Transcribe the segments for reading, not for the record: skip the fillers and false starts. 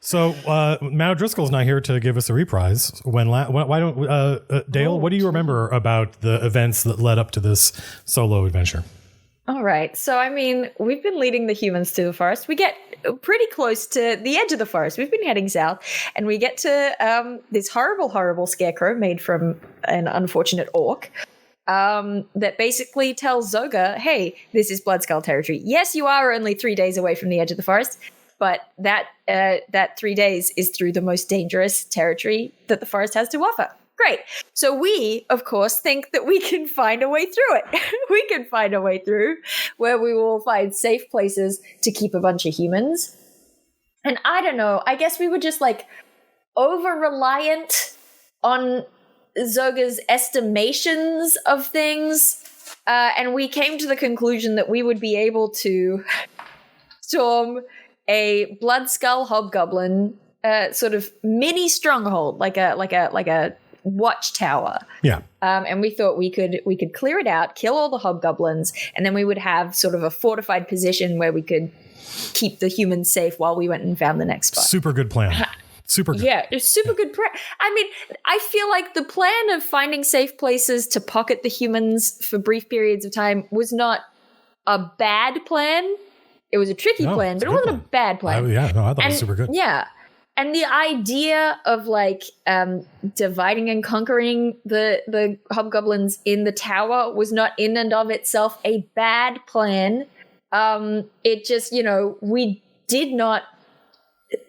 So Mal Driscoll's not here to give us a reprise. Why don't Dale? What do you remember about the events that led up to this solo adventure? All right. So, I mean, we've been leading the humans to the forest. We get pretty close to the edge of the forest. We've been heading south, and we get to this horrible, horrible scarecrow made from an unfortunate orc that basically tells Zoga, hey, this is Bloodskull territory. Yes, you are only 3 days away from the edge of the forest, but that 3 days is through the most dangerous territory that the forest has to offer. Great. So we, of course, think that we can find a way through it. We can find a way through where we will find safe places to keep a bunch of humans. And I don't know, I guess we were just like over-reliant on Zoga's estimations of things. And we came to the conclusion that we would be able to storm a Bloodskull hobgoblin sort of mini stronghold, like a watchtower. Yeah. And we thought we could clear it out, kill all the hobgoblins, and then we would have sort of a fortified position where we could keep the humans safe while we went and found the next spot. Super good plan. Super good. Yeah, it's super good. I mean, I feel like the plan of finding safe places to pocket the humans for brief periods of time was not a bad plan. It was a tricky plan, but it wasn't a bad plan. I thought it was super good. Yeah. And the idea of like dividing and conquering the hobgoblins in the tower was not in and of itself a bad plan. It just, we did not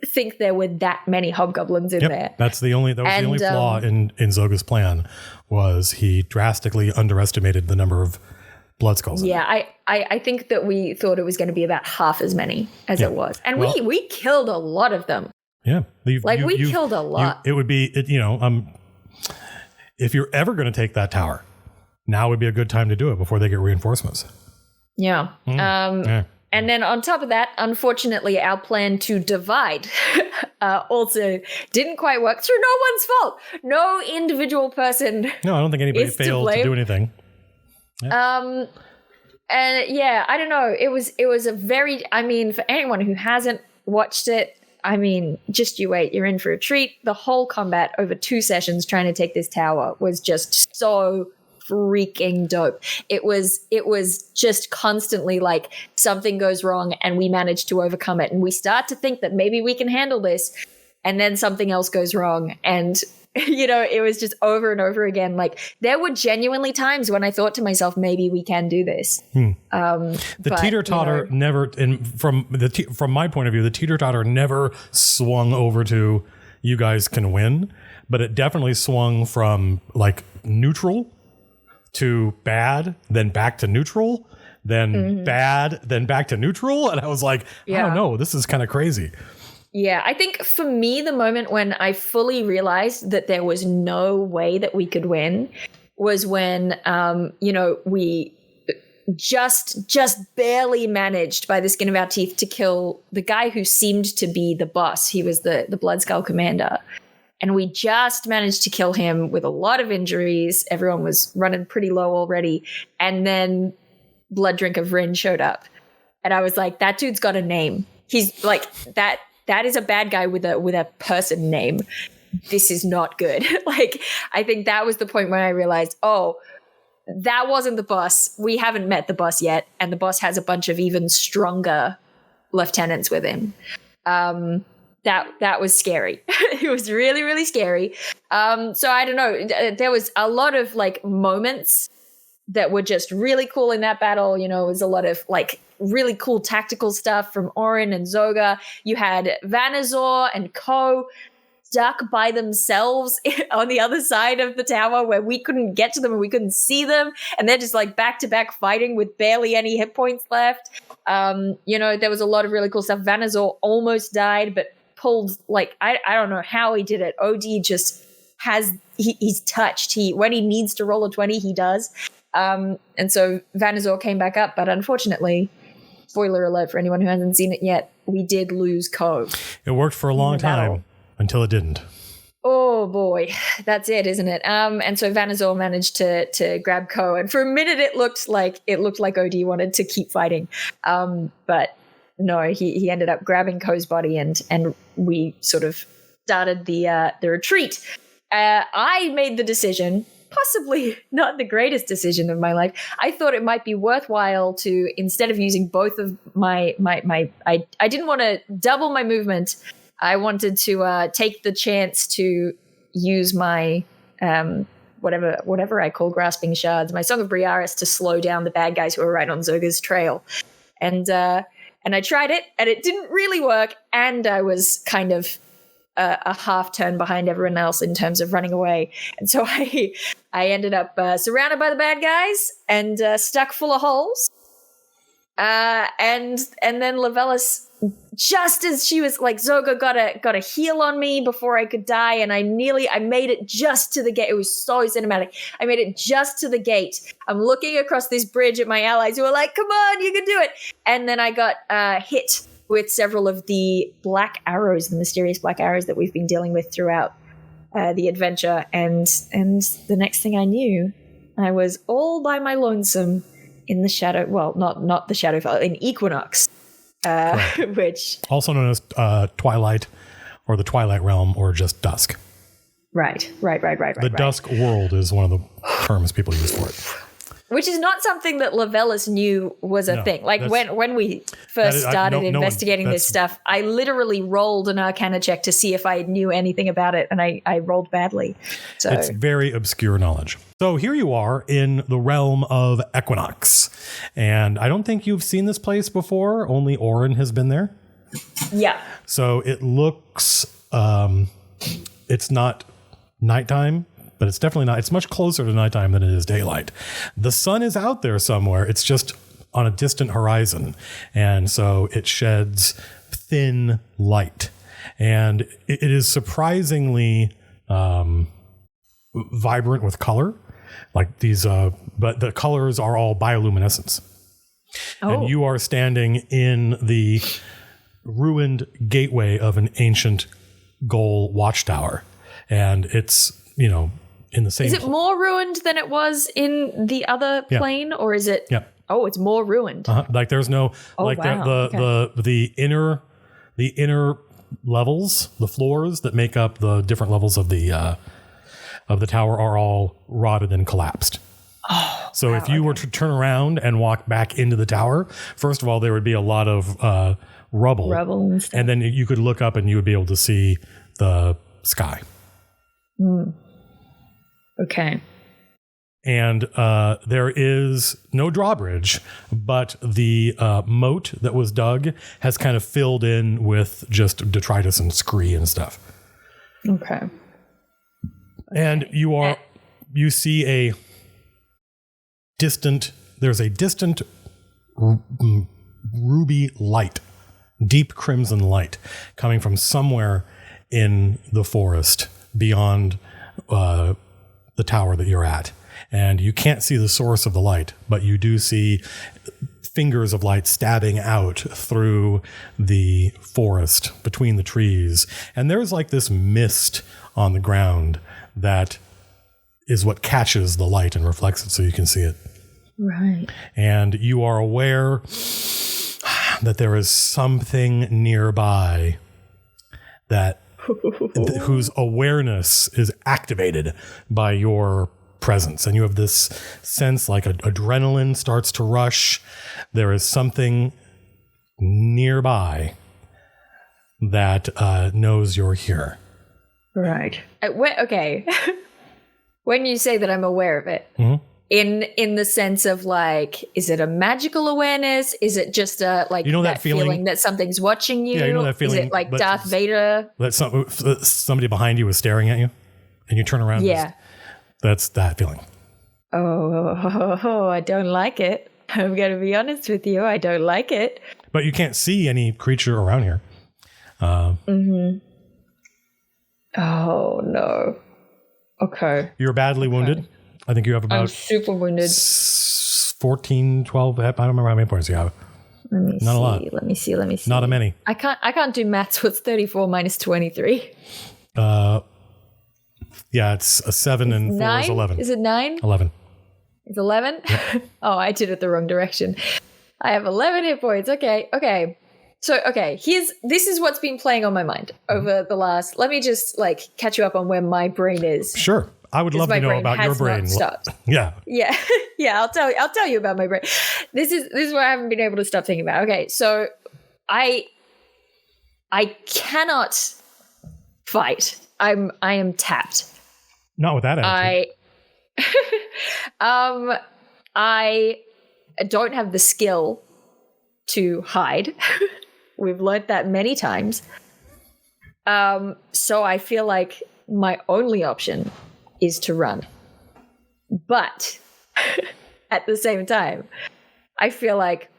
think there were that many hobgoblins in there. That was the only flaw in Zoga's plan, was he drastically underestimated the number of Bloodskulls. Yeah, I think that we thought it was going to be about half as many as it was. And we killed a lot of them. Yeah. We killed a lot. It would be, if you're ever going to take that tower, now would be a good time to do it before they get reinforcements. Yeah. And then on top of that, unfortunately, our plan to divide also didn't quite work through no one's fault. No individual person. No, I don't think anybody failed to do anything. Yeah. And yeah, I don't know. It was a very, for anyone who hasn't watched it, just you wait, you're in for a treat. The whole combat over 2 sessions trying to take this tower was just so freaking dope. It was just constantly like something goes wrong and we manage to overcome it. And we start to think that maybe we can handle this. And then something else goes wrong. And it was just over and over again. Like there were genuinely times when I thought to myself, maybe we can do this. The teeter-totter never, from my point of view, the teeter-totter never swung over to you guys can win, but it definitely swung from like neutral to bad, then back to neutral, then bad, then back to neutral. And I was like, I don't know, this is kind of crazy. Yeah, I think for me, the moment when I fully realized that there was no way that we could win was when, we just barely managed by the skin of our teeth to kill the guy who seemed to be the boss. He was the Bloodskull commander. And we just managed to kill him with a lot of injuries. Everyone was running pretty low already. And then Blood Drink of Rin showed up. And I was like, that dude's got a name. He's like, that is a bad guy with a person name. This is not good. Like, I think that was the point where I realized, that wasn't the boss. We haven't met the boss yet. And the boss has a bunch of even stronger lieutenants with him. That was scary. It was really, really scary. So I don't know. There was a lot of like moments that were just really cool in that battle. It was a lot of like really cool tactical stuff from Orin and Zoga. You had Vanazor and Co stuck by themselves on the other side of the tower where we couldn't get to them and we couldn't see them. And they're just like back to back fighting with barely any hit points left. There was a lot of really cool stuff. Vanazor almost died, but pulled like, I don't know how he did it. OD just he's touched. When he needs to roll a 20, he does. And so Vanazor came back up, but unfortunately, spoiler alert for anyone who hasn't seen it yet, we did lose Co. It worked for a long time until it didn't. Oh boy, that's it, isn't it? And so Vanazor managed to grab Co. And for a minute, it looked like OD wanted to keep fighting. But no, he ended up grabbing Ko's body and we sort of started the retreat. I made the decision, possibly not the greatest decision of my life. I thought it might be worthwhile to, instead of using both of I didn't want to double my movement. I wanted to take the chance to use my whatever I call grasping shards, my Song of Briaris, to slow down the bad guys who were right on Zoga's trail. And I tried it, and it didn't really work, and I was kind of a half turn behind everyone else in terms of running away. And so I ended up surrounded by the bad guys and stuck full of holes. And then Lavellis, just as she was like, Zoga got a heal on me before I could die, and I made it just to the gate. It was so cinematic. I made it just to the gate. I'm looking across this bridge at my allies who are like, come on, you can do it. And then I got hit with several of the black arrows, the mysterious black arrows that we've been dealing with throughout the adventure. And the next thing I knew, I was all by my lonesome in the shadow. Well, not the Shadowfell, in Equinox, which also known as Twilight, or the Twilight Realm, or just Dusk. Right. The Dusk world is one of the terms people use for it. Which is not something that Lavellis knew was a thing. Like when we first started investigating this stuff, I literally rolled an Arcana check to see if I knew anything about it, and I rolled badly. So it's very obscure knowledge. So here you are in the realm of Equinox, and I don't think you've seen this place before. Only Orin has been there. Yeah. So it looks, it's not nighttime, but it's definitely not. It's much closer to nighttime than it is daylight. The sun is out there somewhere. It's just on a distant horizon. And so it sheds thin light. And it is surprisingly vibrant with color. Like these, but the colors are all bioluminescence. Oh. And you are standing in the ruined gateway of an ancient Ghoul watchtower. And it's, in the same. Is it more ruined than it was in the other plane, or is it? Yeah. Oh, it's more ruined. Like there's no the inner levels, the floors that make up the different levels of the tower are all rotted and collapsed. Oh, so if you were to turn around and walk back into the tower, first of all, there would be a lot of rubble and stuff. And then you could look up and you would be able to see the sky. Okay. And there is no drawbridge, but the moat that was dug has kind of filled in with just detritus and scree and stuff. Okay. And you see there's a distant ruby light, deep crimson light coming from somewhere in the forest beyond the tower that you're at. And you can't see the source of the light, but you do see fingers of light stabbing out through the forest between the trees. And there's like this mist on the ground that is what catches the light and reflects it so you can see it. Right. And you are aware that there is something nearby that whose awareness is activated by your presence. And you have this sense like adrenaline starts to rush. There is something nearby that knows you're here. Right. Okay. When you say that I'm aware of it, mm-hmm. in the sense of like, is it a magical awareness? Is it just that feeling that something's watching you? Yeah, you know that feeling. Is it like Darth Vader? That somebody behind you is staring at you, and you turn around. Yeah. That's that feeling. Oh, I don't like it. I'm going to be honest with you. I don't like it. But you can't see any creature around here. Mm-hmm. Oh, no. Okay. You're badly wounded. I think you have about... I'm super wounded. 14, 12... I don't remember how many points you have. Not a lot. Let me see. Not a many. I can't do maths. What's 34 minus 23? Yeah, it's a 7 and 4 9? is 11. Is it 9? 11. It's 11? Yep. Oh, I did it the wrong direction. I have 11 hit points. Okay. So, okay, this is what's been playing on my mind over the last, let me just like catch you up on where my brain is. Sure. I would love to know about your brain. Yeah. Yeah. Yeah. I'll tell you about my brain. This is what I haven't been able to stop thinking about. Okay. So I cannot fight. I am tapped. Not with that attitude. I don't have the skill to hide. We've learnt that many times. So I feel like my only option is to run. But at the same time, I feel like,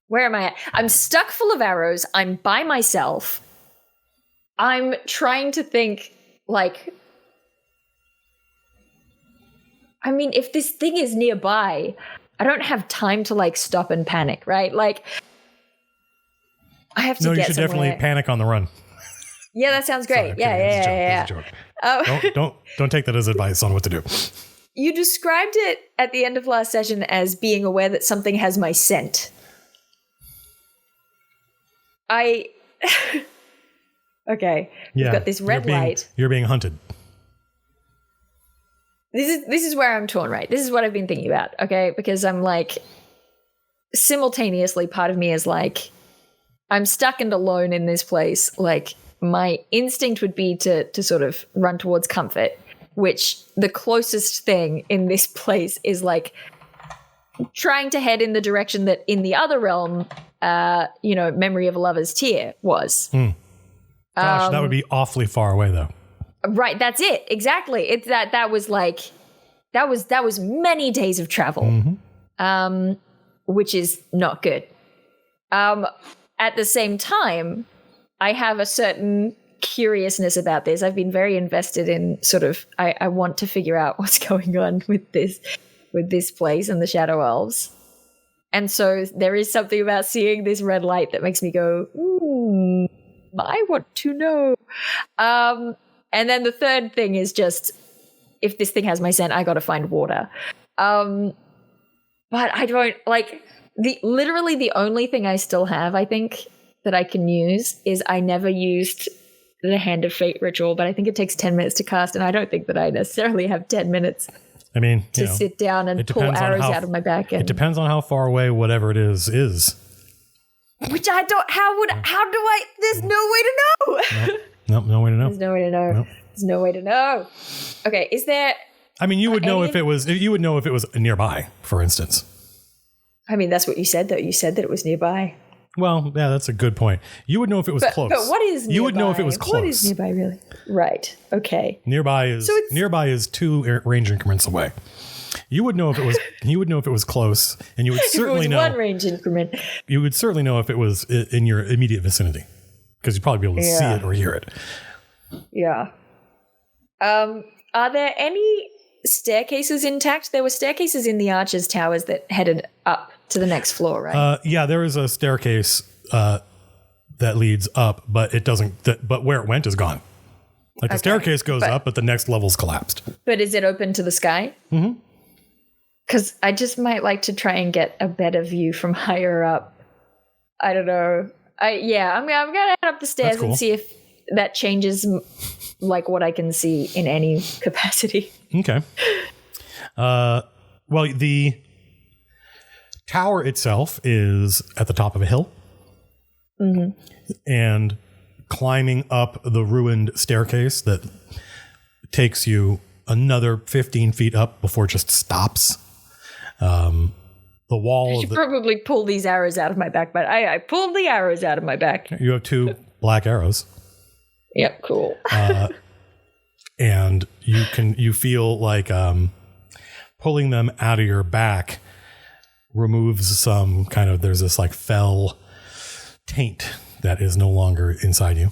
where am I at? I'm stuck full of arrows. I'm by myself. I'm trying to think, like, I mean, if this thing is nearby, I don't have time to, like, stop and panic, right? Like, I have to get somewhere. No, you should definitely panic on the run. Yeah, that sounds great. Sorry, yeah. Don't take that as advice on what to do. You described it at the end of last session as being aware that something has my scent. Okay. Yeah, we've got this red light. You're being hunted. This is where I'm torn, right? This is what I've been thinking about, okay? Because I'm like, simultaneously, part of me is like, I'm stuck and alone in this place. Like, my instinct would be to sort of run towards comfort, which the closest thing in this place is like trying to head in the direction that in the other realm, Memory of a Lover's Tear was. Gosh, that would be awfully far away, though. Right, that's it. Exactly. It's that was like that was many days of travel, which is not good. At the same time, I have a certain curiousness about this. I've been very invested in sort of I want to figure out what's going on with this place and the Shadow Elves. And so there is something about seeing this red light that makes me go, I want to know. And then the third thing is just, if this thing has my scent, I got to find water. But I don't, like, literally the only thing I still have, I think, that I can use is I never used the Hand of Fate ritual, but I think it takes 10 minutes to cast, and I don't think that I necessarily have 10 minutes to sit down and pull arrows out of my back. It depends on how far away whatever it is. Which I don't, there's no way to know. Nope, no way to know. There's no way to know. Nope. There's no way to know. Okay, is there... I mean, you would know if it was nearby, for instance. I mean, that's what you said, though. You said that it was nearby. Well, yeah, that's a good point. You would know if it was close. But what is nearby? You would know if it was close. What is nearby, really? Right. Okay. Nearby is 2 range increments away. You would know if it was. You would know if it was close, and you would certainly know. If it was 1 range increment. You would certainly know if it was in your immediate vicinity, because you'd probably be able to see it or hear it. Yeah. Are there any staircases intact? There were staircases in the Archer's Towers that headed up to the next floor, right? Yeah, there is a staircase that leads up, but it doesn't. But where it went is gone. Like the staircase goes up, but the next level's collapsed. But is it open to the sky? Mm-hmm. Because I just might like to try and get a better view from higher up. I don't know. I'm gonna head up the stairs and see if that changes like what I can see in any capacity. Okay. Well, the tower itself is at the top of a hill. Mm-hmm. And climbing up the ruined staircase that takes you another 15 feet up before it just stops. The wall. I should probably pull these arrows out of my back, but I pulled the arrows out of my back. You have 2 black arrows. Yep, cool. And you feel like pulling them out of your back removes some kind of, there's this like fell taint that is no longer inside you.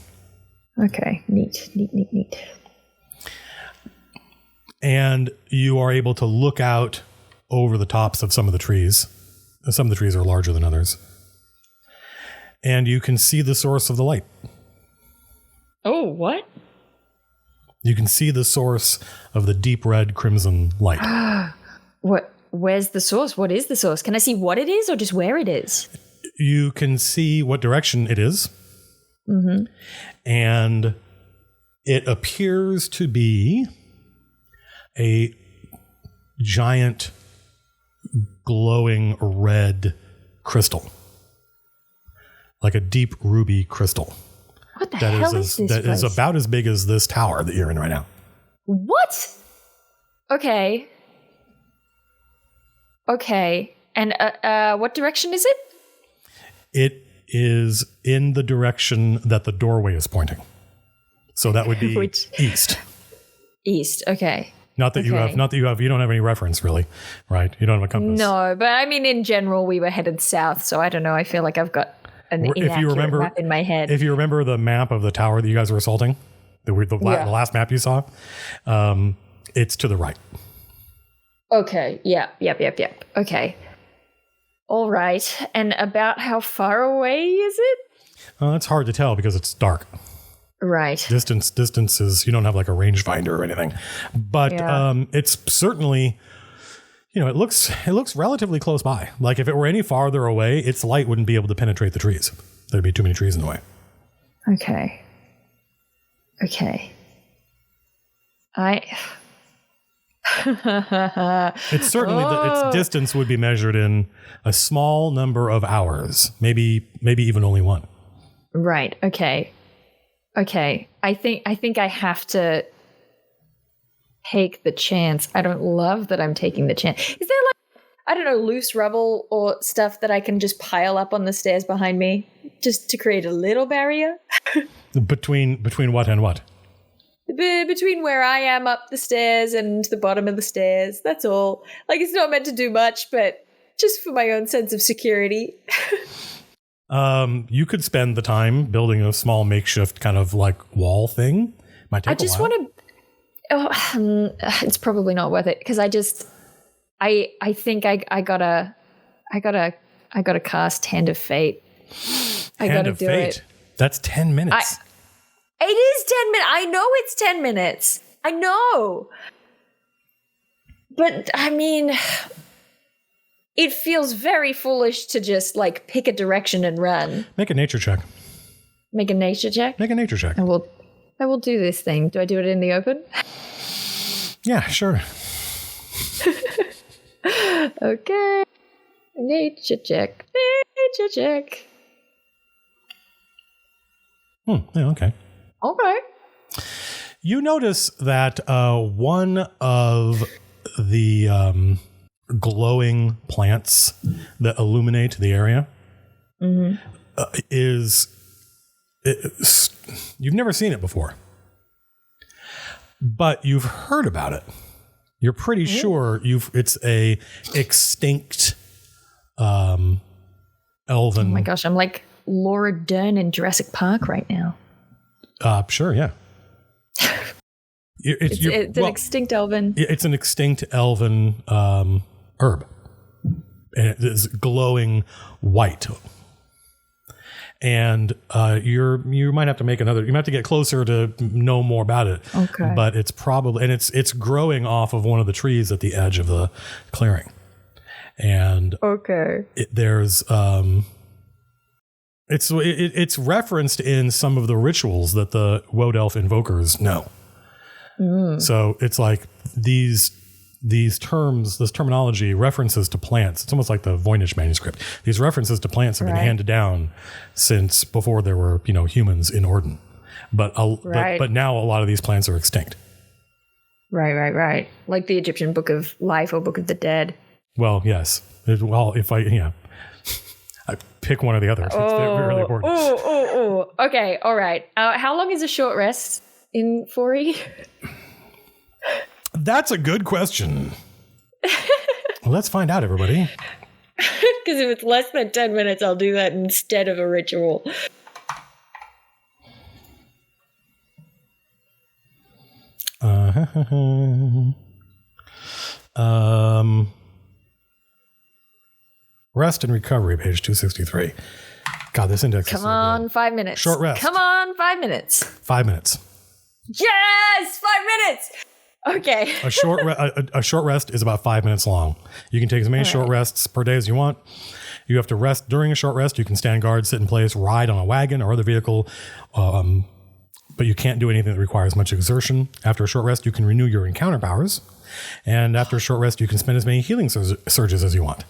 Okay, neat. And you are able to look out over the tops of some of the trees. Some of the trees are larger than others. And you can see the source of the light. Oh, what? You can see the source of the deep red crimson light. What? Where's the source? What is the source? Can I see what it is or just where it is? You can see what direction it is. Mm-hmm. And it appears to be a giant glowing red crystal. Like a deep ruby crystal. What the hell is this That place? is about as big as this tower that you're in right now. What? Okay. And what direction is it? It is in the direction that the doorway is pointing. So that would be east. East, okay. You don't have any reference really, right? You don't have a compass. No, but I mean, in general, we were headed south, so I don't know. I feel like I've got an inaccurate map in my head. If you remember the map of the tower that you guys were assaulting, the last map you saw, it's to the right. Okay. Yep. Okay. All right. And about how far away is it? It's hard to tell because it's dark. Right. Distances, you don't have like a rangefinder or anything. But it's certainly, it looks relatively close by. Like if it were any farther away, its light wouldn't be able to penetrate the trees. There'd be too many trees in the way. Okay. It's certainly its distance would be measured in a small number of hours, maybe even only one. Right. Okay. I think I have to take the chance. I don't love that I'm taking the chance. Is there like, I don't know, loose rubble or stuff that I can just pile up on the stairs behind me just to create a little barrier? Between what and what? Between where I am up the stairs and the bottom of the stairs. That's all. Like, it's not meant to do much, but just for my own sense of security. You could spend the time building a small makeshift kind of like wall thing. Might take I just a while. want to. It's probably not worth it because I think I gotta cast Hand of Fate. I gotta do it. That's 10 minutes. It is 10 minutes. I know it's 10 minutes. I know. But I mean, it feels very foolish to just like pick a direction and run. Make a nature check. Make a nature check? Make a nature check. I will do this thing. Do I do it in the open? Yeah, sure. Okay. Nature check. Nature check. Yeah, okay. Okay. You notice that one of the glowing plants that illuminate the area is you've never seen it before, but you've heard about it. You're pretty sure it's a extinct elven. Oh my gosh, I'm like Laura Dern in Jurassic Park right now. Sure, yeah. It's an extinct elven. It's an extinct elven herb, and it is glowing white. And you might have to make another. You might have to get closer to know more about it. Okay, but it's probably it's growing off of one of the trees at the edge of the clearing, and there's It's referenced in some of the rituals that the Woad Elf invokers know. So it's like these terms, this terminology, references to plants. It's almost like the Voynich manuscript. These references to plants have been handed down since before there were humans in Orden, but now a lot of these plants are extinct. Right. Like the Egyptian Book of Life or Book of the Dead. Well, yes. I pick one or the other. It's really important. Okay, all right. How long is a short rest in 4E? That's a good question. Let's find out, everybody. Because if it's less than 10 minutes, I'll do that instead of a ritual. Rest and recovery, page 263. God, this index is so on, good. 5 minutes. Short rest. Come on, 5 minutes. 5 minutes. Yes, 5 minutes. Okay. A short rest is about 5 minutes long. You can take as many short rests per day as you want. You have to rest. During a short rest, you can stand guard, sit in place, ride on a wagon or other vehicle, but you can't do anything that requires much exertion. After a short rest, you can renew your encounter powers. And after a short rest, you can spend as many healing surges as you want.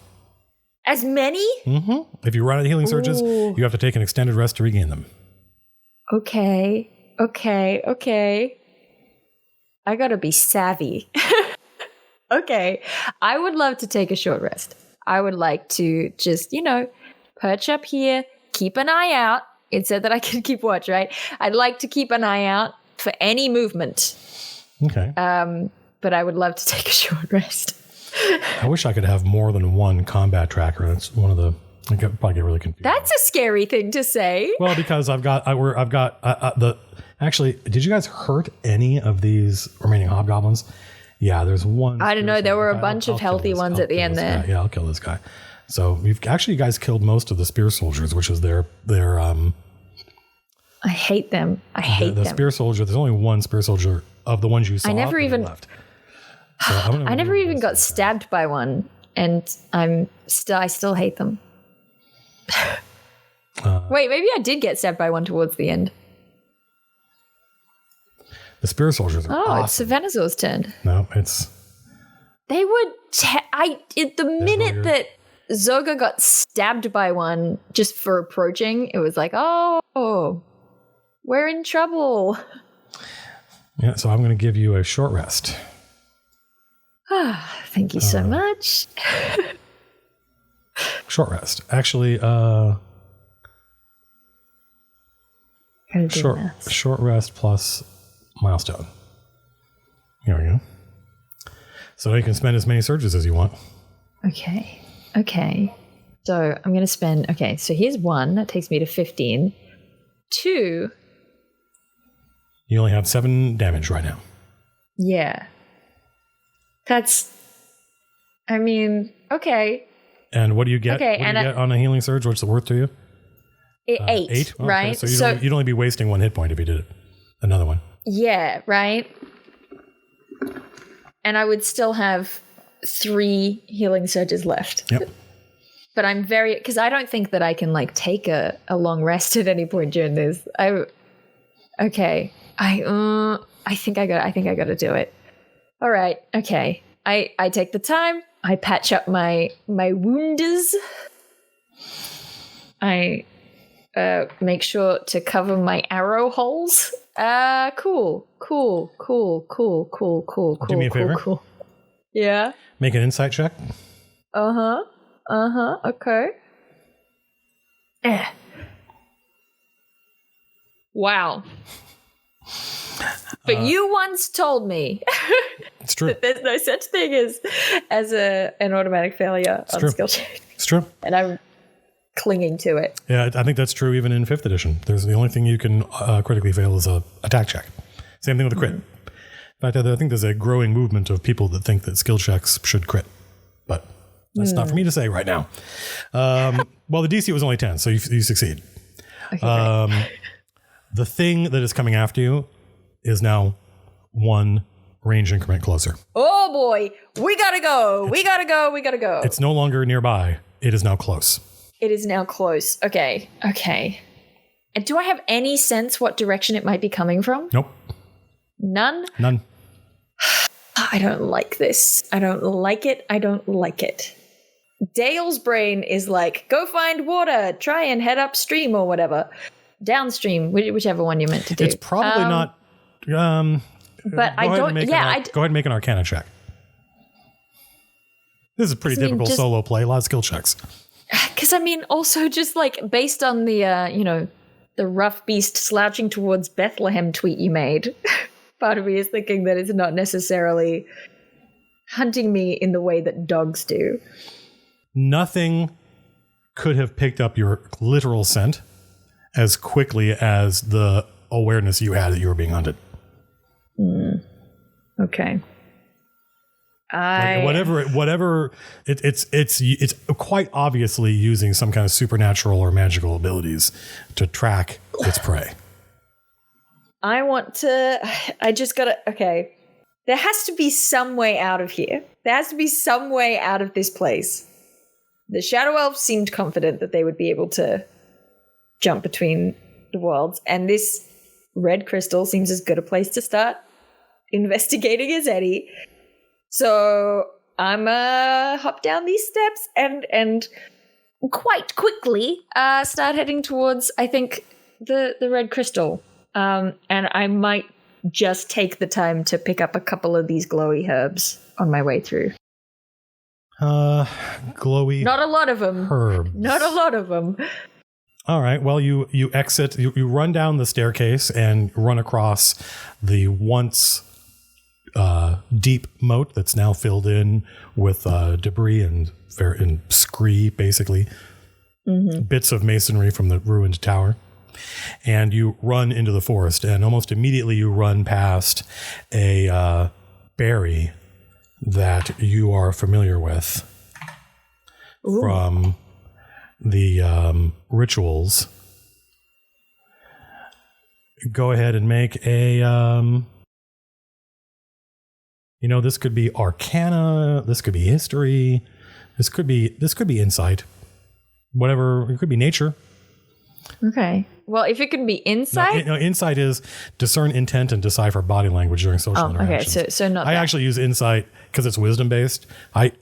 As many? Mm-hmm. If you run out of healing surges, you have to take an extended rest to regain them. Okay. I gotta be savvy. Okay. I would love to take a short rest. I would like to just, perch up here, keep an eye out. It said that I could keep watch, right? I'd like to keep an eye out for any movement. Okay. But I would love to take a short rest. I wish I could have more than one combat tracker. That's one of the. I could probably get really confused. That's a scary thing to say. Well, because I've got the. Actually, did you guys hurt any of these remaining hobgoblins? Yeah, there's one. I don't know. There were a bunch of healthy ones at the end there. Yeah, I'll kill this guy. So you guys killed most of the spear soldiers, which is their. I hate them. I hate them. The spear soldier. There's only one spear soldier of the ones you saw. I never even left. So I never even got stabbed by one, and I still hate them. Wait, maybe I did get stabbed by one towards the end. The spear soldiers are awesome. It's Savannah's turn. No, it's... They would... the minute that Zoga got stabbed by one just for approaching, it was like, oh, we're in trouble. Yeah, so I'm going to give you a short rest. Thank you so much. Short rest. Actually, short rest plus milestone. Here we go. So you can spend as many surges as you want. Okay. So I'm going to spend... Okay, so here's 1. That takes me to 15. 2. You only have 7 damage right now. Yeah. That's... I mean, okay. And what do you get? Okay, what do you get on a healing surge? What's it worth to you? 8. 8? Oh, right? Okay. So you'd only be wasting 1 hit point if you did it. Another one. Yeah, right? And I would still have 3 healing surges left. Yep. But I'm very... Because I don't think that I can, take a long rest at any point during this. Okay. I think I got to do it. All right. Okay. I take the time. I patch up my wounds. I make sure to cover my arrow holes. Cool. Do me a favor. Cool. Yeah. Make an insight check. Okay. Wow. But you once told me it's true. that there's no such thing as an automatic failure on skill check. It's true. And I'm clinging to it. Yeah, I think that's true even in 5th edition. There's the only thing you can critically fail is a attack check. Same thing with a crit. In fact, I think there's a growing movement of people that think that skill checks should crit. But that's not for me to say right now. Well, the DC was only 10, so you succeed. Okay, the thing that is coming after you is now 1 range increment closer. Oh boy, we gotta go. It's no longer nearby. It is now close. It is now close. Okay. And do I have any sense what direction it might be coming from? Nope. None? None. I don't like this. I don't like it. Dale's brain is like, go find water, try and head upstream or whatever. Downstream, whichever one you're meant to do. It's probably not... but I don't... Go ahead and make an Arcana check. This is a pretty typical solo play. A lot of skill checks. Because, also just based on the, the rough beast slouching towards Bethlehem tweet you made, part of me is thinking that it's not necessarily hunting me in the way that dogs do. Nothing could have picked up your literal scent as quickly as the awareness you had that you were being hunted. Okay. It's quite obviously using some kind of supernatural or magical abilities to track its prey. Okay. There has to be some way out of here. There has to be some way out of this place. The Shadow Elves seemed confident that they would be able to jump between the worlds, and this red crystal seems as good a place to start investigating as any. So I'm hop down these steps and quite quickly start heading towards, I think, the red crystal. And I might just take the time to pick up a couple of these glowy herbs on my way through. Glowy. Not a lot of them. Herbs. Not a lot of them. All right. Well, you exit. You run down the staircase and run across the once deep moat that's now filled in with debris and scree, basically. Mm-hmm. Bits of masonry from the ruined tower. And you run into the forest, and almost immediately you run past a berry that you are familiar with. Ooh. From the rituals. Go ahead and make a this could be arcana, this could be history, this could be insight, whatever. It could be nature. Okay. Well, if it can be insight, no, insight is discern intent and decipher body language during social interactions. Okay, so not. I actually use insight because it's wisdom based. I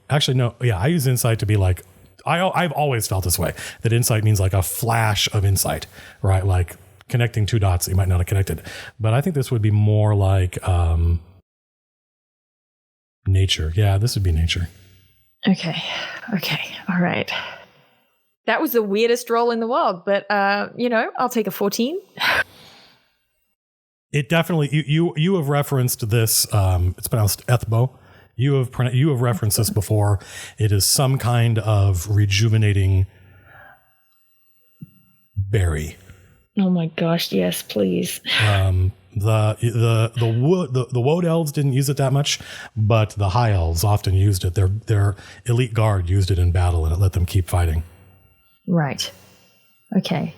use insight to be like, I've always felt this way, that insight means like a flash of insight, right? Like connecting two dots that you might not have connected. But I think this would be more like nature. Yeah, this would be nature. Okay. All right. That was the weirdest roll in the world, but I'll take a 14. It definitely, you have referenced this. It's pronounced ethbo. You have referenced this before. It is some kind of rejuvenating berry. Oh my gosh! Yes, please. The woad elves didn't use it that much, but the high elves often used it. Their elite guard used it in battle, and it let them keep fighting. Right. Okay.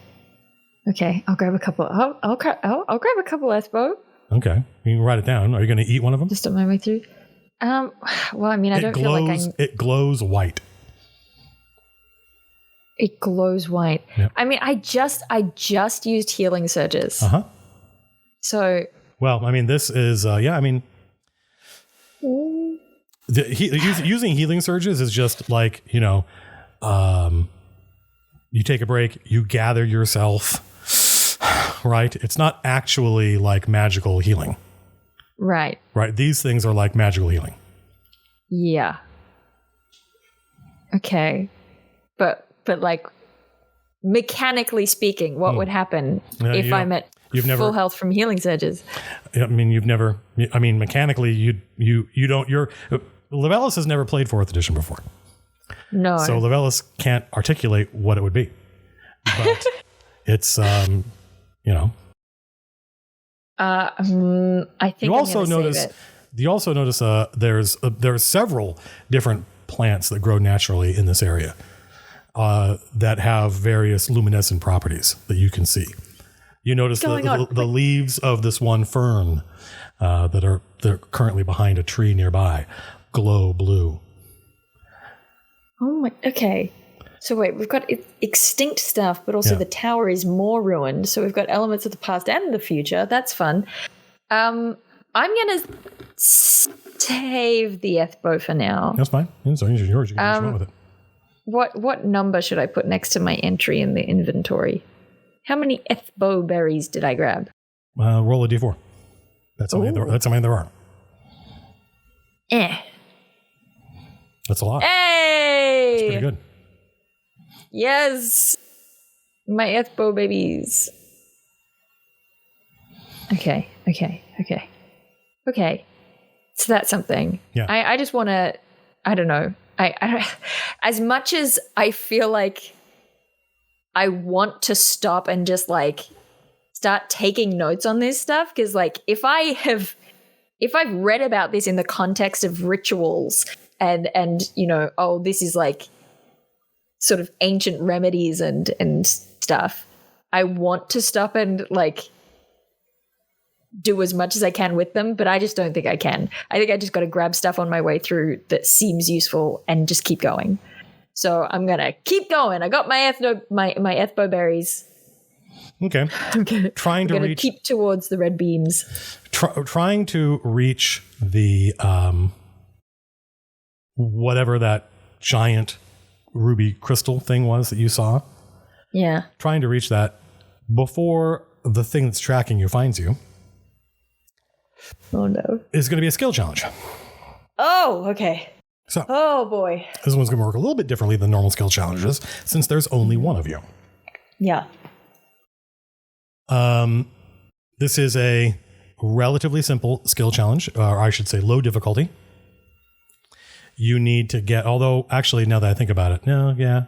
I'll grab a couple. I'll grab a couple Espo. Okay, you can write it down. Are you going to eat one of them? Just on my way through. Well, I mean, I don't feel like it glows white. It glows white. Yep. I mean, I just used healing surges. Uh huh. So. Well, I mean, this is using healing surges is just like you take a break, you gather yourself, right? It's not actually like magical healing. Right. These things are like magical healing. Yeah. Okay. But like mechanically speaking, what would happen if I'm at full health from healing surges? I mean, mechanically you don't, Levelis has never played 4th edition before. No. So Levelis can't articulate what it would be. But it's I think you also notice there's several different plants that grow naturally in this area that have various luminescent properties that you can see. You notice the leaves of this one fern they're currently behind a tree nearby glow blue. Oh my, okay. So wait, we've got extinct stuff, but also the tower is more ruined. So we've got elements of the past and the future. That's fun. I'm going to save the Ethbo for now. That's fine. It's yours. You can just run with it. What number should I put next to my entry in the inventory? How many Ethbo berries did I grab? Roll a d4. That's how many there are. That's a lot. Hey! That's pretty good. Yes! My Ethbo babies. Okay. So that's something. Yeah. I just want to, I don't know. I as much as I feel like I want to stop and just like start taking notes on this stuff, because like if I've read about this in the context of rituals and this is like sort of ancient remedies and stuff, I want to stop and like do as much as I can with them, but I just don't think I can. I think I just got to grab stuff on my way through that seems useful and just keep going. So I'm gonna keep going. I got my ethbo berries. Okay. Trying to reach, keep towards the red beams. Trying to reach the whatever that giant ruby crystal thing was that you saw. Yeah. Trying to reach that before the thing that's tracking you finds you. Oh no. Is going to be a skill challenge. Oh, okay. So, oh boy. This one's going to work a little bit differently than normal skill challenges since there's only one of you. Yeah. This is a relatively simple skill challenge, or I should say low difficulty. You need to get, although actually now that I think about it, yeah.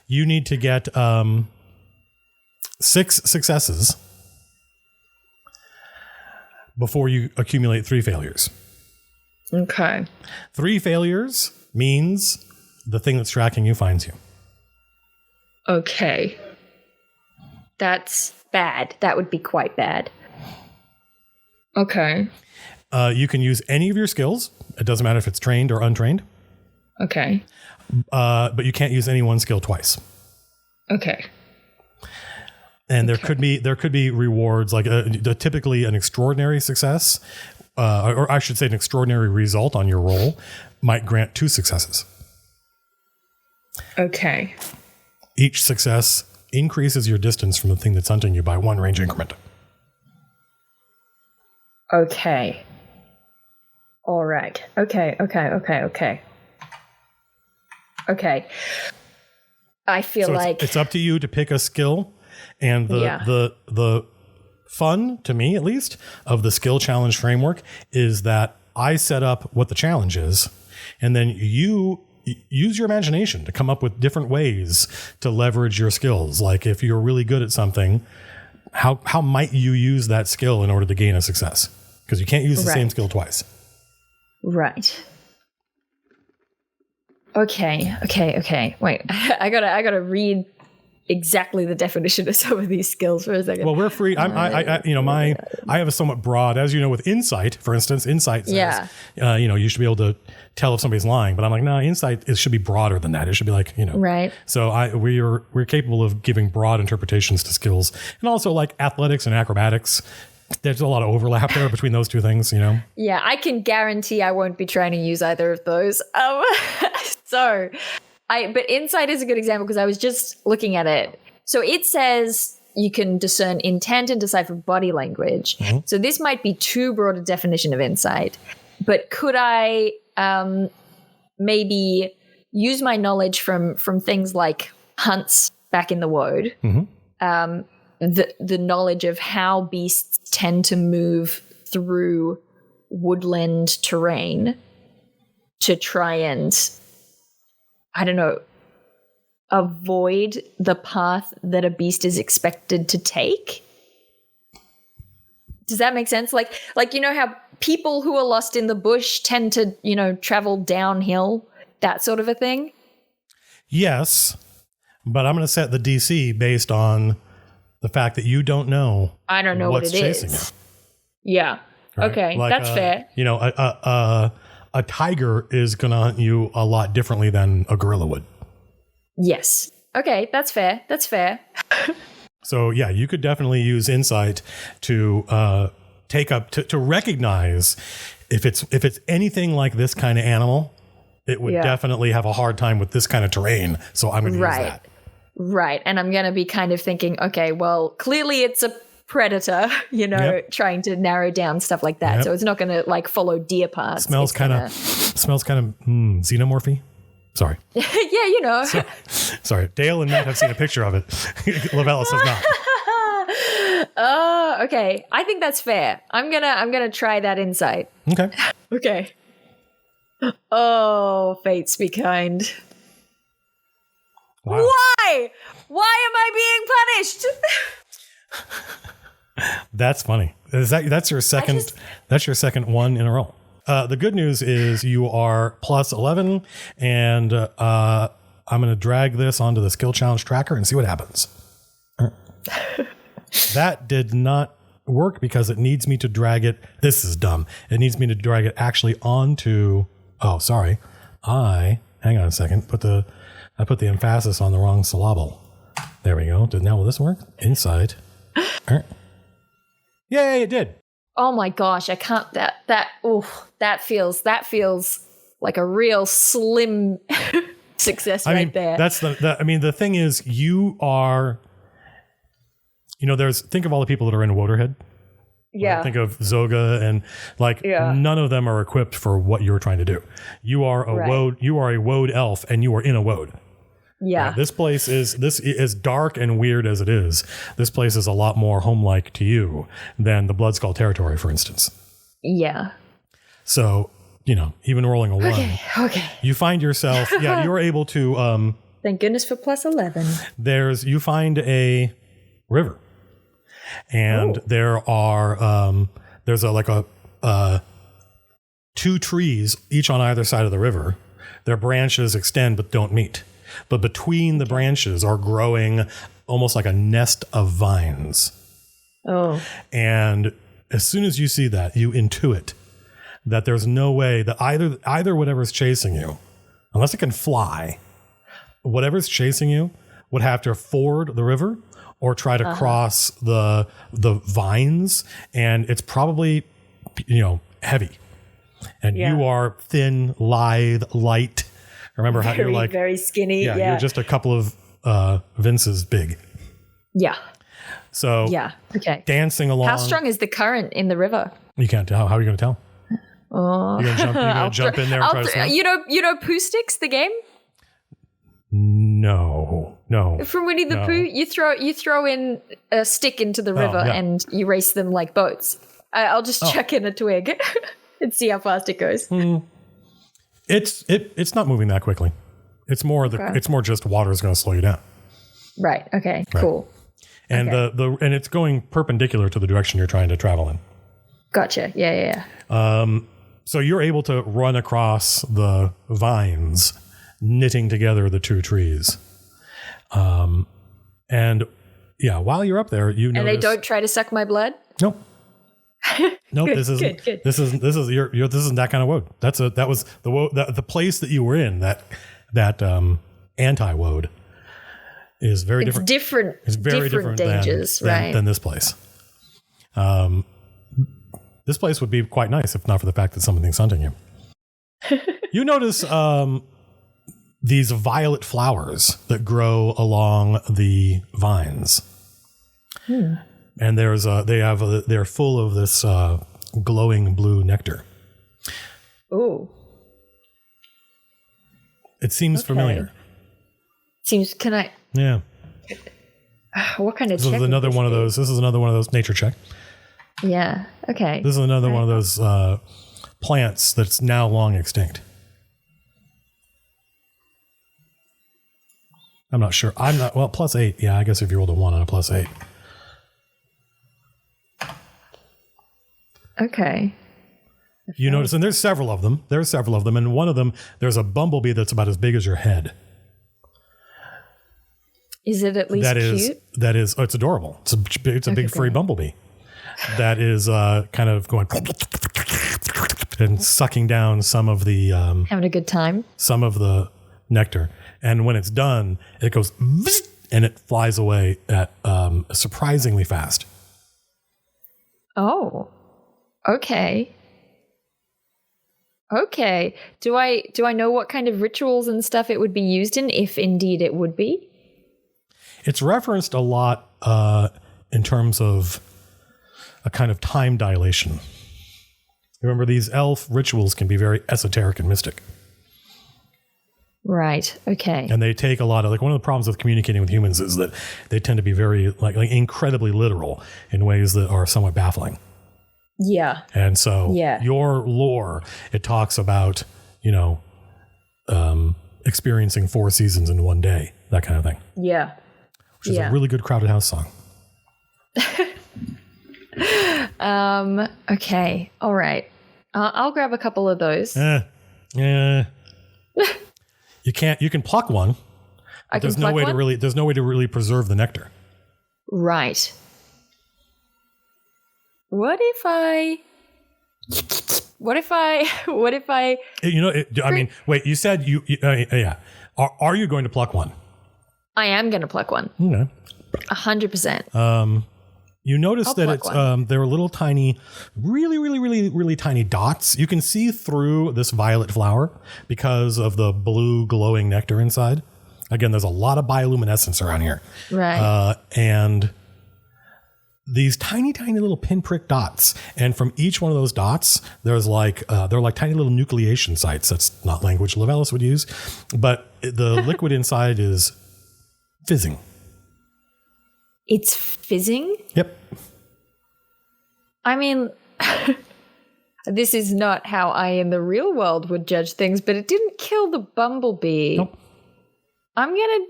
You need to get 6 successes before you accumulate 3 failures. Okay. 3 failures means the thing that's tracking you finds you. Okay. That's bad. That would be quite bad. Okay. You can use any of your skills. It doesn't matter if it's trained or untrained. Okay. But you can't use any one skill twice. Okay. And there could be rewards like typically an extraordinary success, or I should say an extraordinary result on your roll might grant 2 successes. Okay. Each success increases your distance from the thing that's hunting you by 1 range increment. Okay. All right. Okay. I feel so like it's up to you to pick a skill, and the fun, to me at least, of the skill challenge framework is that I set up what the challenge is, and then you use your imagination to come up with different ways to leverage your skills. Like if you're really good at something, how might you use that skill in order to gain a success? Because you can't use the same skill twice. Right. Okay. Wait, I gotta read exactly the definition of some of these skills for a second. Well, we're free. I have a somewhat broad, as you know, with insight, for instance. Insight says, you should be able to tell if somebody's lying. But I'm like, no, insight should be broader than that. It should be like, right. So we're capable of giving broad interpretations to skills, and also like athletics and acrobatics. There's a lot of overlap there between those two things, Yeah, I can guarantee I won't be trying to use either of those. But insight is a good example because I was just looking at it. So it says you can discern intent and decipher body language. Mm-hmm. So this might be too broad a definition of insight. But could I maybe use my knowledge from things like hunts back in the Woad, mm-hmm. The knowledge of how beasts tend to move through woodland terrain to try and, I don't know, avoid the path that a beast is expected to take? Does that make sense? Like how people who are lost in the bush tend to, travel downhill, that sort of a thing? Yes, but I'm going to set the DC based on the fact that you don't know. I don't know what's what it chasing is. You. Yeah. Right? Okay, that's fair. A tiger is going to hunt you a lot differently than a gorilla would. Yes. Okay, that's fair. So yeah, you could definitely use insight to take up to recognize if it's anything like this kind of animal, it would definitely have a hard time with this kind of terrain. So I'm going to use that. Right. And I'm going to be kind of thinking, okay, well, clearly it's a predator, trying to narrow down stuff like that. Yep. So it's not going to follow deer paths. Smells kind of xenomorphy. Sorry. Yeah, Sorry. Dale and Matt have seen a picture of it. Lovelis has not. Oh, okay. I think that's fair. I'm gonna try that insight. Okay. Okay. Oh, fates be kind. Wow. Why am I being punished? That's funny. That's your second. That's your second one in a row. The good news is you are plus 11, and I'm going to drag this onto the skill challenge tracker and see what happens. That did not work because it needs me to drag it. This is dumb. It needs me to drag it actually onto. Oh, sorry. hang on a second, I put the emphasis on the wrong syllable. There we go. Now will this work? Inside. Yay, it did. Oh my gosh, I can't that feels like a real slim success there. That's the thing is you are, think of all the people that are in Woderhead. Yeah. Right? Think of Zoga and none of them are equipped for what you're trying to do. You are a Woad elf and you are in a Woad. Yeah. Right? This is dark and weird as it is. This place is a lot more home-like to you than the Bloodskull territory, for instance. Yeah. So, even rolling a 1. Okay. You find yourself, you're able to thank goodness for plus 11. You find a river. And there are there's two trees each on either side of the river. Their branches extend but don't meet. But between the branches are growing almost like a nest of vines. Oh. And as soon as you see that, you intuit that there's no way that either whatever's chasing you, unless it can fly, whatever's chasing you would have to ford the river or try to cross the vines, and it's probably heavy. And you are thin, lithe, light. Remember how you're like very skinny. Yeah, you're just a couple of Vinces big. Yeah. So okay. Dancing along. How strong is the current in the river? You can't tell. How are you going to tell? Oh, you're gonna jump in there and try to swim? You know Pooh Sticks, the game? No. From Winnie the Pooh, you throw in a stick into the river and you race them like boats. I'll just chuck in a twig and see how fast it goes. It's not moving that quickly. It's more it's more just water is going to slow you down. Right. Okay. Right. Cool. And and it's going perpendicular to the direction you're trying to travel in. Gotcha. Yeah. So you're able to run across the vines, knitting together the two trees. And while you're up there, you notice. And they don't try to suck my blood? Nope. Nope. Good, this isn't. Good. This isn't that kind of woad. That was the woad. The place that you were in. That anti-woad is very different. It's very different dangers, than this place. This place would be quite nice if not for the fact that something's hunting you. You notice these violet flowers that grow along the vines. And they're full of this glowing blue nectar. Ooh. It seems familiar. Can I? Yeah. What kind of check? This is another one of those nature check. Yeah. Okay. This is another one of those plants that's now long extinct. I'm not sure. Plus 8. Yeah, I guess if you rolled a 1 on a plus 8. Okay. You notice, and there's several of them. And one of them, there's a bumblebee that's about as big as your head. Is it at least cute? It's adorable. It's a big furry bumblebee that is kind of going and sucking down some of the having a good time. Some of the nectar, and when it's done, it goes and it flies away at surprisingly fast. Oh, okay. Okay. Do I know what kind of rituals and stuff it would be used in, if indeed it would be? It's referenced a lot in terms of a kind of time dilation. Remember, these elf rituals can be very esoteric and mystic. Right. Okay. And they take a lot of, one of the problems with communicating with humans is that they tend to be very, incredibly literal in ways that are somewhat baffling. Yeah. And so your lore, it talks about, experiencing 4 seasons in one day, that kind of thing. Yeah. Which is a really good Crowded House song. Okay. All right. I'll grab a couple of those. You can pluck one. There's no way to really preserve the nectar. Right. What if I What if I? I mean, wait. You said yeah. Are you going to pluck one? I am going to pluck one. Okay. 100%. You notice that it's they're little tiny, really, really, really, really tiny dots. You can see through this violet flower because of the blue glowing nectar inside. Again, there's a lot of bioluminescence around here. Right. And these tiny, tiny little pinprick dots. And from each one of those dots, there's they're like tiny little nucleation sites. That's not language Levelis would use. But the liquid inside is fizzing. It's fizzing? Yep. I mean, this is not how I in the real world would judge things, but it didn't kill the bumblebee. Nope. I'm going to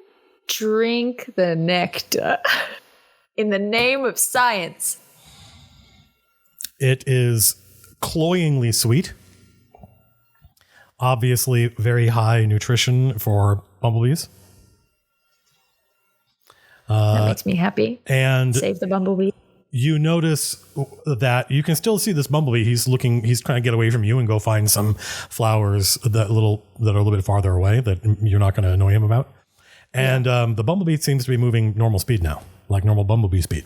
drink the nectar in the name of science. It is cloyingly sweet. Obviously, very high nutrition for bumblebees. That makes me happy. And save the bumblebee. You notice that you can still see this bumblebee. He's trying to get away from you and go find some flowers that are a little bit farther away that you're not going to annoy him about. And the bumblebee seems to be moving normal speed now, like normal bumblebee speed.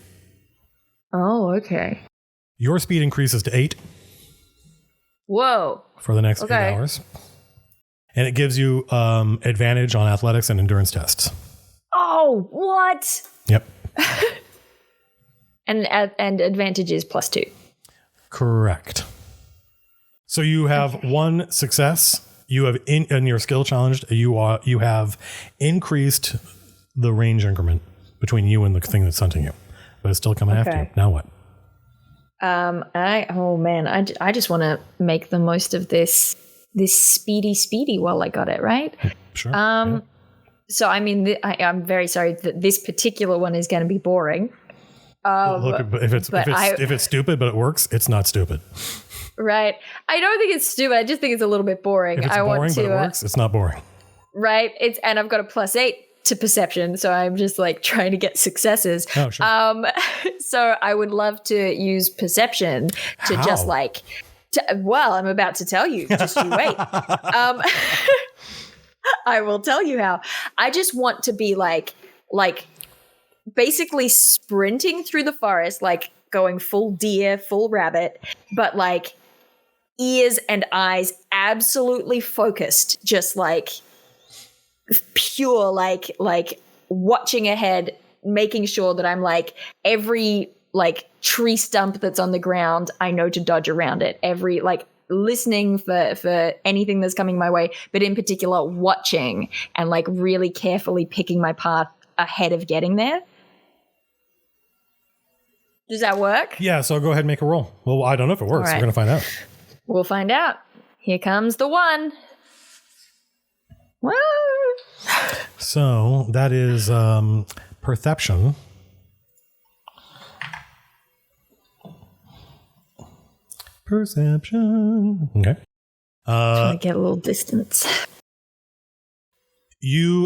Oh, okay. Your speed increases to 8. Whoa. For the next 8 hours. And it gives you advantage on athletics and endurance tests. Oh, what? Yep. And advantage is +2. Correct. So you have one success. You have in your skill challenge. You have increased the range increment between you and the thing that's hunting you, but it's still coming after you. Now what? I just want to make the most of this speedy while I got it right. Sure. Yeah. So I mean, I'm very sorry that this particular one is going to be boring. Look, if it's stupid but it works, it's not stupid. Right. I don't think it's stupid. I just think it's a little bit boring. If it's boring but it works, it's not boring. Right. And I've got a +8 to perception, so I'm just like trying to get successes. Oh, sure. So I would love to use perception to just like. I'm about to tell you. Just you wait. I will tell you how. I just want to be like basically sprinting through the forest, like going full deer, full rabbit, but like ears and eyes absolutely focused, just like pure, like watching ahead, making sure that I'm like every like tree stump that's on the ground, I know to dodge around it. Every like listening for anything that's coming my way, but in particular watching and like really carefully picking my path ahead of getting there. Does that work? Yeah, so go ahead and make a roll. Well, I don't know if it works. Right. We're going to find out. We'll find out. Here comes the 1. Woo! So that is perception. Perception. Okay. Trying to get a little distance.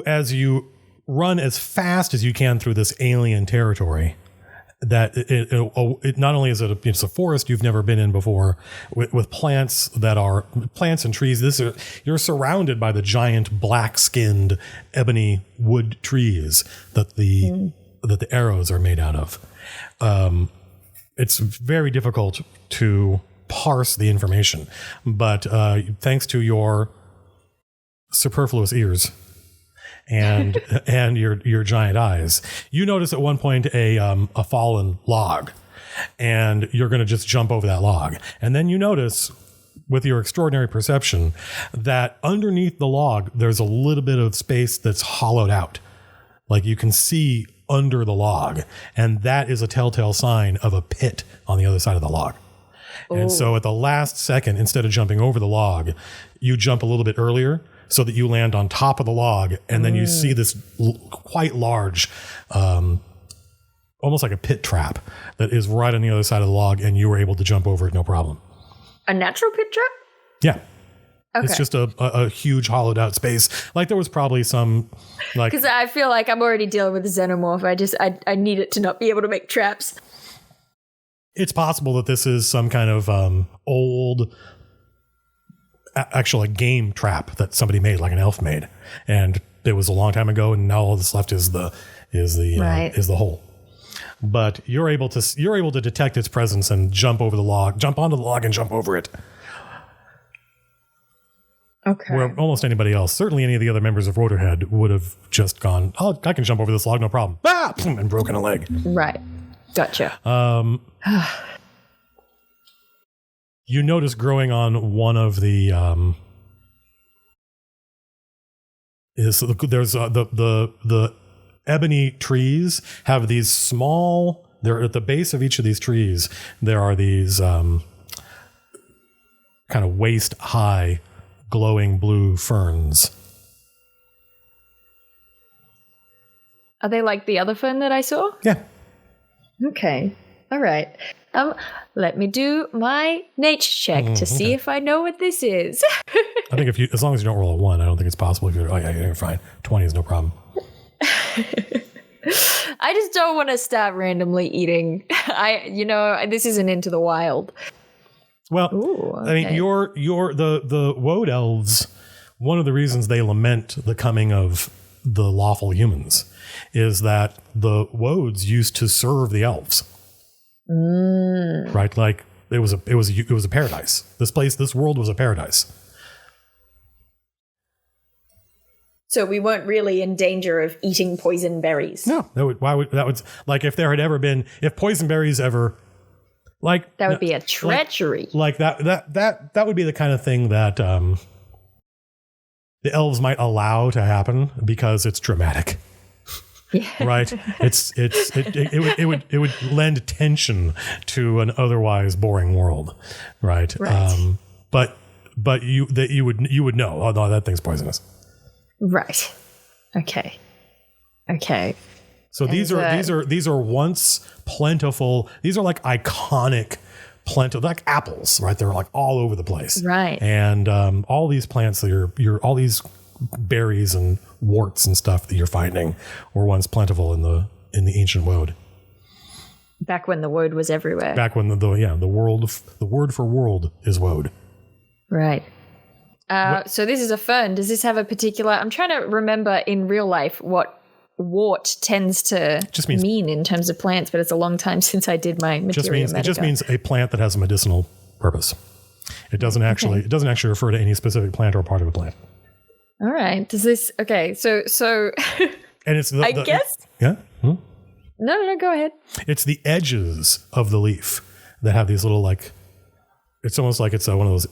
As you run as fast as you can through this alien territory, that it not only is it's a forest you've never been in before, with plants and trees. You're surrounded by the giant black-skinned ebony wood trees that the arrows are made out of. It's very difficult to parse the information, but thanks to your superfluous ears and your giant eyes, you notice at one point a fallen log, and you're going to just jump over that log, and then you notice with your extraordinary perception that underneath the log there's a little bit of space that's hollowed out, like you can see under the log, and that is a telltale sign of a pit on the other side of the log. And so at the last second, instead of jumping over the log, you jump a little bit earlier so that you land on top of the log, and then you see this quite large, almost like a pit trap that is right on the other side of the log, and you were able to jump over it no problem. A natural pit trap? Yeah. Okay. It's just a huge hollowed out space. Like there was probably some like... Because I feel like I'm already dealing with the xenomorph. I need it to not be able to make traps. It's possible that this is some kind of old actual game trap that somebody made, like an elf made, and it was a long time ago, and now all that's left is the hole. But you're able to detect its presence and jump onto the log and jump over it. Okay. Where almost anybody else, certainly any of the other members of Rotorhead, would have just gone, oh, I can jump over this log, no problem. Ah! And broken a leg. Right. Gotcha. You notice growing on one of the there's the ebony trees have these small. They're at the base of each of these trees. There are these kind of waist high, glowing blue ferns. Are they like the other fern that I saw? Yeah. Okay. All right. Let me do my nature check to see if I know what this is. I think as long as you don't roll a 1, I don't think it's possible. You're fine. 20 is no problem. I just don't want to start randomly eating. This isn't Into the Wild. Well, Ooh, okay. I mean, the Woad elves. One of the reasons they lament the coming of the lawful humans is that the Woads used to serve the elves. Right, like it was a paradise. This world was a paradise. So we weren't really in danger of eating poison berries. No, if poison berries ever, like that would be a treachery. Like that would be the kind of thing that the elves might allow to happen because it's dramatic. Yeah. Right. It would lend tension to an otherwise boring world. Right. But you would know, oh no, that thing's poisonous. Right. Okay. So these are once plentiful. These are like iconic like apples, right? They're like all over the place. Right. And all these plants that all these berries and warts and stuff that you're finding were once plentiful in the ancient Woad. Back when the Woad was everywhere. Back when the word for world is Woad. Right. So this is a fern. Does this have a particular? I'm trying to remember in real life what wart tends to mean in terms of plants, but it's a long time since I did my materia medica. It just means a plant that has a medicinal purpose. It doesn't actually refer to any specific plant or part of a plant. All right. Does this? Okay. So. And it's I guess. Yeah. No. Go ahead. It's the edges of the leaf that have these little it's almost like it's one of those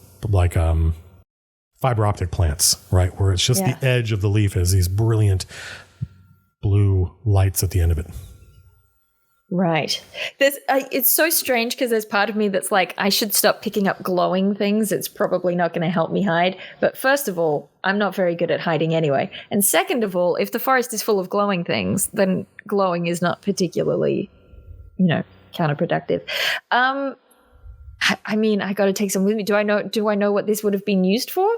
fiber optic plants, right? Where it's just the edge of the leaf has these brilliant blue lights at the end of it. Right. It's so strange because there's part of me that's like, I should stop picking up glowing things. It's probably not going to help me hide. But first of all, I'm not very good at hiding anyway. And second of all, if the forest is full of glowing things, then glowing is not particularly, counterproductive. I mean, I got to take some with me. Do I know what this would have been used for?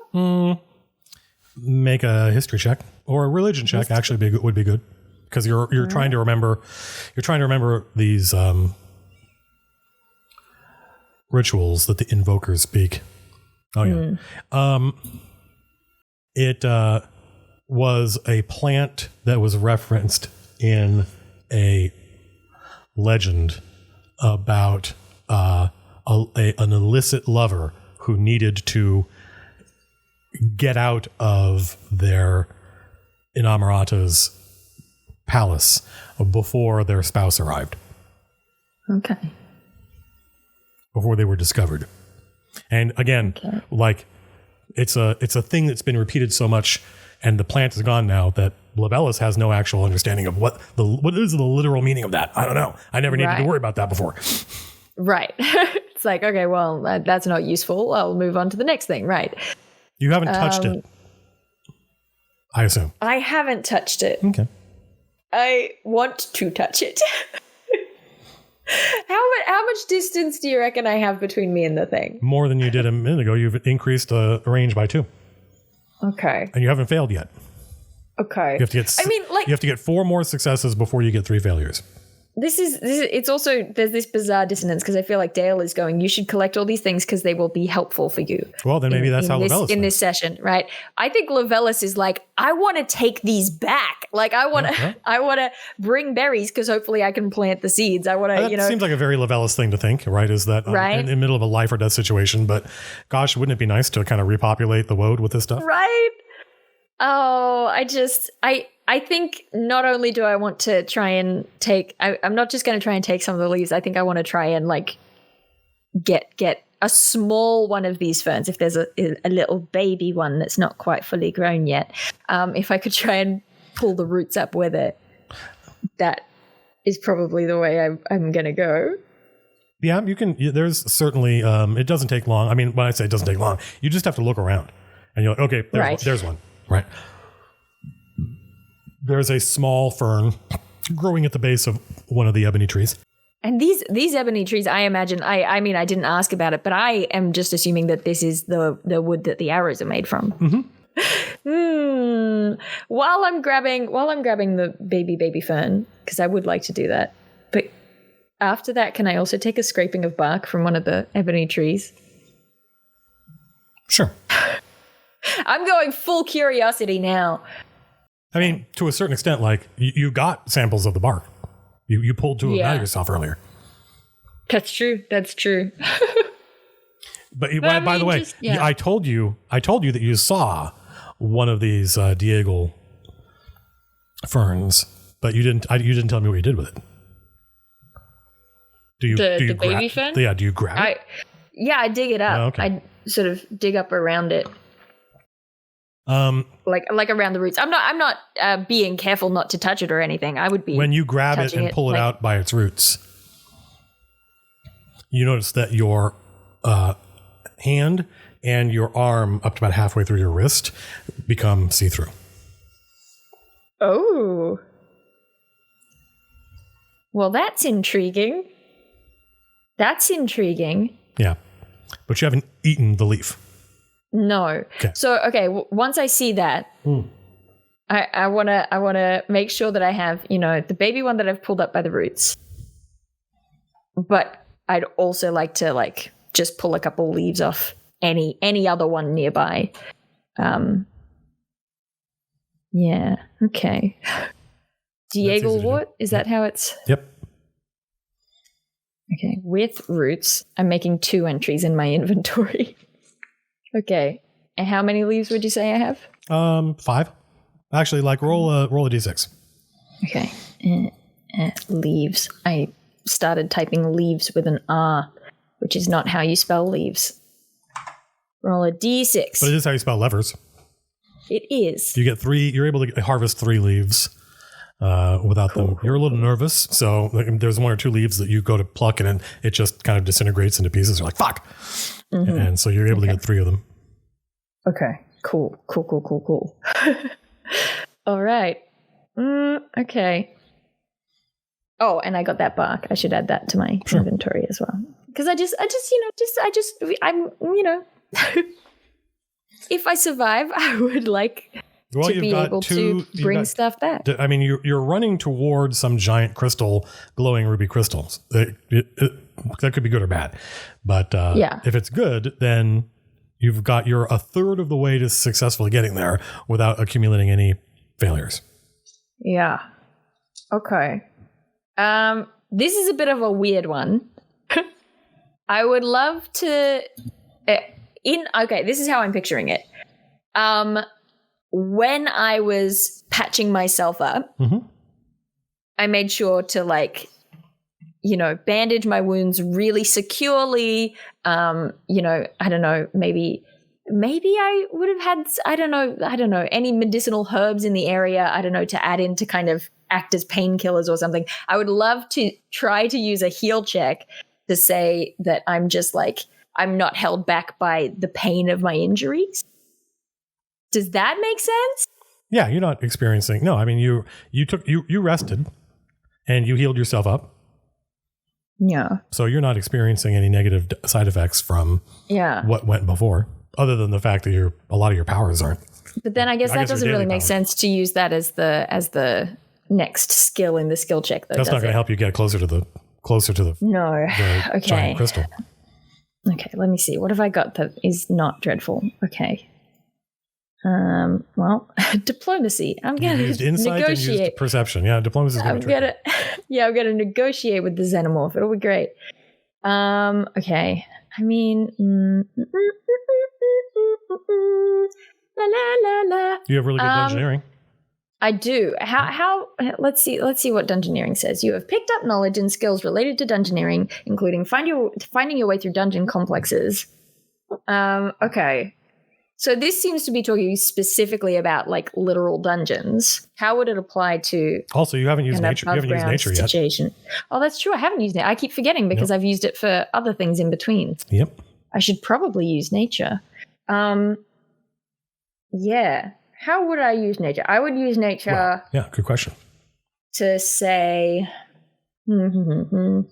Make a history check or a religion check. Actually, would be good because you're trying to remember. You're trying to remember these rituals that the invokers speak. Oh yeah. It was a plant that was referenced in a legend about an illicit lover who needed to get out of their inamorata's palace before their spouse arrived. Okay. Before they were discovered. And again, it's a thing that's been repeated so much, and the plant is gone now that Labelis has no actual understanding of what is the literal meaning of that. I don't know. I never needed to worry about that before. Right. It's like, okay, well, that's not useful. I'll move on to the next thing. Right. You haven't touched it, I assume. I haven't touched it. Okay. I want to touch it. How much distance do you reckon I have between me and the thing? More than you did a minute ago. You've increased the range by 2. Okay. And you haven't failed yet. Okay. You have to get 4 more successes before you get 3 failures. it's also, there's this bizarre dissonance because I feel like Dale is going, you should collect all these things because they will be helpful for you. Well, then maybe that's how Levelis in this session, right? I think Levelis is like, I want to take these back. Like I want to bring berries because hopefully I can plant the seeds. I want to, That seems like a very Levelis thing to think, right? Is that right? In the middle of a life or death situation, but gosh, wouldn't it be nice to kind of repopulate the woad with this stuff? Right. Oh, I think not only do I want to try and take, I'm not just going to try and take some of the leaves. I think I want to try and like get a small one of these ferns. If there's a little baby one that's not quite fully grown yet, if I could try and pull the roots up with it, that is probably the way I'm going to go. Yeah, you can. There's certainly, it doesn't take long. I mean, when I say it doesn't take long, you just have to look around and you're like, okay, there's one, right? There's a small fern growing at the base of one of the ebony trees. And these ebony trees, I imagine, I mean, I didn't ask about it, but I am just assuming that this is the wood that the arrows are made from. Mm-hmm. While I'm grabbing the baby fern, because I would like to do that. But after that, can I also take a scraping of bark from one of the ebony trees? Sure. I'm going full curiosity now. I mean, to a certain extent, like you got samples of the bark. You pulled two of them out of yourself earlier. That's true. But by the way, I told you that you saw one of these Diego ferns, but you didn't tell me what you did with it. Do you the baby fern? Yeah. Do you grab it? I dig it up. Oh, okay. I sort of dig up around it. Like around the roots. I'm not being careful not to touch it or anything. I would be when you grab it and pull it out by its roots. You notice that your hand and your arm, up to about halfway through your wrist, become see-through. Oh, well, that's intriguing. Yeah, but you haven't eaten the leaf. No. Okay. So, once I see that, I want to make sure that I have, the baby one that I've pulled up by the roots. But I'd also like to just pull a couple leaves off any other one nearby. Yeah. Okay. Diego wort? Is that how it's? Yep. Okay. With roots, I'm making 2 entries in my inventory. Okay. And how many leaves would you say I have? 5. Actually, roll a d6. Okay. Leaves. I started typing leaves with an R, which is not how you spell leaves. Roll a d6. But it is how you spell levers. It is. You get 3. You're able to harvest 3 leaves without them. You're a little nervous, so there's 1 or 2 leaves that you go to pluck, and then it just kind of disintegrates into pieces. You're like, fuck. Mm-hmm. And so you're able to get 3 of them. Okay. Cool. All right. Okay. Oh, and I got that bark. I should add that to my inventory as well. Because if I survive, I would like to be able to bring stuff back. I mean, you're running towards some giant crystal, glowing ruby crystals. That could be good or bad. But if it's good, then you're a third of the way to successfully getting there without accumulating any failures. Yeah. Okay. This is a bit of a weird one. I would love to this is how I'm picturing it. When I was patching myself up, I made sure to bandage my wounds really securely. I don't know, maybe I would have had, I don't know, any medicinal herbs in the area, I don't know, to add in to kind of act as painkillers or something. I would love to try to use a heal check to say that I'm just I'm not held back by the pain of my injuries. Does that make sense? Yeah, you're not experiencing. No, I mean, you rested and you healed yourself up. Yeah. So you're not experiencing any negative side effects from what went before, other than the fact that a lot of your powers aren't. But then I guess that doesn't really make sense to use that as the next skill in the skill check, though. That's not going to help you get closer to the No. the Okay. giant crystal. Okay, let me see. What have I got that is not dreadful? Okay. Well, diplomacy. I'm You gonna used insight and used negotiate. perception. Yeah, diplomacy is going to be tricky. I'm gonna negotiate with the xenomorph. It'll be great. Okay. I mean, la la la la. You have really good engineering. I do. How? Let's see what dungeoneering says. You have picked up knowledge and skills related to dungeoneering, including finding your way through dungeon complexes. Okay. So this seems to be talking specifically about like literal dungeons. How would it apply to? Also, you haven't used nature. You haven't used nature yet. Situation? Oh, that's true. I haven't used it. I keep forgetting because I've used it for other things in between. Yep. I should probably use nature. Yeah. How would I use nature? I would use nature. Well, yeah, good question. To say, would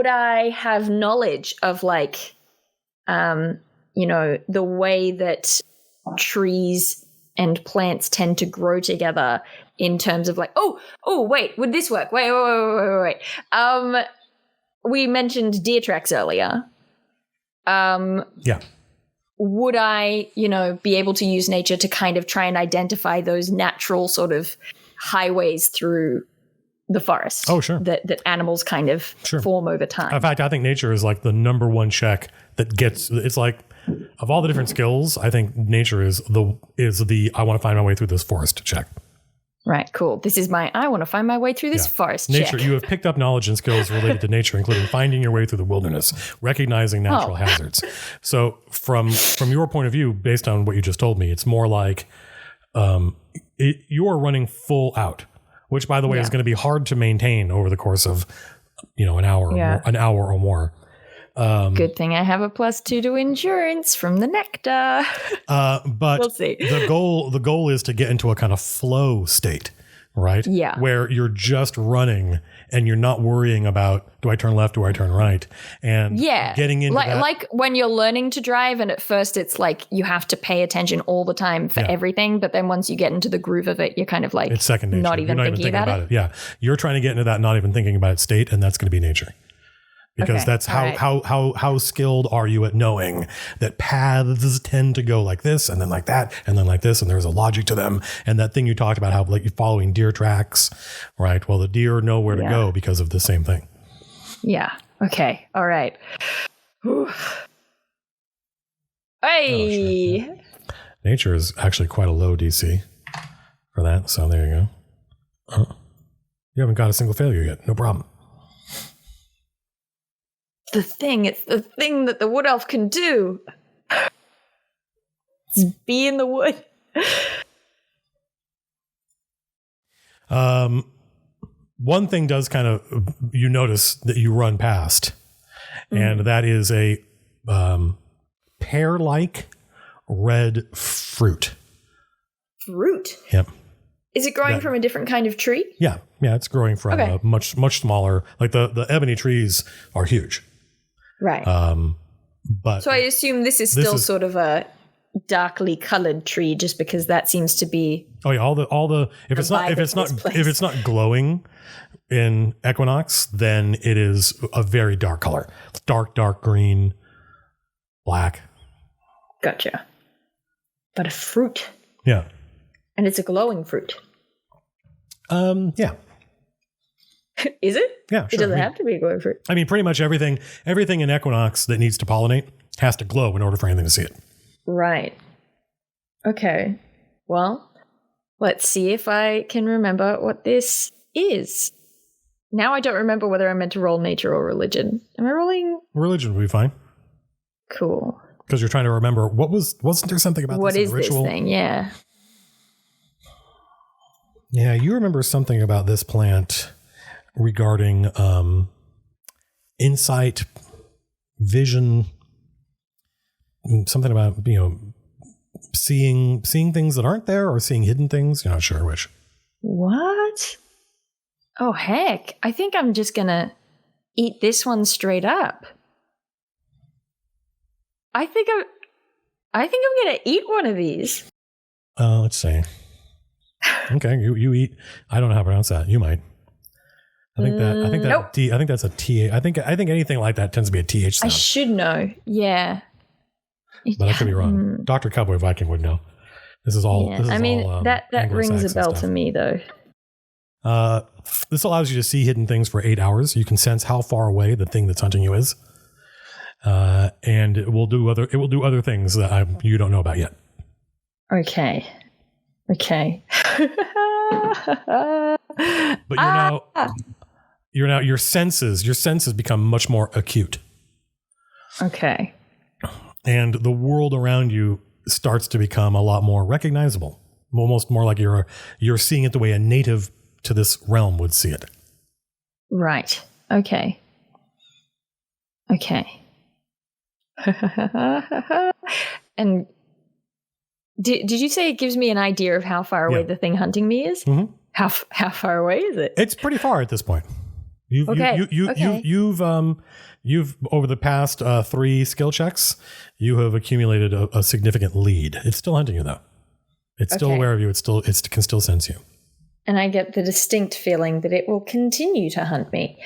I have knowledge of like, the way that trees and plants tend to grow together in terms of like, wait, would this work? Wait. We mentioned deer tracks earlier. Yeah. Would I, be able to use nature to kind of try and identify those natural sort of highways through the forest? Oh, sure. That animals kind of form over time. In fact, I think nature is like the number one check that gets. It's like of all the different skills, I think nature is the I want to find my way through this forest check. Right, cool. This is I want to find my way through this forest nature, check. You have picked up knowledge and skills related to nature, including finding your way through the wilderness, recognizing natural hazards. So from your point of view, based on what you just told me, it's more like you are running full out, which, by the way, is going to be hard to maintain over the course of an hour or more. Good thing I have a +2 to endurance from the nectar. But we'll see. The goal is to get into a kind of flow state, right? Yeah. Where you're just running and you're not worrying about, do I turn left, do I turn right? And getting into like when you're learning to drive, and at first it's like you have to pay attention all the time for everything, but then once you get into the groove of it, you're kind of like, it's second nature. Not even thinking about it. Yeah. You're trying to get into that not even thinking about it state, and that's going to be nature. Because that's how skilled are you at knowing that paths tend to go like this and then like that and then like this, and there's a logic to them. And that thing you talked about, how like you're following deer tracks, right? Well, the deer know where to go because of the same thing. Yeah. Okay. All right. Hey. Oh, nature is actually quite a low DC for that. So there you go. You haven't got a single failure yet. No problem. It's the thing that the wood elf can do. It's be in the wood. One thing does kind of, you notice that you run past, and that is a pear-like red fruit. Fruit? Yep. Is it growing from a different kind of tree? Yeah, it's growing from a much smaller. Like the ebony trees are huge. Right. But so I assume this is still sort of a darkly colored tree, just because that seems to be. Oh yeah, all the if it's not glowing in Equinox, then it is a very dark color, dark green, black. Gotcha. But a fruit. Yeah. And it's a glowing fruit. Yeah. Is it? Yeah, sure. It doesn't have to be a glowing fruit. I mean, pretty much everything in Equinox that needs to pollinate has to glow in order for anything to see it. Right. Okay. Well, let's see if I can remember what this is. Now I don't remember whether I'm meant to roll nature or religion. Am I rolling? Religion would be fine. Cool. Because you're trying to remember wasn't there something about what this in the ritual? What is this thing? Yeah. Yeah, you remember something about this plant regarding insight, vision, something about, seeing things that aren't there or seeing hidden things. You're not sure which. What? Oh, heck. I think I'm just going to eat this one straight up. I think I'm going to eat one of these. Let's see. Okay, you eat. I don't know how to pronounce that. You might. I think nope. I think that's a TH. I think anything like that tends to be a TH sound. I should know. Yeah. But I could be wrong. Dr. Cowboy Viking would know. This is all. Yeah. This is that rings a bell stuff to me, though. This allows you to see hidden things for 8 hours. You can sense how far away the thing that's hunting you is, and it will do other things that you don't know about yet. Okay. But your senses become much more acute. Okay. And the world around you starts to become a lot more recognizable, almost more like you're seeing it the way a native to this realm would see it. Right. Okay. And did you say it gives me an idea of how far away the thing hunting me is? Mm-hmm. How far away is it? It's pretty far at this point. You've over the past 3 skill checks, you have accumulated a significant lead. It's still hunting you though. It's still aware of you. It can still sense you. And I get the distinct feeling that it will continue to hunt me.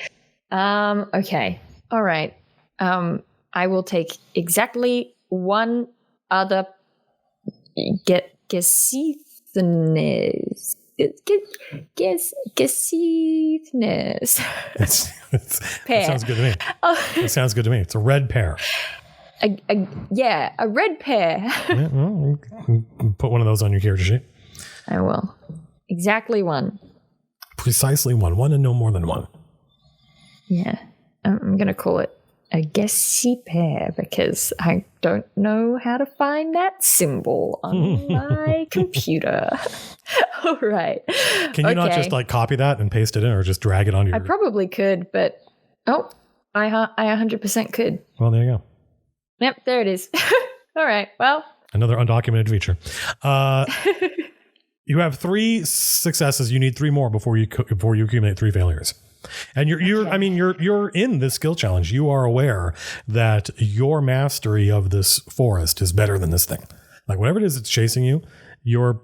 Okay. All right. I will take exactly one other guessithness. Guessithness. That sounds good to me. That sounds good to me. It's a red pear. A red pear. Yeah, well, put one of those on your character sheet. I will. Exactly one. Precisely one. One and no more than one. Yeah. I'm going to call it a guessy pear because I don't know how to find that symbol on my computer. All right. Can you not just like copy that and paste it in or just drag it on your... I probably could, but I 100% could. Well, there you go. Yep, there it is. All right. Well. Another undocumented feature. You have 3 successes. You need 3 more before you accumulate 3 failures. And you're in this skill challenge. You are aware that your mastery of this forest is better than this thing. Like whatever it is that's chasing you, you're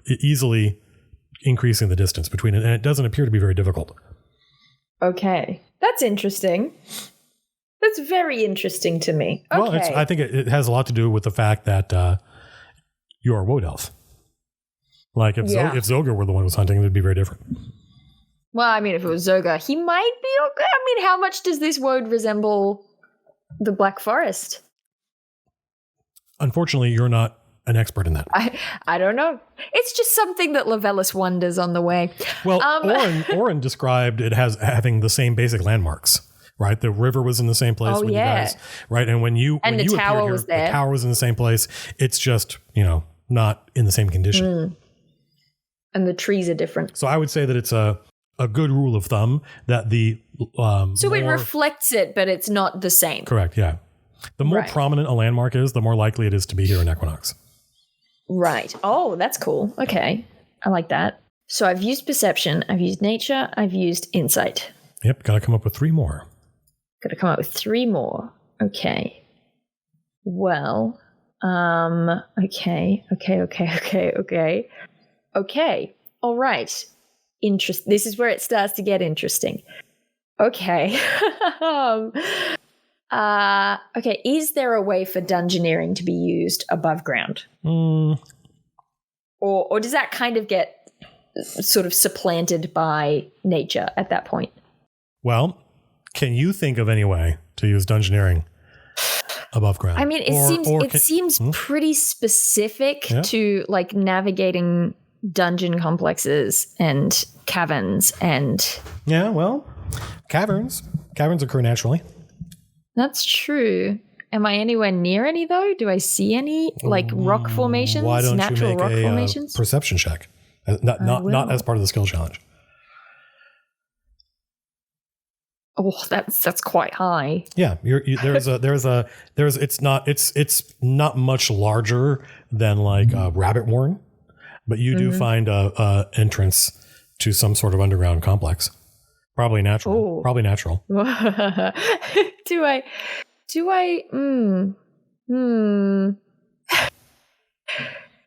easily increasing the distance between it, and it doesn't appear to be very difficult. Okay, that's interesting. That's very interesting to me. Okay. Well, I think it has a lot to do with the fact that you're a wood elf. Like if Zoga were the one who was hunting, it would be very different. Well, I mean, if it was Zoga, he might be okay. I mean, how much does this woad resemble the Black Forest? Unfortunately, you're not an expert in that. I don't know. It's just something that Levelis wonders on the way. Well, Oren described it as having the same basic landmarks. Right, the river was in the same place when you guys. Right, and when the tower was there. The tower was in the same place. It's just not in the same condition. And the trees are different. So I would say that it's a good rule of thumb that the it reflects it, but it's not the same. Correct. Yeah, the more prominent a landmark is, the more likely it is to be here in Equinox. Right. Oh, that's cool. Okay, I like that. So I've used perception. I've used nature. I've used insight. Yep. Got to come up with 3 more. Got to come up with 3 more. Okay. Well, okay. All right. This is where it starts to get interesting. Okay. Okay. Is there a way for dungeoneering to be used above ground? Or does that kind of get sort of supplanted by nature at that point? Well, can you think of any way to use dungeoneering above ground? I mean, it seems pretty specific to like navigating dungeon complexes and caverns and... Yeah, well, caverns occur naturally. That's true. Am I anywhere near any though? Do I see any like rock formations? Why don't natural you make rock a formations? Perception check? Not as part of the skill challenge. Oh, that's quite high. Yeah, it's not much larger than like a rabbit warren, but you do find a entrance to some sort of underground complex. Probably natural. Ooh. Probably natural. Do I?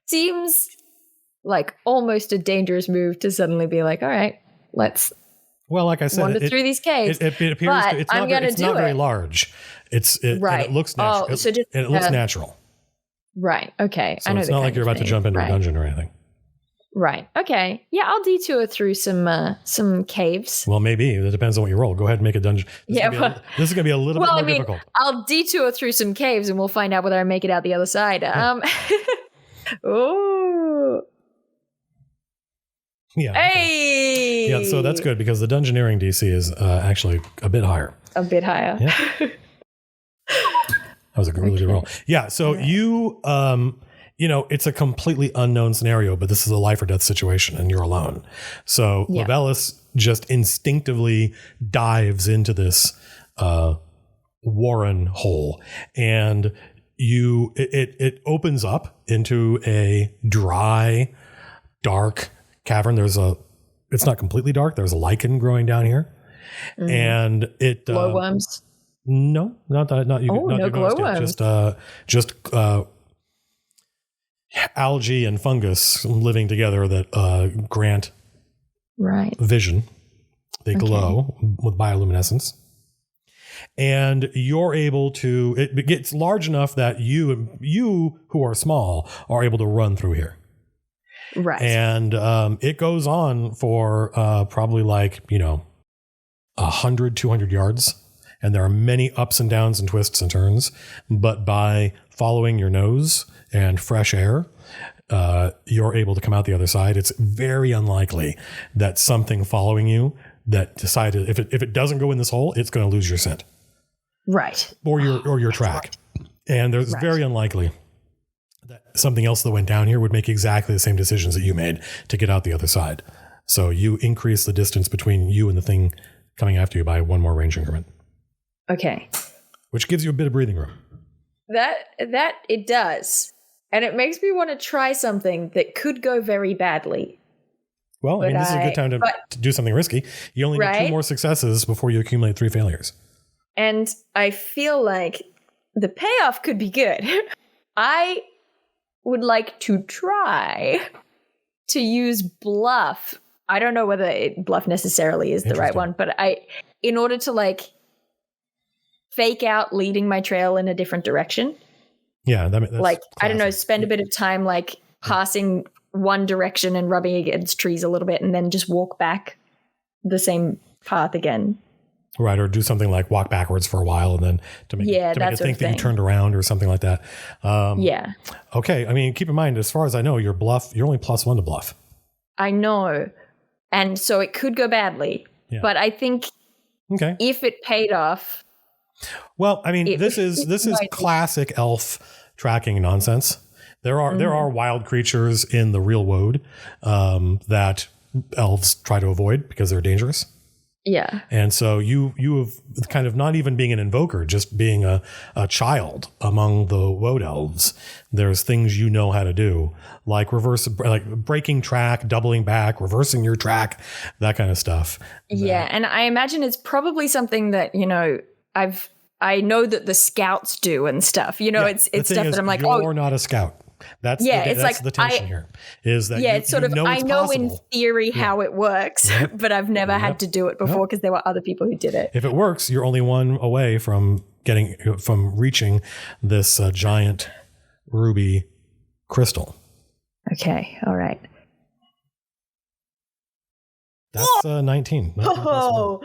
Seems like almost a dangerous move to suddenly be like, all right, let's like I said, wander through these caves. It appears but it's I'm not, gonna it's not very large. And it looks natural. It looks natural. Right. Okay. So it's not like you're about to jump into a dungeon or anything. Right. Okay. Yeah, I'll detour through some caves. Well, maybe. It depends on what you roll. Go ahead and make a dungeon. This is going to be a little bit more difficult. I'll detour through some caves and we'll find out whether I make it out the other side. Oh. Yeah. Hey. Yeah, so that's good because the dungeoneering DC is actually a bit higher. A bit higher. Yeah. That was a really good roll. Yeah, so you it's a completely unknown scenario, but this is a life or death situation and you're alone. So Levelis just instinctively dives into this warren hole, and it opens up into a dry, dark cavern. It's not completely dark. There's a lichen growing down here, and it glowworms. No, not that. Not you. Oh, not no glowworms. Just algae and fungus living together that grant vision. They glow with bioluminescence, and you're able to. It gets large enough that you who are small are able to run through here. Right. And it goes on for probably 100, 200 yards. And there are many ups and downs and twists and turns. But by following your nose and fresh air, you're able to come out the other side. It's very unlikely that something following you that decided if it doesn't go in this hole, it's going to lose your scent. Right. Or your track. And there's very unlikely that something else that went down here would make exactly the same decisions that you made to get out the other side. So you increase the distance between you and the thing coming after you by one more range increment. Okay. Which gives you a bit of breathing room. That it does. And it makes me want to try something that could go very badly. Well, I mean, this is a good time to do something risky. You only need 2 more successes before you accumulate 3 failures. And I feel like the payoff could be good. I would like to try to use bluff. I don't know whether bluff necessarily is the right one, but in order to fake out leading my trail in a different direction. Yeah. That's I don't know, spend a bit of time passing one direction and rubbing against trees a little bit and then just walk back the same path again. Right. Or do something like walk backwards for a while and then to make it think that you turned around or something like that. Yeah. Okay. I mean, keep in mind, as far as I know, you're only +1 to bluff. I know. And so it could go badly, but I think if it paid off. Well, I mean, this is classic elf tracking nonsense. There are wild creatures in the real world that elves try to avoid because they're dangerous. Yeah. And so you have kind of not even being an invoker, just being a child among the woad elves. There's things you know how to do, like breaking track, doubling back, reversing your track, that kind of stuff. Yeah. And I imagine it's probably something that, I know that the scouts do and stuff, it's stuff that I'm like, you're not a scout. That's the tension here is that it's sort of I know possible. In theory how it works, but I've never had to do it before because there were other people who did it. If it works, you're only one away from reaching this giant ruby crystal. Okay, all right. That's 19. Oh.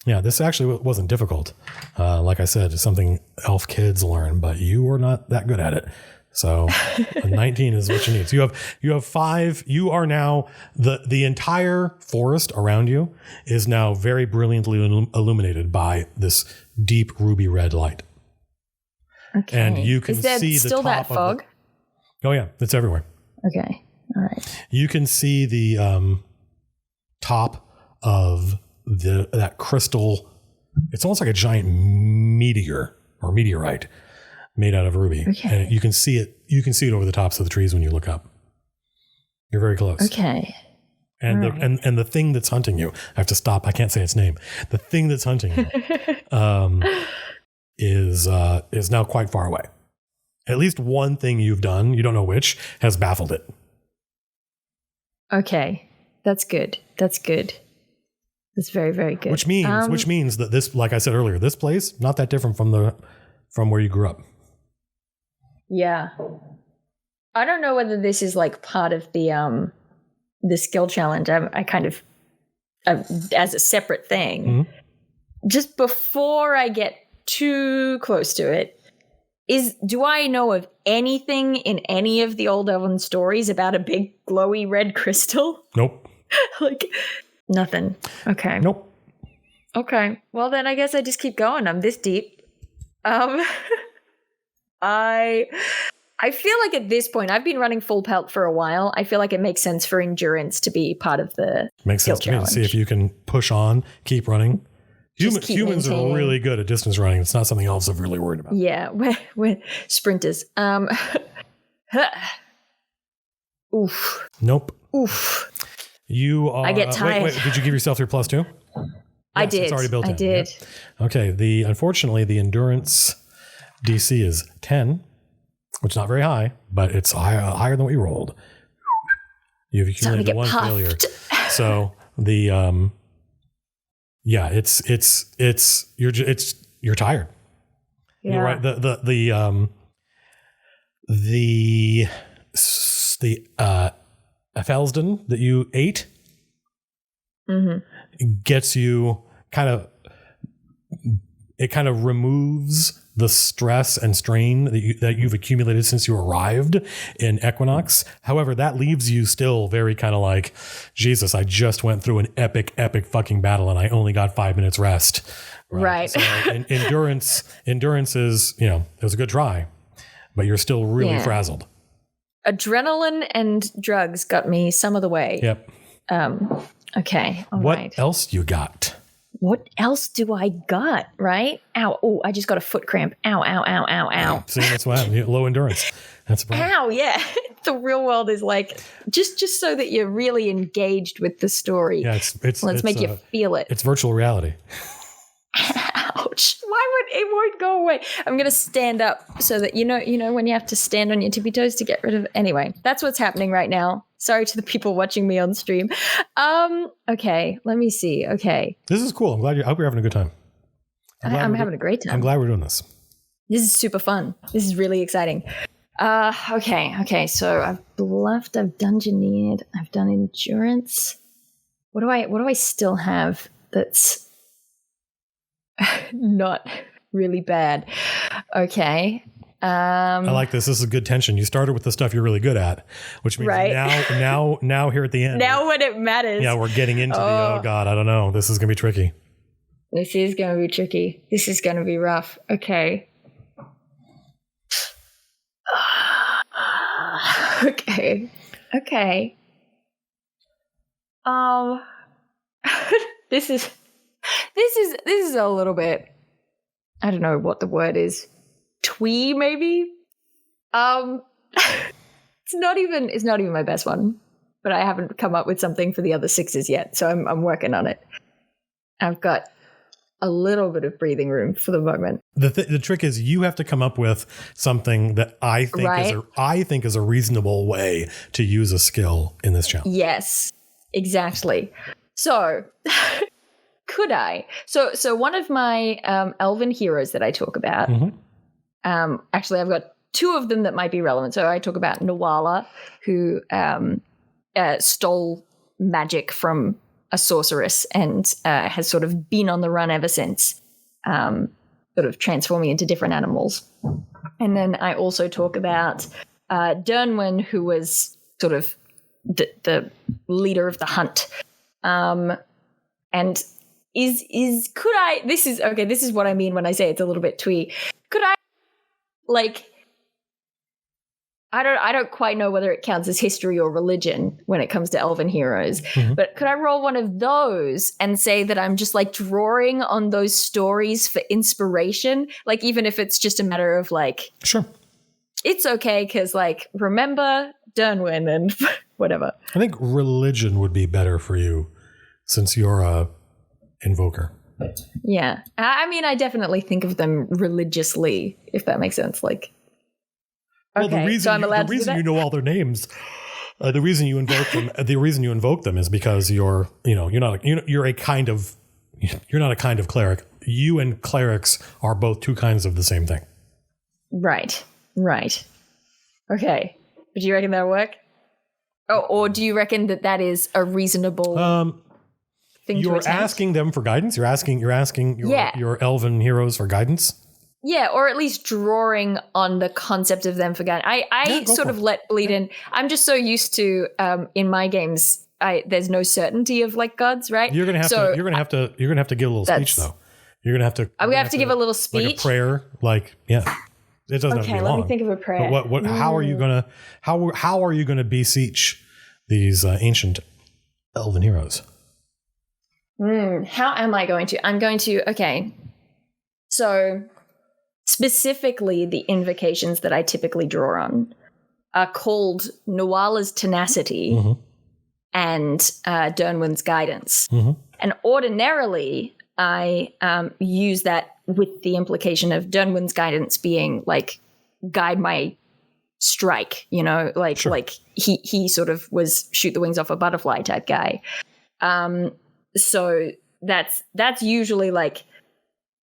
Yeah, this actually wasn't difficult. Like I said, it's something elf kids learn, but you are not that good at it. So 19 is what you need. So you have 5. You are now the entire forest around you is now very brilliantly illuminated by this deep ruby red light. Okay. And you can see the top that fog? Oh yeah, it's everywhere. Okay. All right. You can see the top of that crystal. It's almost like a giant meteor or meteorite made out of ruby. Okay. And you can see it. You can see it over the tops of the trees when you look up. You're very close. Okay. And the thing that's hunting you, I have to stop. I can't say its name. The thing that's hunting you is now quite far away. At least one thing you've done, you don't know which, has baffled it. Okay. That's good. That's good. That's very, very good. Which means that this, like I said earlier, this place, not that different from where you grew up. Yeah. I don't know whether this is like part of the skill challenge. I kind of, as a separate thing. Mm-hmm. Just before I get too close to it, do I know of anything in any of the old Elven stories about a big glowy red crystal? Nope. Like nothing. Okay. Nope. Okay. Well, then I guess I just keep going. I'm this deep. I feel like at this point, I've been running full pelt for a while. I feel like it makes sense for endurance to be part of the makes sense to me to see if you can push on, keep running. Humans are really good at distance running. It's not something else I'm really worried about. Yeah, we're sprinters. Oof. Nope. Oof. You are. I get tired. Wait, did you give yourself your +2? Yes, I did. It's already built in. I did. Yeah. Okay. Unfortunately, the endurance DC is 10, which is not very high, but it's higher than what you rolled. You've accumulated one failure. So the yeah, you're tired. Yeah. You're right. The Felsden that you ate gets you it kind of removes the stress and strain that you've accumulated since you arrived in Equinox. However, that leaves you still very kind of like, Jesus, I just went through an epic fucking battle and I only got 5 minutes rest. Right. So endurance is, it was a good try, but you're still really frazzled. Adrenaline and drugs got me some of the way. Yep. Okay. All what right. else you got? What else do I got, right? Ow. Oh, I just got a foot cramp. Ow, ow, ow, ow, ow. See, that's what happened. Low endurance. That's a problem. Ow, yeah. The real world is like, just so that you're really engaged with the story. Yeah, let's make you feel it. It's virtual reality. Ouch. It won't go away. I'm going to stand up so that, you know, when you have to stand on your tippy toes to get rid of it. Anyway, that's what's happening right now. Sorry to the people watching me on stream. Okay, let me see. Okay. This is cool. I hope you're having a good time. I'm having a great time. I'm glad we're doing this. This is super fun. This is really exciting. Okay. So I've bluffed, I've dungeoneered, I've done endurance. What do I still have that's not really bad? Okay. I like this. This is good tension. You started with the stuff you're really good at, which means now here at the end. Now when it matters. Yeah, we're getting into oh God, I don't know. This is going to be tricky. This is going to be tricky. This is going to be rough. Okay. Okay. This is a little bit, I don't know what the word is. Twee, maybe? It's not even my best one, but I haven't come up with something for the other 6s yet, so I'm working on it. I've got a little bit of breathing room for the moment. The trick is you have to come up with something that I think is a reasonable way to use a skill in this challenge. Yes, exactly. So could I? So one of my elven heroes that I talk about, actually I've got 2 of them that might be relevant. So I talk about Nawala, who stole magic from a sorceress and has sort of been on the run ever since, sort of transforming into different animals. And then I also talk about Dernwyn, who was sort of the leader of the hunt. And could I, this is what I mean when I say it's a little bit twee. Could I, I don't quite know whether it counts as history or religion when it comes to elven heroes, but could I roll one of those and say that I'm just drawing on those stories for inspiration? Even if it's just a matter of sure, it's okay because remember Dernwyn and whatever. I think religion would be better for you since you're a invoker. Yeah. I mean, I definitely think of them religiously, if that makes sense. Well, the reason you know all their names The reason you invoke them is because you're not a kind of cleric. You and clerics are both two kinds of the same thing. Right. Okay. But do you reckon that'll work? Oh, or do you reckon that is a reasonable thing to You're attempt? asking them for guidance? You're asking your elven heroes for guidance? Yeah, or at least drawing on the concept of them for guidance. I sort of let bleed in. I'm just so used to in my games there's no certainty of like gods, right? You're gonna have to give a little speech though. You're gonna have to. I'm gonna have to give a little speech, like a prayer, It doesn't have to be long. Let me think of a prayer. But what? How are you gonna beseech these ancient elven heroes? How am I going to? I'm going to. Okay, so specifically, the invocations that I typically draw on are called Nuala's Tenacity and Dernwyn's Guidance, and ordinarily I use that with the implication of Dernwyn's Guidance being like guide my strike, like he sort of was shoot the wings off a butterfly type guy. So that's usually like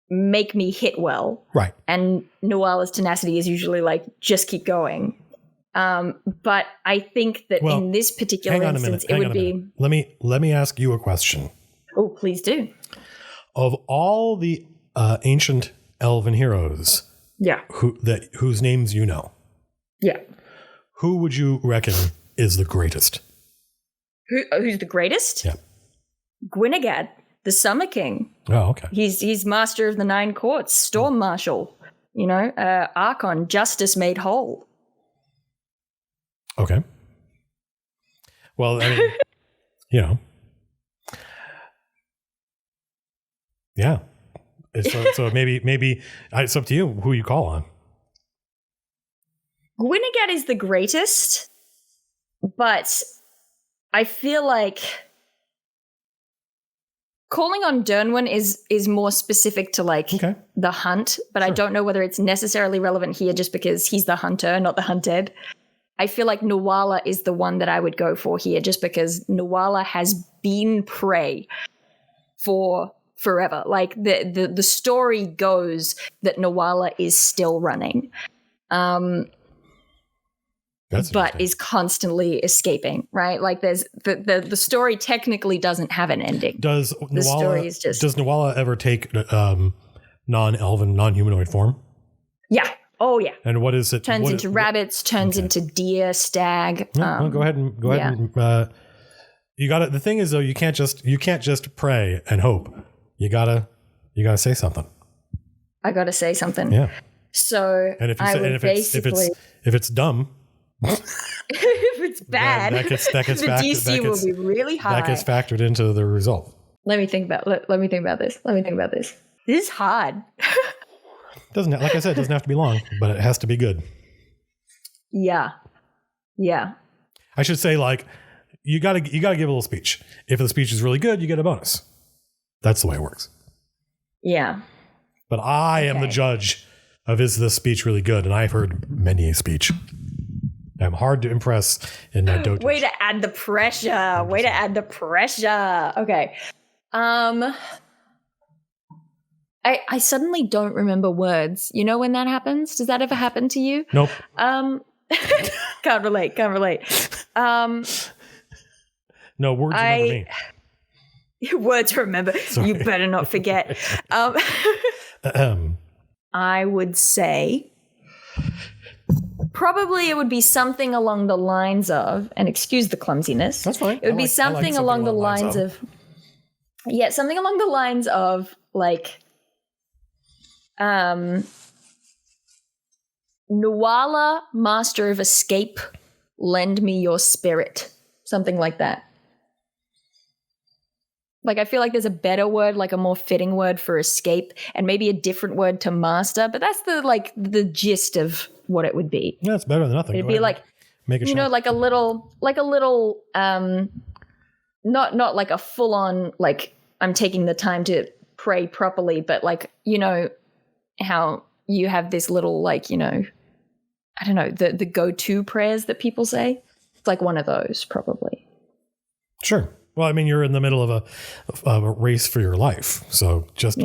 make me hit well. Right. And Nuala's Tenacity is usually like just keep going. But I think that in this particular instance, it would be. Let me ask you a question. Oh, please do. Of all the ancient elven heroes, whose names you know, who would you reckon is the greatest? Who's the greatest? Yeah, Gwynagad, the Summer King. Oh, okay. He's master of the 9 courts, Storm Marshal. Archon, Justice made whole. Okay. Well, I mean, yeah. So maybe it's up to you who you call on. Gwynagad is the greatest, but I feel like calling on Dernwyn is more specific to the hunt, but sure. I don't know whether it's necessarily relevant here just because he's the hunter, not the hunted. I feel like Nuala is the one that I would go for here just because Nuala has been prey for forever. Like the story goes that Nuala is still running. But is constantly escaping, right? Like there's the story technically doesn't have an ending. Does Nuala ever take non-elven, non-humanoid form? Yeah. Oh yeah. And what is it? Turns into rabbits, turns into deer, stag. No, go ahead and you got it. The thing is though, you can't just pray and hope. You gotta say something. I gotta say something. Yeah. So and if it's dumb. if it's bad, that gets the DC will be really high. That gets factored into the result. Let me think about this. This is hard. Like I said, it doesn't have to be long, but it has to be good. Yeah. I should say, you gotta give a little speech. If the speech is really good, you get a bonus. That's the way it works. Yeah. But I am the judge of is this speech really good, and I've heard many a speech. I'm hard to impress in my dotage. Way to add the pressure. Okay. I suddenly don't remember words. You know when that happens? Does that ever happen to you? Nope. Can't relate. No, words remember me. Words remember. Sorry. You better not forget. I would say probably it would be something along the lines of, and excuse the clumsiness. That's fine. It would be something along the lines of. Yeah, something along the lines of Nuala, master of escape, lend me your spirit. Something like that. I feel like there's a better word, a more fitting word for escape, and maybe a different word to master, but that's the gist of what it would be. Yeah, it's better than nothing. It'd be make it like a little, not like a full on, I'm taking the time to pray properly, but how you have this little, I don't know, the go-to prayers that people say. It's like one of those, probably. Sure. Well, I mean, you're in the middle of a race for your life. So just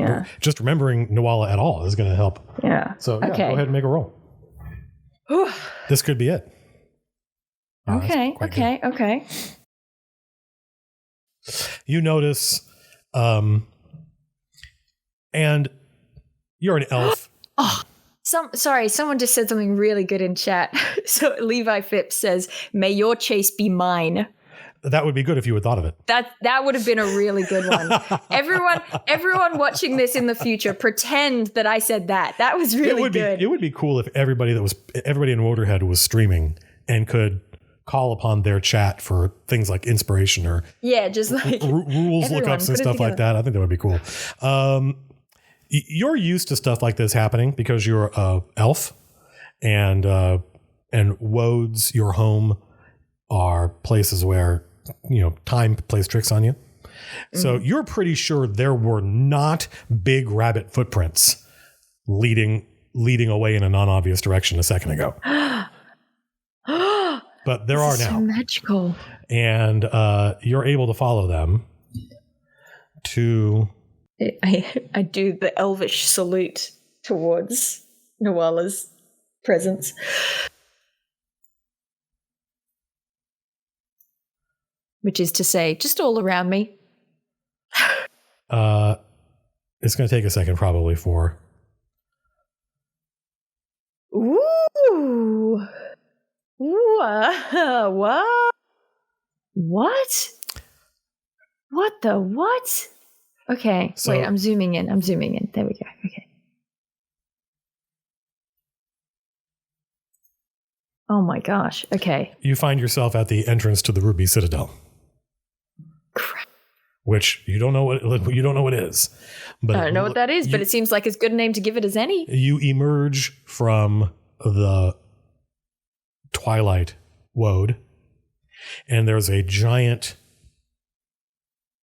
remembering Nuala at all is going to help. Yeah. So go ahead and make a roll. This could be it. Okay. You notice, and you're an elf. Someone just said something really good in chat. So Levi Phipps says, "May your chase be mine." That would be good if you had thought of it. That would have been a really good one. Everyone watching this in the future, pretend that I said that. That was really good. It would be cool if everybody in Motorhead was streaming and could call upon their chat for things like inspiration or just like rules lookups and stuff like that. I think that would be cool. You're used to stuff like this happening because you're an elf, and wodes, your home, are places where time plays tricks on you. So you're pretty sure there were not big rabbit footprints leading away in a non-obvious direction a second ago. But there are now. So magical. And you're able to follow them to... I do the elvish salute towards Nuala's presence. Which is to say, just all around me. It's going to take a second probably for... Ooh. What? What the what? Okay, so, wait, I'm zooming in. There we go. Okay. Oh my gosh. Okay. You find yourself at the entrance to the Ruby Citadel. Crap. Which you don't know what it is. But I don't know what that is, but it seems like as good a name to give it as any. You emerge from the Twilight Woad, and there's a giant...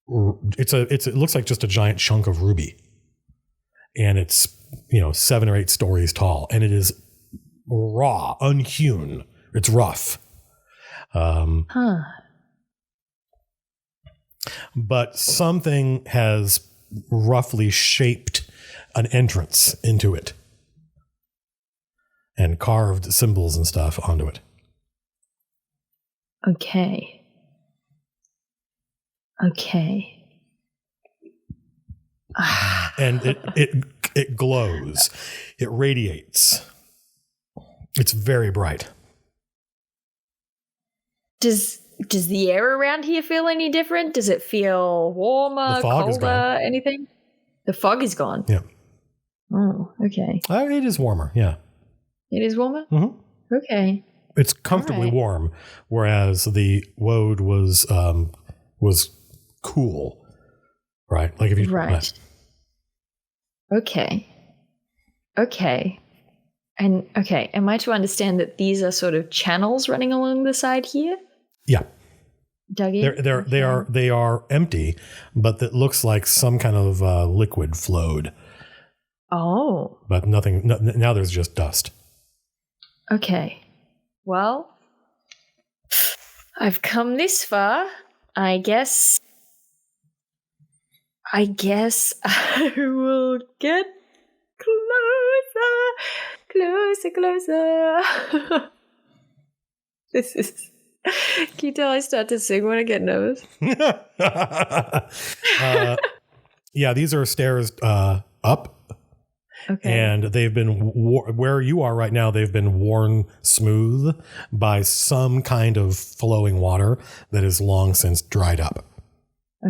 It looks like just a giant chunk of ruby, and it's 7 or 8 stories tall, and it is raw, unhewn. It's rough. But something has roughly shaped an entrance into it and carved symbols and stuff onto it. Okay. And it glows. It radiates. It's very bright. Does the air around here feel any different? Does it feel warmer, colder, anything? The fog is gone. Yeah. Oh, okay. It is warmer, yeah. It is warmer? Mm-hmm. Okay. It's comfortably warm, whereas the Woad was cool, right? Like if you Okay. And am I to understand that these are sort of channels running along the side here? Yeah. Dug in? They are empty, but it looks like some kind of liquid flowed. Oh. But nothing. Now there's just dust. Okay. Well, I've come this far. I guess I will get closer. This is... Can you tell I start to sing when I get nervous? Yeah, these are stairs up. Okay. And they've been, where you are right now, they've been worn smooth by some kind of flowing water that is long since dried up.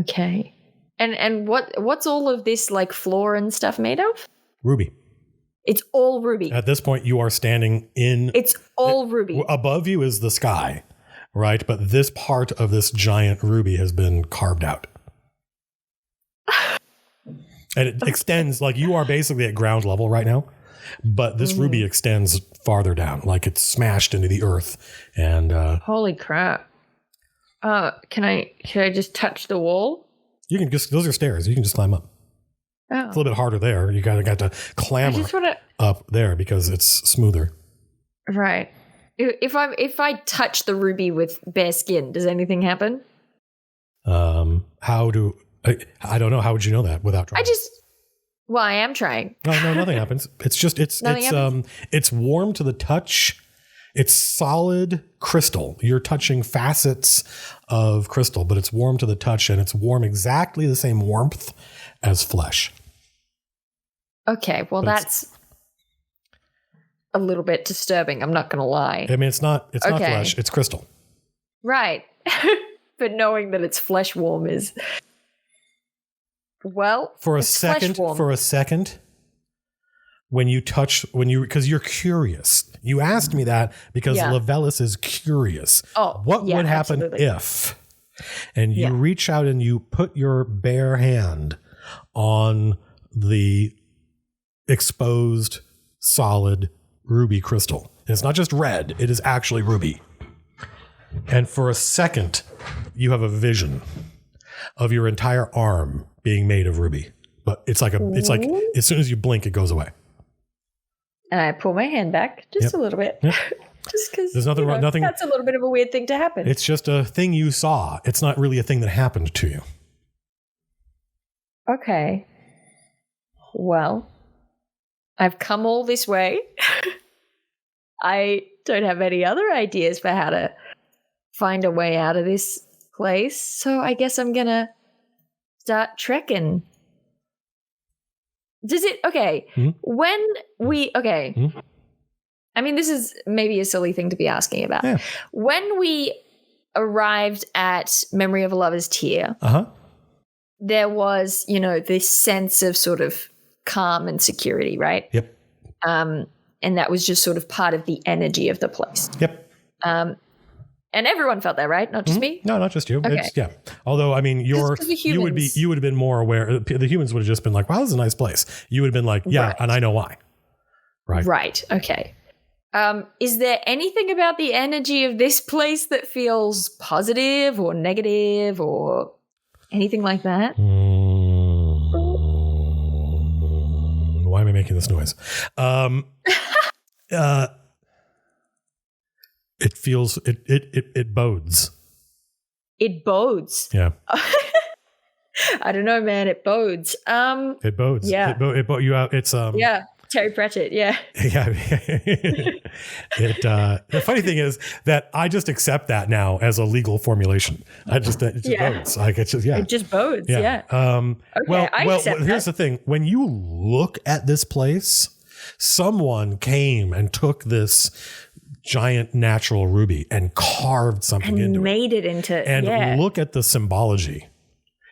Okay. And what's all of this like floor and stuff made of? Ruby. It's all ruby. At this point, you are standing in... It's all ruby. Above you is the sky, right? But this part of this giant ruby has been carved out. And it extends, like you are basically at ground level right now, but this ruby extends farther down, like it's smashed into the earth. And holy crap! Can I just touch the wall? You can just, those are stairs. You can just climb up. Oh. It's a little bit harder there. You got to clamber up there because it's smoother. Right. If I touch the ruby with bare skin, does anything happen? I don't know. How would you know that without trying? Well, I am trying. No, nothing happens. It's warm to the touch. It's solid crystal. You're touching facets of crystal, but it's warm to the touch, and it's warm exactly the same warmth as flesh. Okay, well, that's a little bit disturbing. I'm not going to lie. I mean, it's not flesh. It's crystal. Right. But knowing that it's flesh warm is, well, for a second, because you're curious. You asked me that because Levelis is curious. Oh, what would happen if? And you reach out and you put your bare hand on the exposed solid ruby crystal. And it's not just red, it is actually ruby. And for a second, you have a vision of your entire arm being made of ruby. But it's like as soon as you blink, it goes away. And I pull my hand back just a little bit. Yep. Just because there's nothing. That's a little bit of a weird thing to happen. It's just a thing you saw. It's not really a thing that happened to you. Okay. Well, I've come all this way. I don't have any other ideas for how to find a way out of this place. So I guess I'm going to start trekking. Does it, okay, when we, I mean, this is maybe a silly thing to be asking about. Yeah. When we arrived at Memory of a Lover's Tear, there was, this sense of sort of calm and security, right? Yep. And that was just sort of part of the energy of the place. Yep. And everyone felt that, right? Not just me? No, not just you. Okay. Although, I mean, you would have been more aware. The humans would have just been like, wow, this is a nice place. You would have been like, yeah, and I know why. Right. Right. Okay. Is there anything about the energy of this place that feels positive or negative or anything like that? Why am I making this noise? It feels it bodes. It bodes. Yeah. I don't know, man. It bodes. It bodes. Yeah. It you out. It's Yeah. Terry Pratchett. Yeah. Yeah. The funny thing is that I just accept that now as a legal formulation. It just bodes. Like it's just It just bodes. Yeah. Here's the thing. When you look at this place, someone came and took this giant natural ruby and carved something into it. Made it into. And look at the symbology.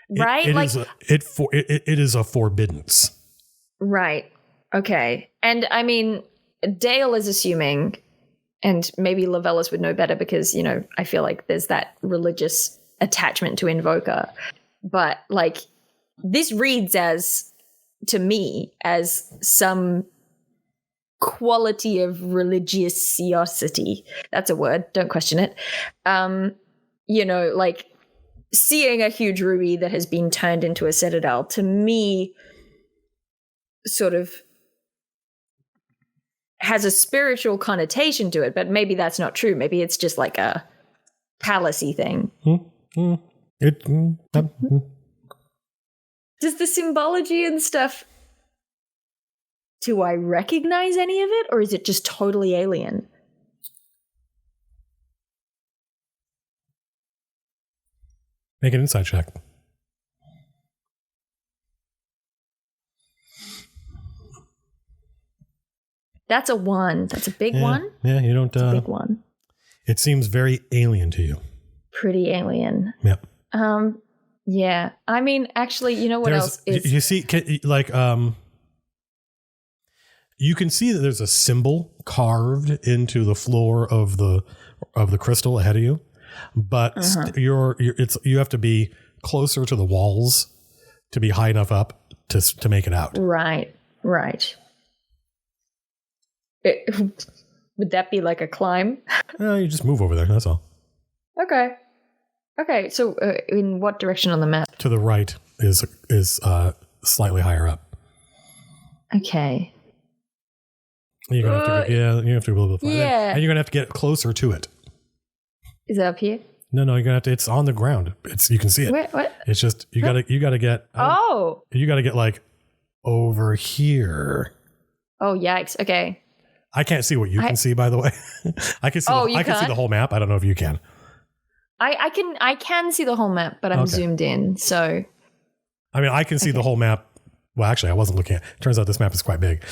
Right? It is a forbiddance. Right. Okay. And I mean, Dale is assuming, and maybe Levelis would know better because, I feel like there's that religious attachment to Invoker. But like, this reads to me as some quality of religiosity. That's a word. Don't question it. Like seeing a huge ruby that has been turned into a citadel, to me, sort of has a spiritual connotation to it, but maybe that's not true. Maybe it's just like a palace-y thing. Does the symbology and stuff, do I recognize any of it, or is it just totally alien? Make an insight check. That's a 1. That's a big one. Yeah, you don't. It's a big one. It seems very alien to you. Pretty alien. Yep. Yeah. I mean, actually, you know what else is? You see, you can see that there's a symbol carved into the floor of the crystal ahead of you, but you have to be closer to the walls to be high enough up to make it out. Right. Would that be like a climb? You just move over there. That's all. Okay. So, in what direction on the map? To the right is slightly higher up. Okay. You're gonna have to you have to go a little bit farther. Yeah. And you're gonna have to get closer to it. Is it up here? No, you're gonna have to. It's on the ground. You can see it. What? It's just you gotta get. You gotta get like over here. Oh yikes! Okay. I can't see what you can see, by the way. I can see. I can see the whole map. I don't know if you can. I can see the whole map, but I'm zoomed in. So. I mean, I can see the whole map. Well, actually, I wasn't looking at it. Turns out this map is quite big.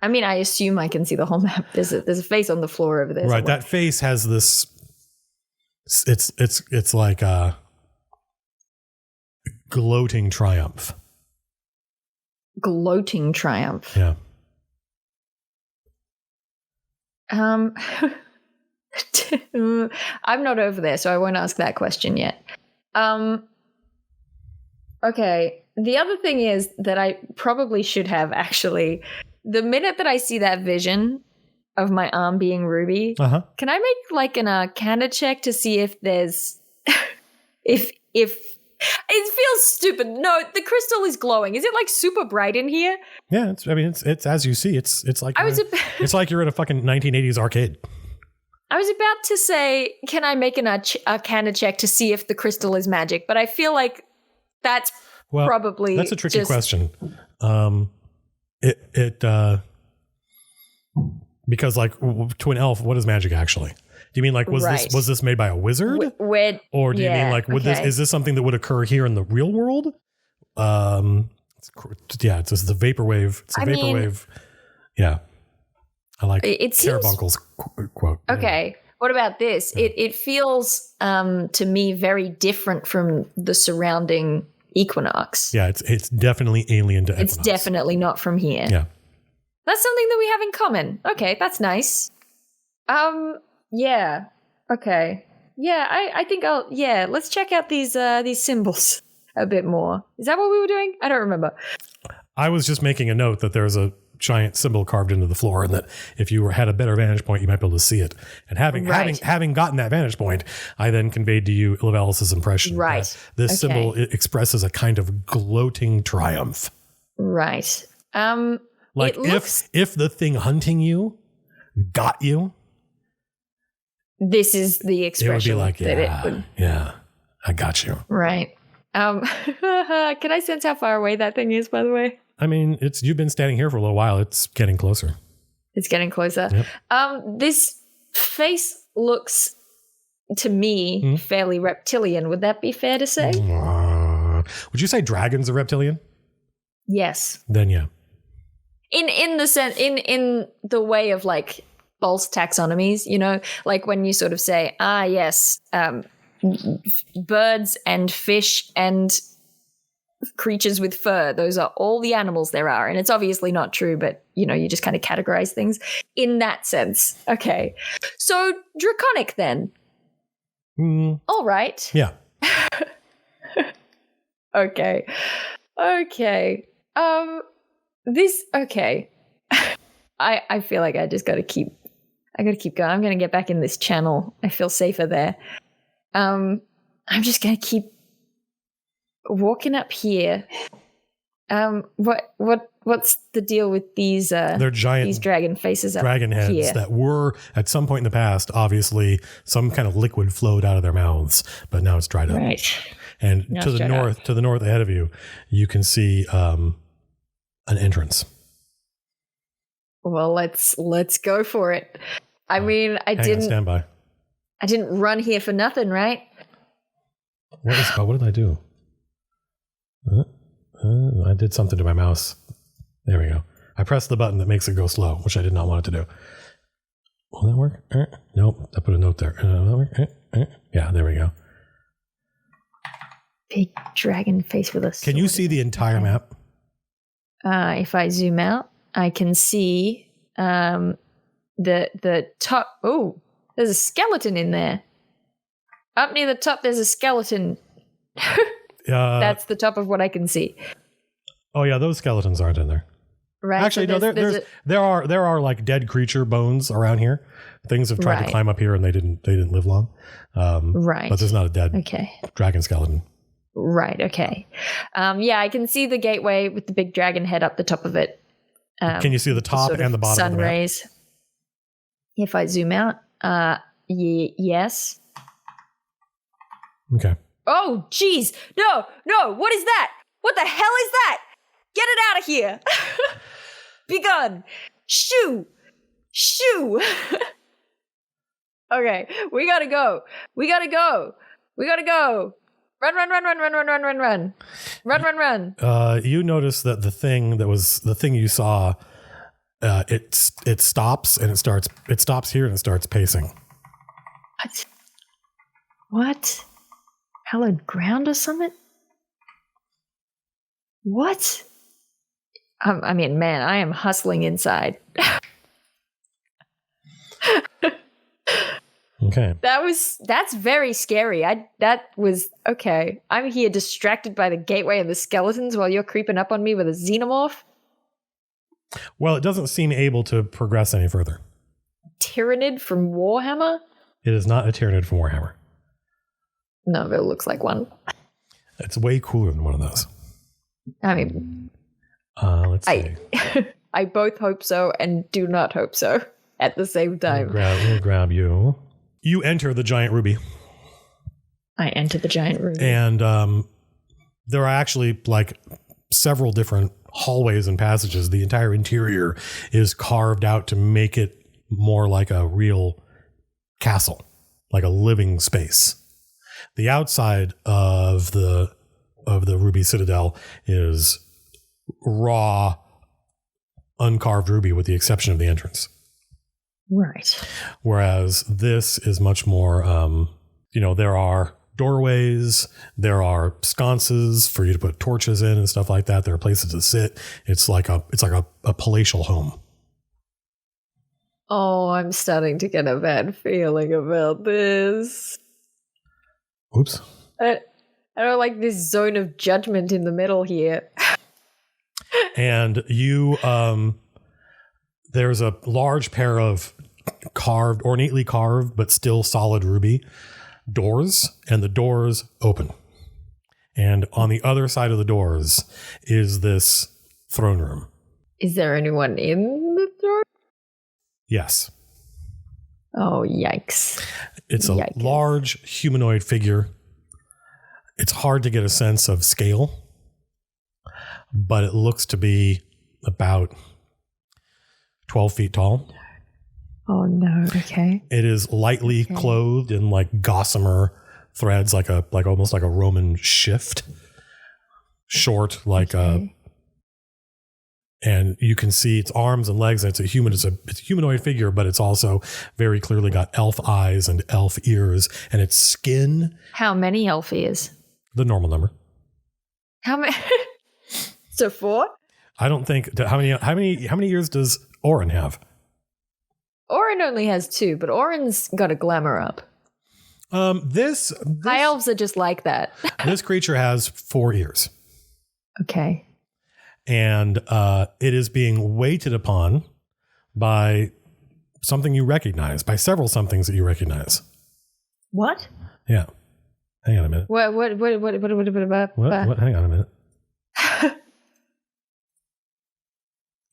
I mean, I assume I can see the whole map. There's a face on the floor over there. Right. That face has this. It's like a gloating triumph. Gloating triumph. Yeah. I'm not over there, so I won't ask that question yet. Okay. The other thing is that I probably should have actually. The minute that I see that vision of my arm being ruby, can I make like an Arcana check to see if there's if it feels stupid. No, the crystal is glowing. Is it like super bright in here? Yeah, it's as you see. It's like it's like you're at a fucking 1980s arcade. I was about to say, can I make an Arcana check to see if the crystal is magic? But I feel like that's probably that's a tricky question. Because like to an elf, what is magic actually? Do you mean like was this made by a wizard? Or do you mean like is this something that would occur here in the real world? It's just the vaporwave. It's a vaporwave. Yeah. I like Carabuncle's quote. Okay. What about this? Yeah. It feels to me very different from the surrounding Equinox. Yeah, it's definitely alien to Equinox. It's definitely not from here. Yeah. That's something that we have in common. Okay, that's nice. Yeah. Okay. Yeah, I think let's check out these symbols a bit more. Is that what we were doing? I don't remember. I was just making a note that there's a giant symbol carved into the floor, and that if you had a better vantage point, you might be able to see it. And having gotten that vantage point, I then conveyed to you Ilavelis's impression that this symbol expresses a kind of gloating triumph. Right. Like if the thing hunting you got you, this is the expression. It would be like, yeah, I got you. Right. Can I sense how far away that thing is, by the way? I mean, you've been standing here for a little while. It's getting closer. It's getting closer. Yep. This face looks to me fairly reptilian. Would that be fair to say? Would you say dragons are reptilian? Yes. Then yeah. In the sense, in the way of like false taxonomies, you know, like when you sort of say, yes, birds and fish and creatures with fur, those are all the animals there are. And it's obviously not true, but you know, you just kind of categorize things in that sense. Okay. So draconic then. All right. Yeah. Okay. I feel like I just gotta keep going. I'm gonna get back in this channel. I feel safer there. I'm just gonna keep walking up here. What's the deal with these they're giant these dragon faces up dragon heads here that were at some point in the past, obviously some kind of liquid flowed out of their mouths, but now it's dried up. Right. And to the north ahead of you, you can see an entrance. Well, let's go for it. I mean, stand by. I didn't run here for nothing, right? What did I do? I did something to my mouse. There we go. I pressed the button that makes it go slow, which I did not want it to do. Will that work? Nope. I put a note there. Will that work? Yeah, there we go. Big dragon face with a sword. Can you see the entire map? If I zoom out, I can see the top. Oh, there's a skeleton in there. Up near the top, there's a skeleton. That's the top of what I can see. Oh yeah, those skeletons aren't in there. Right. Actually, so no. There are like dead creature bones around here. Things have tried to climb up here and they didn't live long. Right. But there's not a dead dragon skeleton. Right. Okay. Yeah, I can see the gateway with the big dragon head up the top of it. Can you see the top and the bottom sun of the map? rays? If I zoom out, yes. Okay. Oh, geez. No, what is that? What the hell is that? Get it out of here. Begun. Shoo. Okay, we gotta go. Run. You notice that the thing you saw, it stops and it stops here and it starts pacing. What? Hallowed ground or something? What? I mean, man, I am hustling inside. Okay. That's very scary. That was okay. I'm here distracted by the gateway and the skeletons while you're creeping up on me with a xenomorph. Well, it doesn't seem able to progress any further. Tyrannid from Warhammer? It is not a Tyrannid from Warhammer. No, but it looks like one. It's way cooler than one of those. I mean, let's see. I both hope so and do not hope so at the same time. We'll grab you. You enter the giant ruby. I enter the giant ruby. And there are actually like several different hallways and passages. The entire interior is carved out to make it more like a real castle, like a living space. The outside of the Ruby Citadel is raw, uncarved ruby with the exception of the entrance. Right. Whereas this is much more, there are doorways, there are sconces for you to put torches in and stuff like that. There are places to sit. It's like a palatial home. Oh, I'm starting to get a bad feeling about this. Oops. I don't like this zone of judgment in the middle here. And you, there's a large pair of ornately carved, but still solid ruby doors, and the doors open. And on the other side of the doors is this throne room. Is there anyone in the throne? Yes. Oh, yikes. It's a large humanoid figure. It's hard to get a sense of scale, but it looks to be about 12 feet tall. Oh, no. Okay. It is lightly clothed in like gossamer threads, like almost like a Roman shift. Short, and you can see its arms and legs. And it's a humanoid figure, but it's also very clearly got elf eyes and elf ears, and its skin. How many elf ears? The normal number. How many? So 4? I don't think how many ears does Orin have? Orin only has 2, but Orin's got a glamour up. This high elves are just like that. This creature has 4 ears. Okay. And it is being weighted upon by something you recognize, by several somethings that you recognize. What? Yeah. Hang on a minute. What? What? Hang on a minute.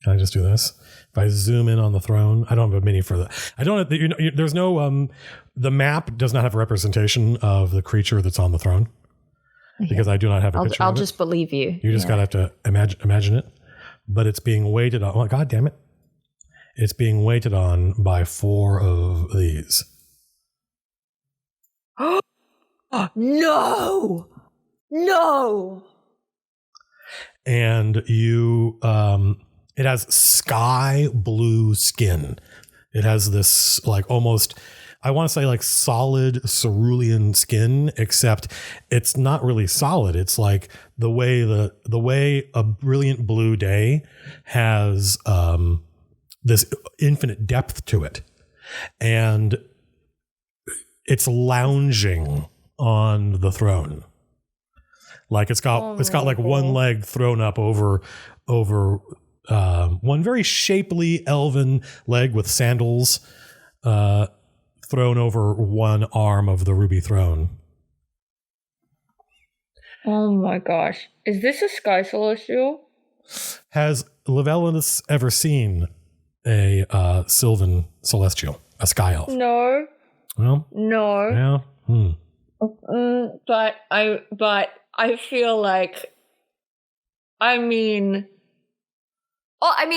Can I just do this? If I zoom in on the throne, I don't have a mini for that. I don't have, there's no, the map does not have a representation of the creature that's on the throne. Okay. Because I do not have a picture I'll of it. just believe you. You just gotta have to imagine it. But it's being weighted on, God damn it. It's being weighted on by 4 of these. Oh, no! And you, it has sky blue skin. It has this like almost, I want to say like solid cerulean skin, except it's not really solid. It's like the way a brilliant blue day has this infinite depth to it. And it's lounging on the throne. Like it's got like one leg thrown up over one very shapely elven leg with sandals thrown over one arm of the ruby throne. Oh my gosh. Is this a sky celestial? Has Levelis ever seen a Sylvan Celestial, a Sky Elf? No. Well, no. Yeah. But I feel like,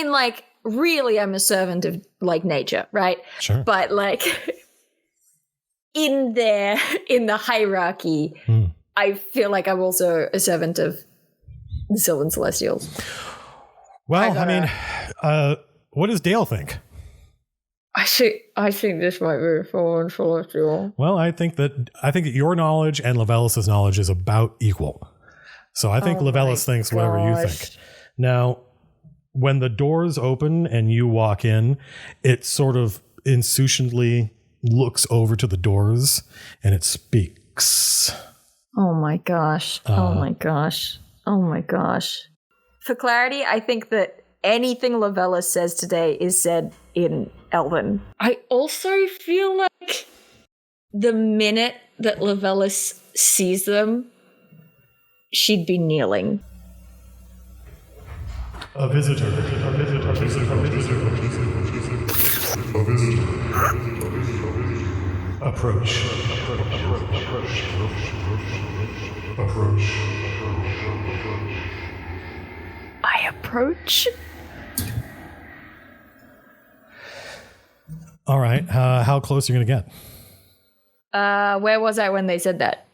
like, really, I'm a servant of, like, nature, right? Sure. But, like, in the hierarchy, I feel like I'm also a servant of the Sylvan Celestials. Well, what does Dale think? I think this might be a fallen celestial. Well, I think that your knowledge and Levelis' knowledge is about equal. So I think Levelis thinks whatever you think. Now, when the doors open and you walk in, it sort of insouciantly looks over to the doors and it speaks. Oh my gosh. Oh my gosh. For clarity, I think that anything Levelis says today is said in Elven. I also feel like the minute that Levelis sees them, she'd be kneeling. A visitor. Approach. I approach? All right. How close are you going to get? Where was I when they said that?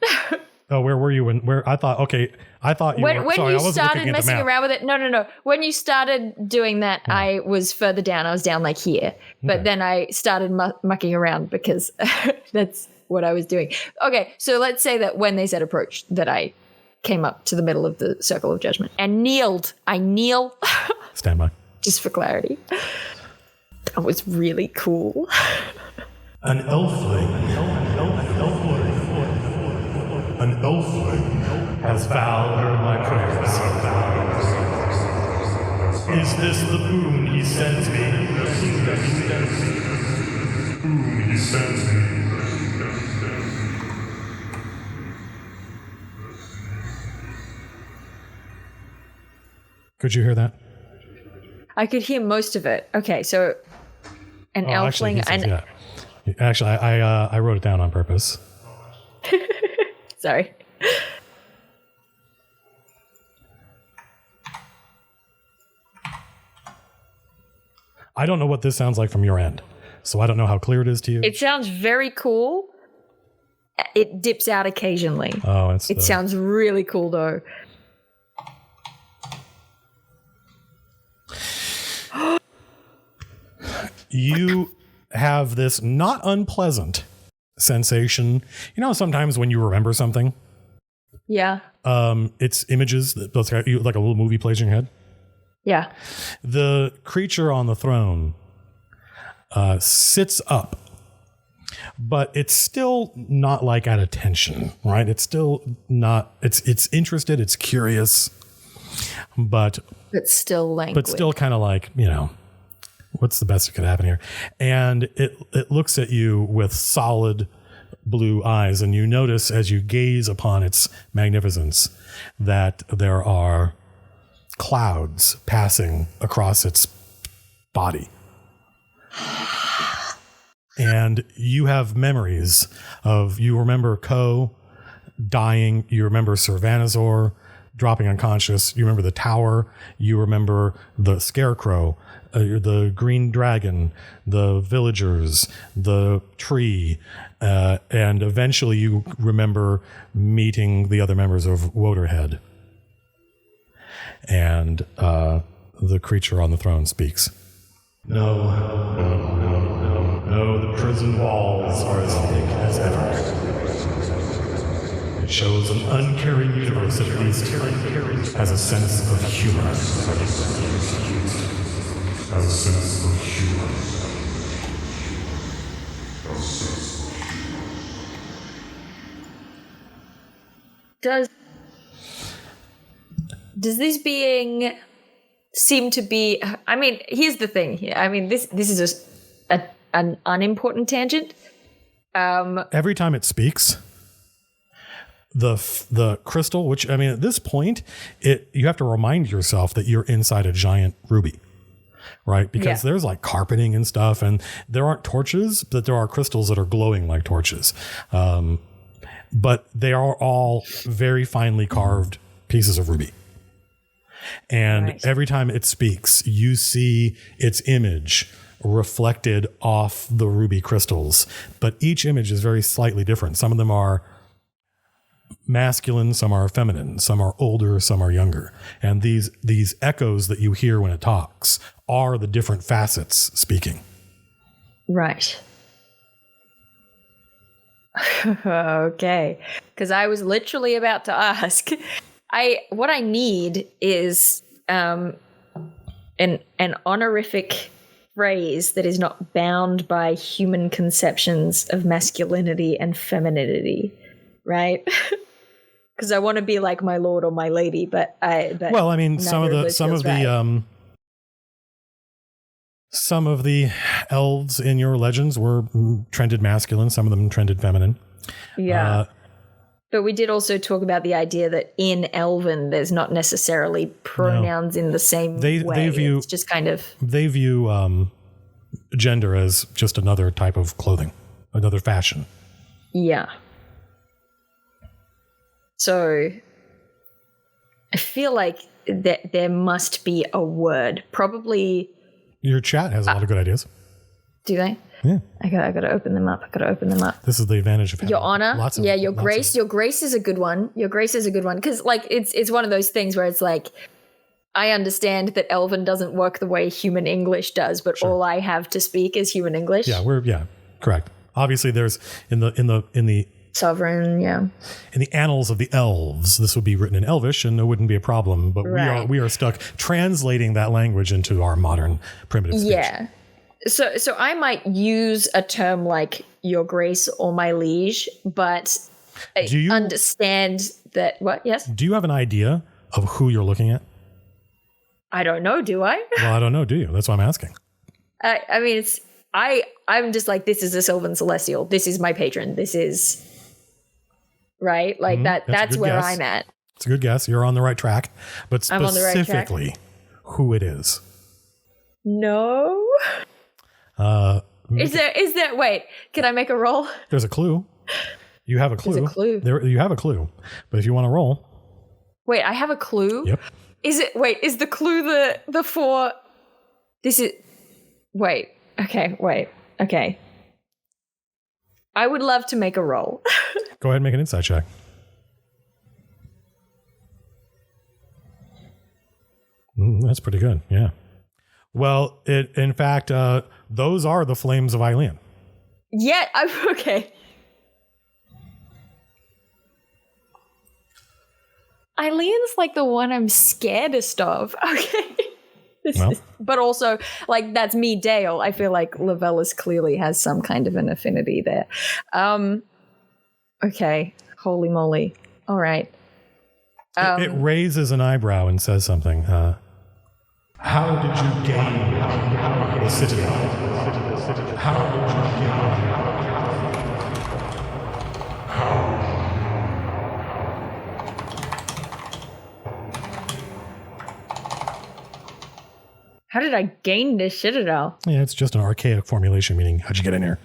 Oh, where were you when I thought you when were. Sorry, you I wasn't started looking at the messing map. around with it. No. When you started doing that, I was further down. I was down like here. But then I started mucking around because that's what I was doing. Okay, so let's say that when they said approach, that I came up to the middle of the circle of judgment and kneeled. I kneel. Stand by. Just for clarity. That was really cool. An elfling has vowed my prayers. Is this the boon he sends me? Boon he sends me. Could you hear that? I could hear most of it. Okay, so an elfling. Actually, I wrote it down on purpose. Sorry. I don't know what this sounds like from your end, so I don't know how clear it is to you. It sounds very cool. It dips out occasionally. Oh, it sounds really cool though. You have this not unpleasant sensation. You know, sometimes when you remember something, yeah, it's images that like a little movie plays in your head. Yeah. The creature on the throne sits up, but it's still not like at attention, right? It's still not. It's interested. It's curious, but still languid. But still kind of like, you know, what's the best that could happen here? And it looks at you with solid blue eyes, and you notice as you gaze upon its magnificence that there are clouds passing across its body. And you have memories of, you remember Ko dying, you remember Servanazor dropping unconscious, you remember the tower, you remember the scarecrow, the green dragon, the villagers, the tree, and eventually you remember meeting the other members of Woderhead. And the creature on the throne speaks. No, the prison walls are as thick as ever. It shows an uncaring universe that at least has a sense of humor. Does this being seem to be, I mean, here's the thing. I mean, this is an unimportant tangent. Every time it speaks, the crystal, which, I mean, at this point, you have to remind yourself that you're inside a giant ruby, right? Because there's like carpeting and stuff, and there aren't torches, but there are crystals that are glowing like torches. But they are all very finely carved pieces of ruby. And every time it speaks, you see its image reflected off the ruby crystals. But each image is very slightly different. Some of them are masculine, some are feminine, some are older, some are younger. And these echoes that you hear when it talks are the different facets speaking. Right. Okay. Because I was literally about to ask. What I need is an honorific phrase that is not bound by human conceptions of masculinity and femininity, right? Because I want to be like my lord or my lady, but some of the elves in your legends were trended masculine, some of them trended feminine. Yeah. But we did also talk about the idea that in Elven, there's not necessarily pronouns in the same way. It's just kind of... They view gender as just another type of clothing, another fashion. Yeah. So I feel like that there must be a word. Probably... Your chat has a lot of good ideas. Do they? Yeah. I gotta open them up. This is the advantage of having Your Honor. Your Grace. Your Grace is a good one. Because like it's one of those things where it's like, I understand that Elven doesn't work the way human English does, but all I have to speak is human English. Yeah, correct. Obviously, there's in the sovereign, in the annals of the elves, this would be written in Elvish, and it wouldn't be a problem. But we are stuck translating that language into our modern primitive speech. Yeah. So I might use a term like Your Grace or My Liege, but Do you understand that. What? Yes. Do you have an idea of who you're looking at? I don't know. Do I? Well, I don't know. Do you? That's why I'm asking. I mean, I'm just like, this is a Sylvan Celestial. This is my patron. This is right. Like that's where guess. I'm at. It's a good guess. You're on the right track. But specifically, who it is? No. Is there? Wait, can I make a roll? There's a clue. You have a clue. There's a clue. You have a clue. But if you want to roll. Wait, I have a clue? Yep. Is the clue the four? This is. Wait. Okay. I would love to make a roll. Go ahead and make an insight check. That's pretty good. Yeah. Well, in fact, those are the flames of Eileen. Yeah, okay. Eileen's like the one I'm scaredest of. Okay. But also, like, that's me, Dale. I feel like Lavellis clearly has some kind of an affinity there. Okay. Holy moly. All right. It raises an eyebrow and says something. How did you gain the Citadel? How did you gain? How did I gain this Citadel? Yeah, it's just an archaic formulation, meaning how'd you get in here?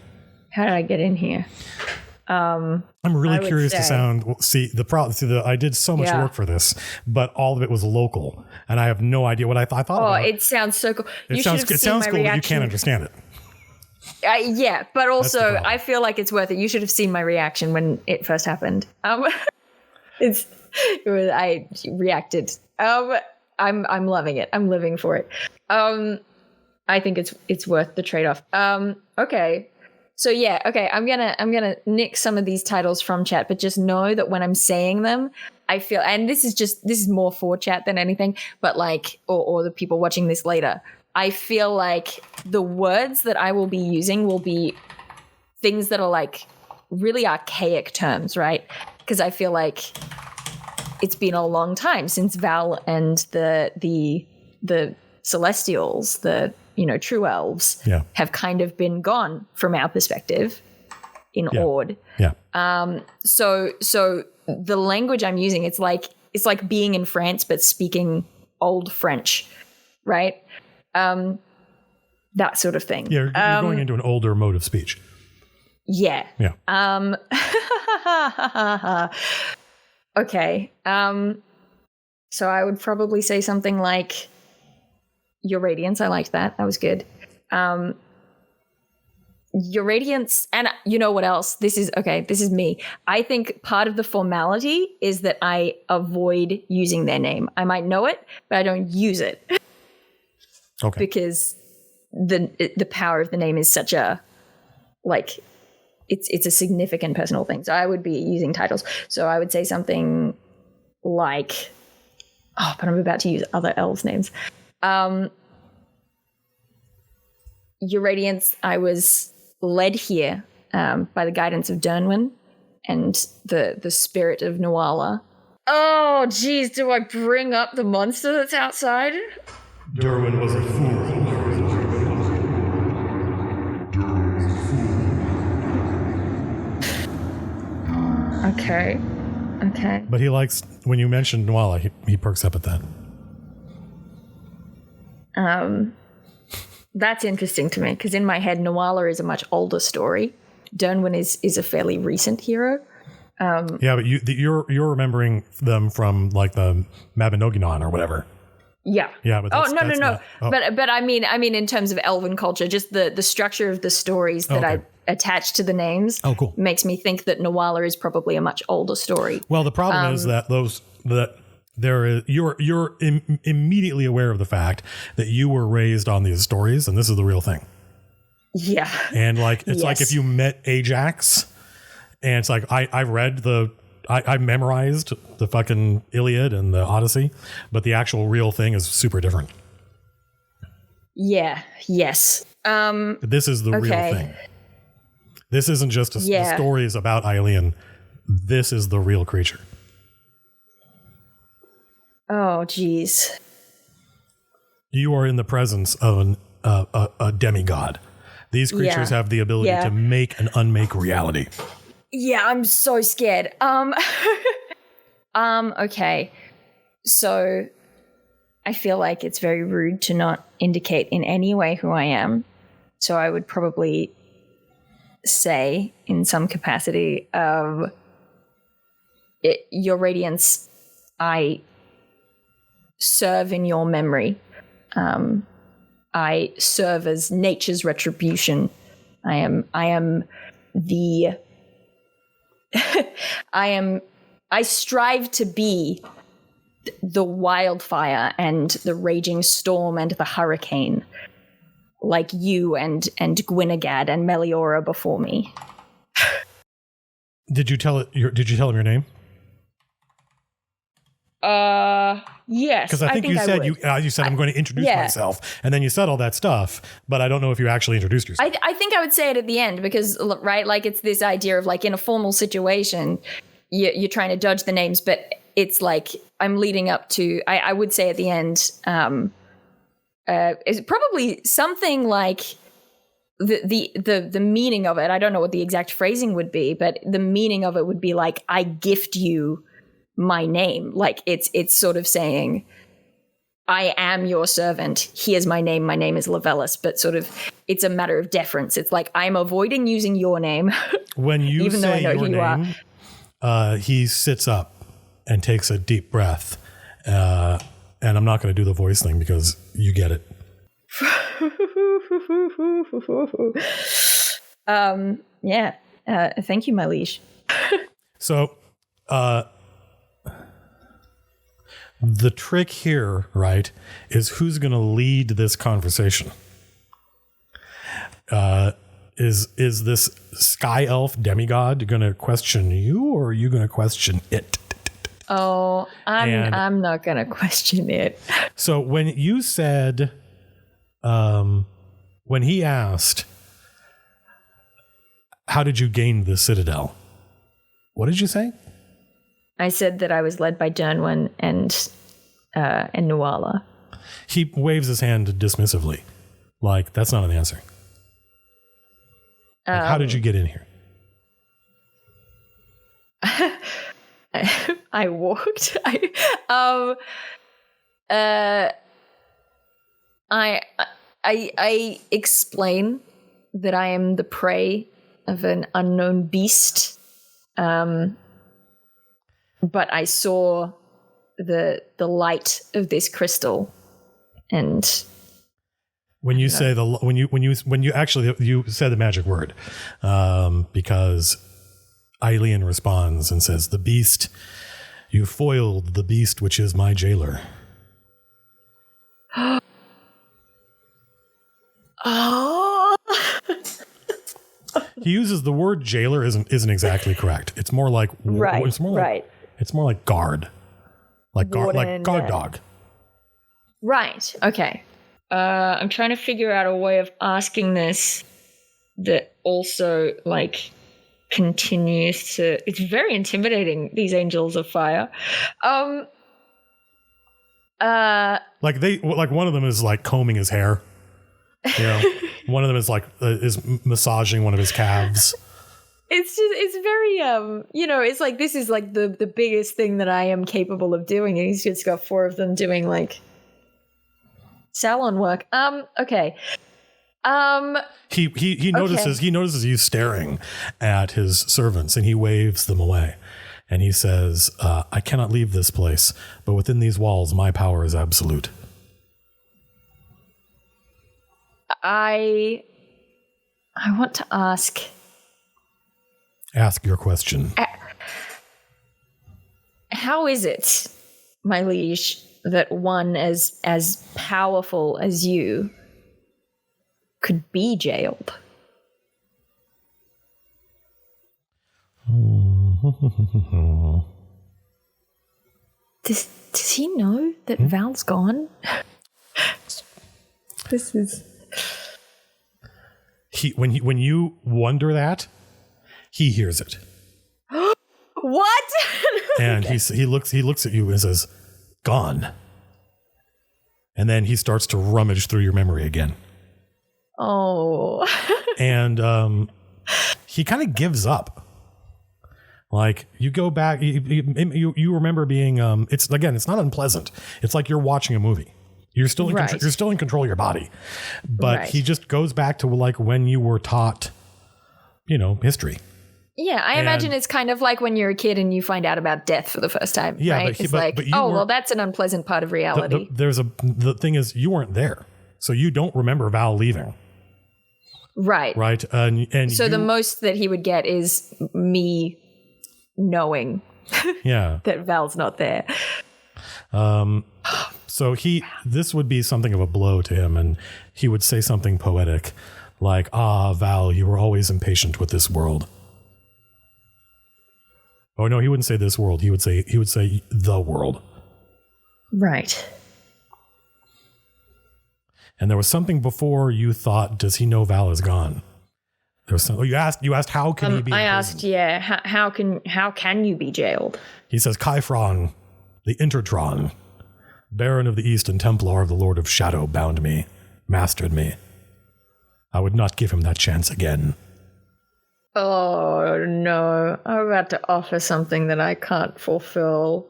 How did I get in here? I'm really curious to see the problem. I did so much work for this, but all of it was local, and I have no idea what I thought about. Oh, it sounds so cool. It sounds cool, but you can't understand it. Yeah, but also I feel like it's worth it. You should have seen my reaction when it first happened. I reacted. I'm loving it. I'm living for it. I think it's worth the trade-off. Okay. So yeah, okay, I'm gonna nick some of these titles from chat, but just know that when I'm saying them, I feel, and this is more for chat than anything, but like, or the people watching this later, I feel like the words that I will be using will be things that are like really archaic terms, right? Because I feel like it's been a long time since Val and the Celestials, the true elves, have kind of been gone from our perspective in Ord. Yeah. So the language I'm using, it's like being in France but speaking old French, right? That sort of thing. Yeah, you're going into an older mode of speech. Yeah. Yeah. Okay. So I would probably say something like, Your Radiance. I liked that. That was good. Your Radiance, and you know what else? This is me. I think part of the formality is that I avoid using their name. I might know it, but I don't use it. Okay. Because the power of the name is such a, like, it's a significant personal thing. So I would be using titles. So I would say something like, but I'm about to use other elves' names. Your Radiance, I was led here by the guidance of Dernwyn and the spirit of Nuala. Oh, geez, do I bring up the monster that's outside? Derwin was a fool. Okay. But he likes, when you mentioned Nuala, he perks up at that. That's interesting to me, because in my head, Nuala is a much older story. Dernwyn is a fairly recent hero. Yeah, but you're remembering them from like the Mabinogion or whatever. Yeah. Yeah, but that's, no. not, But I mean in terms of elven culture, just the structure of the stories that I attach to the names makes me think that Nuala is probably a much older story. Well, the problem is that you're immediately aware of the fact that you were raised on these stories, and this is the real thing. Yeah. And like it's like if you met Ajax, and it's like I memorized the fucking Iliad and the Odyssey, but the actual real thing is super different. Yeah. Yes. This is the real thing. This isn't just the stories about Aelian. This is the real creature. Oh, geez. You are in the presence of a demigod. These creatures have the ability to make and unmake reality. Yeah, I'm so scared. Okay. So I feel like it's very rude to not indicate in any way who I am. So I would probably say in some capacity of Your Radiance, I serve in your memory. I serve as nature's retribution. I am the I strive to be the wildfire and the raging storm and the hurricane, like you and Gwynagad and Meliora before me. Did you tell him your name? Yes. Because I think you said you said I'm going to introduce myself, and then you said all that stuff, but I don't know if you actually introduced yourself. I think I would say it at the end because, right, like it's this idea of like in a formal situation, you're trying to judge the names, but it's like I'm leading up to. I would say at the end, is probably something like the meaning of it. I don't know what the exact phrasing would be, but the meaning of it would be like I gift you my name. Like it's sort of saying, I am your servant. Here's my name. My name is Lavellis, but sort of it's a matter of deference. It's like I'm avoiding using your name. When you even say though I know your who you name, he sits up and takes a deep breath. And I'm not going to do the voice thing because you get it. Thank you, my liege. So, the trick here, right, is who's going to lead this conversation. Is this sky elf demigod going to question you, or are you going to question it? Oh, I'm not going to question it. So when you said, when he asked, how did you gain the Citadel? What did you say? I said that I was led by Dernwyn and Nuala. He waves his hand dismissively, like that's not an answer. Like, how did you get in here? I walked. I explain that I am the prey of an unknown beast, but I saw the light of this crystal, and when you say when you actually you said the magic word, because Eileen responds and says, "The beast, you foiled the beast, which is my jailer." Oh. He uses the word jailer isn't exactly correct. It's more like right. It's more like right. It's more like guard, like guard dog. Right. Okay. I'm trying to figure out a way of asking this that also like continues to. It's very intimidating. These angels of fire. Like one of them is like combing his hair. You know, one of them is like is massaging one of his calves. It's very it's like this is like the biggest thing that I am capable of doing, and he's just got 4 of them doing like salon work. Okay. He notices you staring at his servants, and he waves them away, and he says, "I cannot leave this place, but within these walls, my power is absolute." I want to ask. Ask your question. How is it, my liege, that one as powerful as you could be jailed? Does he know that Val's gone? This is. When you wonder that, he hears it. What? And he looks at you and says, "Gone." And then he starts to rummage through your memory again. Oh. And he kind of gives up. Like you go back, you remember being. It's not unpleasant. It's like you're watching a movie. You're still in you're still in control of your body, but he just goes back to like when you were taught, history. Yeah, I imagine it's kind of like when you're a kid and you find out about death for the first time. Yeah, right? It's like, well, that's an unpleasant part of reality. The thing is, you weren't there, so you don't remember Val leaving. Right. Right. And so the most that he would get is me knowing that Val's not there. So this would be something of a blow to him, and he would say something poetic like, Val, you were always impatient with this world. Oh no, he wouldn't say this world. He would say the world. Right. And there was something before you thought, does he know Val is gone? There was something, you asked how can he be in prison? How can you be jailed? He says, Kaifron, the Intertron, Baron of the East and Templar of the Lord of Shadow, bound me, mastered me. I would not give him that chance again. Oh, no. I'm about to offer something that I can't fulfill.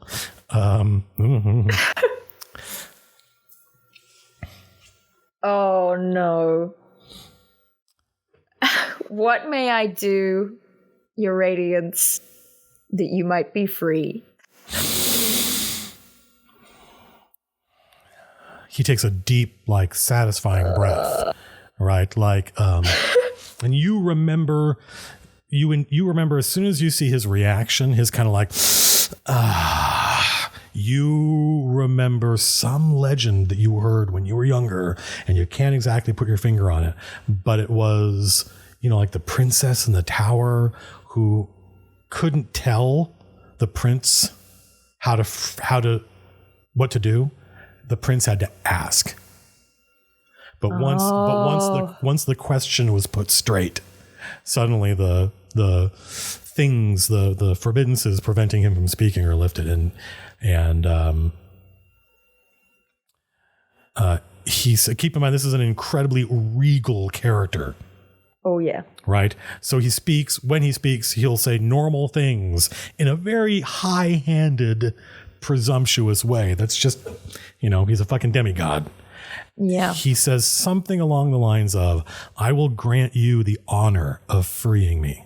Oh, no. What may I do, Your Radiance, that you might be free? He takes a deep, satisfying breath, right? And you remember as soon as you see his reaction, his kind of you remember some legend that you heard when you were younger, and you can't exactly put your finger on it, but it was, like the princess in the tower who couldn't tell the prince what to do. The prince had to ask. But once the question was put straight, suddenly the things, the forbiddances preventing him from speaking are lifted, and he said, keep in mind, this is an incredibly regal character, Oh, yeah. Right? So when he speaks, he'll say normal things in a very high-handed, presumptuous way. That's just, he's a fucking demigod. Yeah. He says something along the lines of, I will grant you the honor of freeing me.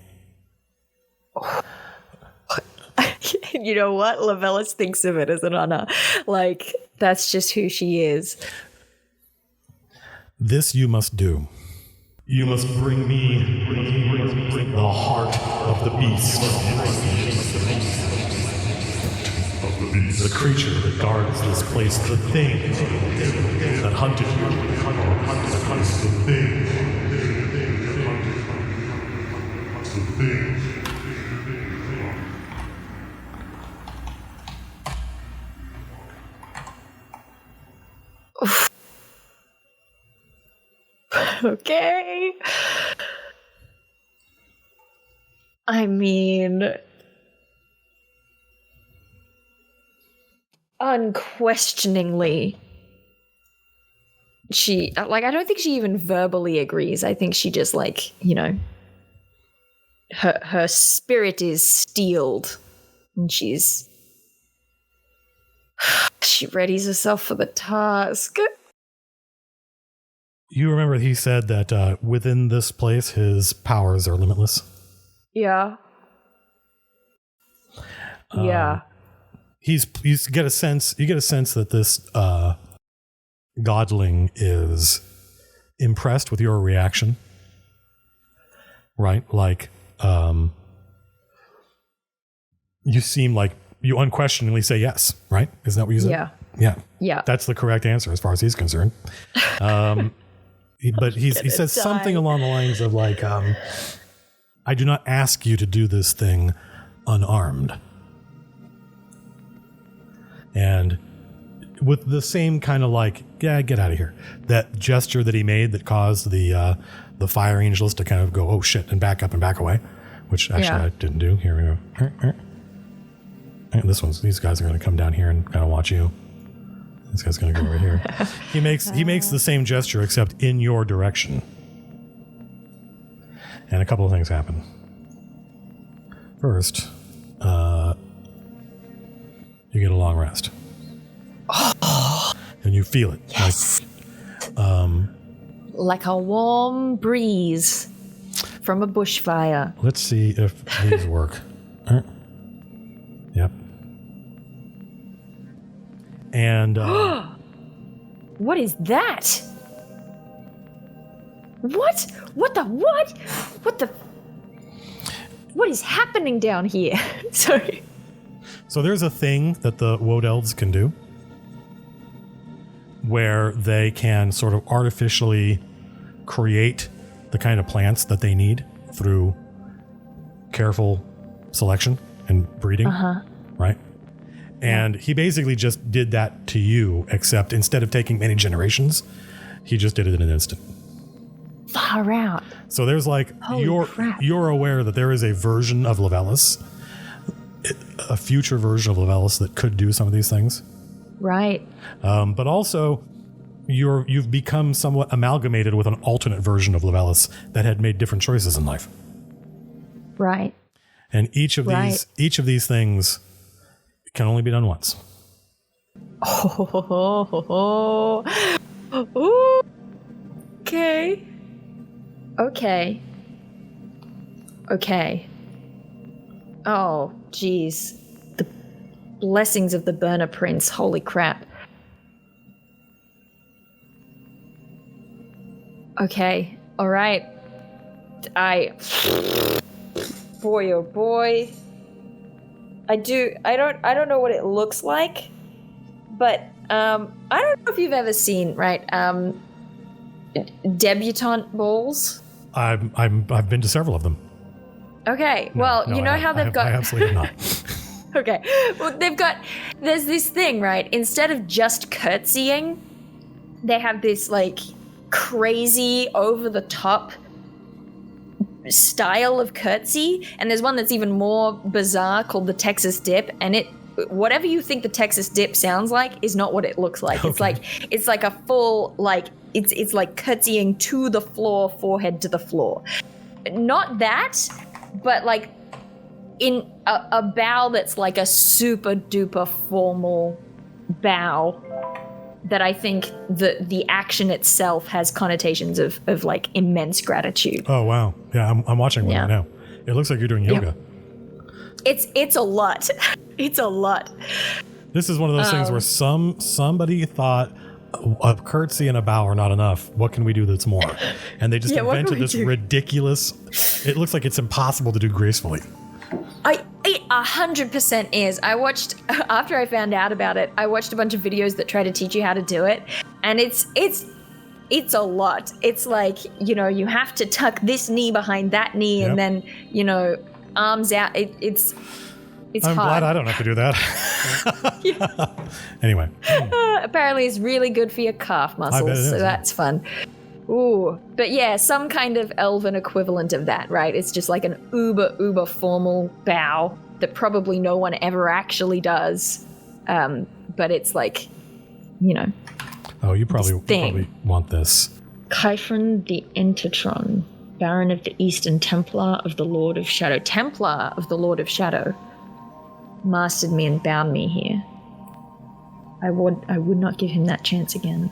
You know what? Lavellis thinks of it as an honor. Like, that's just who she is. This you must do. You must bring me the heart of the beast. The creature that guards this place, the thing that hunted you. The thing. Okay. I mean, unquestioningly, she, like, I don't think she even verbally agrees. I think she just, like, her spirit is steeled, and she readies herself for the task. You remember he said that within this place, his powers are limitless? Yeah. Yeah. You get a sense that this godling is impressed with your reaction. Right? Like, you seem like you unquestioningly say yes, right? Isn't that what you said? Yeah. Yeah. Yeah. That's the correct answer as far as he's concerned. But he says something along the lines of like, I do not ask you to do this thing unarmed. And with the same kind of like, yeah, get out of here. That gesture that he made that caused the fire angels to kind of go, oh shit, and back up and back away, which actually I didn't do. Here we go. And these guys are going to come down here and kind of watch you. This guy's going to go over here. He makes the same gesture except in your direction. And a couple of things happen. First, you get a long rest. And you feel it. Yes. Like a warm breeze from a bushfire. Let's see if these work. Yep. And what is that? What is happening down here? Sorry. So there's a thing that the Woad Elves can do where they can sort of artificially create the kind of plants that they need through careful selection and breeding, right? And he basically just did that to you, except instead of taking many generations, he just did it in an instant. Far out. So there's like, you're aware that there is a version of Lavellis, a future version of Lavellis that could do some of these things. Right. But also, you've become somewhat amalgamated with an alternate version of Lavellis that had made different choices in life. Right. And each of these things can only be done once. Ooh. Okay. Oh, geez. The blessings of the Burner Prince. Holy crap. Okay. All right. Boy, oh boy. I don't know what it looks like, but I don't know if you've ever seen, right, debutante balls. I've been to several of them. Okay, well, you know how they've got... I absolutely not. Okay, well, there's this thing, right, instead of just curtsying, they have this, like, crazy, over-the-top style of curtsy, and there's one that's even more bizarre called the Texas Dip, and whatever you think the Texas Dip sounds like is not what it looks like. Okay. It's like a full, like, it's like curtsying to the floor, forehead to the floor. Not that, but like in a bow that's like a super duper formal bow that I think the action itself has connotations of like immense gratitude. Oh, wow. Yeah, I'm watching one right now. It looks like you're doing yoga. It's a lot. It's a lot. This is one of those things where somebody thought a curtsy and a bow are not enough. What can we do that's more? And they just invented this ridiculous... It looks like it's impossible to do gracefully. It 100% is. I watched, after I found out about it, I watched a bunch of videos that try to teach you how to do it. And it's a lot. It's like, you have to tuck this knee behind that knee and then, arms out. It's I'm hard. glad I don't have to do that. Anyway. Apparently it's really good for your calf muscles, so that's fun. Ooh, but yeah, some kind of elven equivalent of that, right? It's just like an uber formal bow that probably no one ever actually does. But it's like, Oh, you probably want this. Kyphron the Entertron, Baron of the Eastern Templar of the Lord of Shadow. Templar of the Lord of Shadow. Mastered me and bound me here. I would not give him that chance again.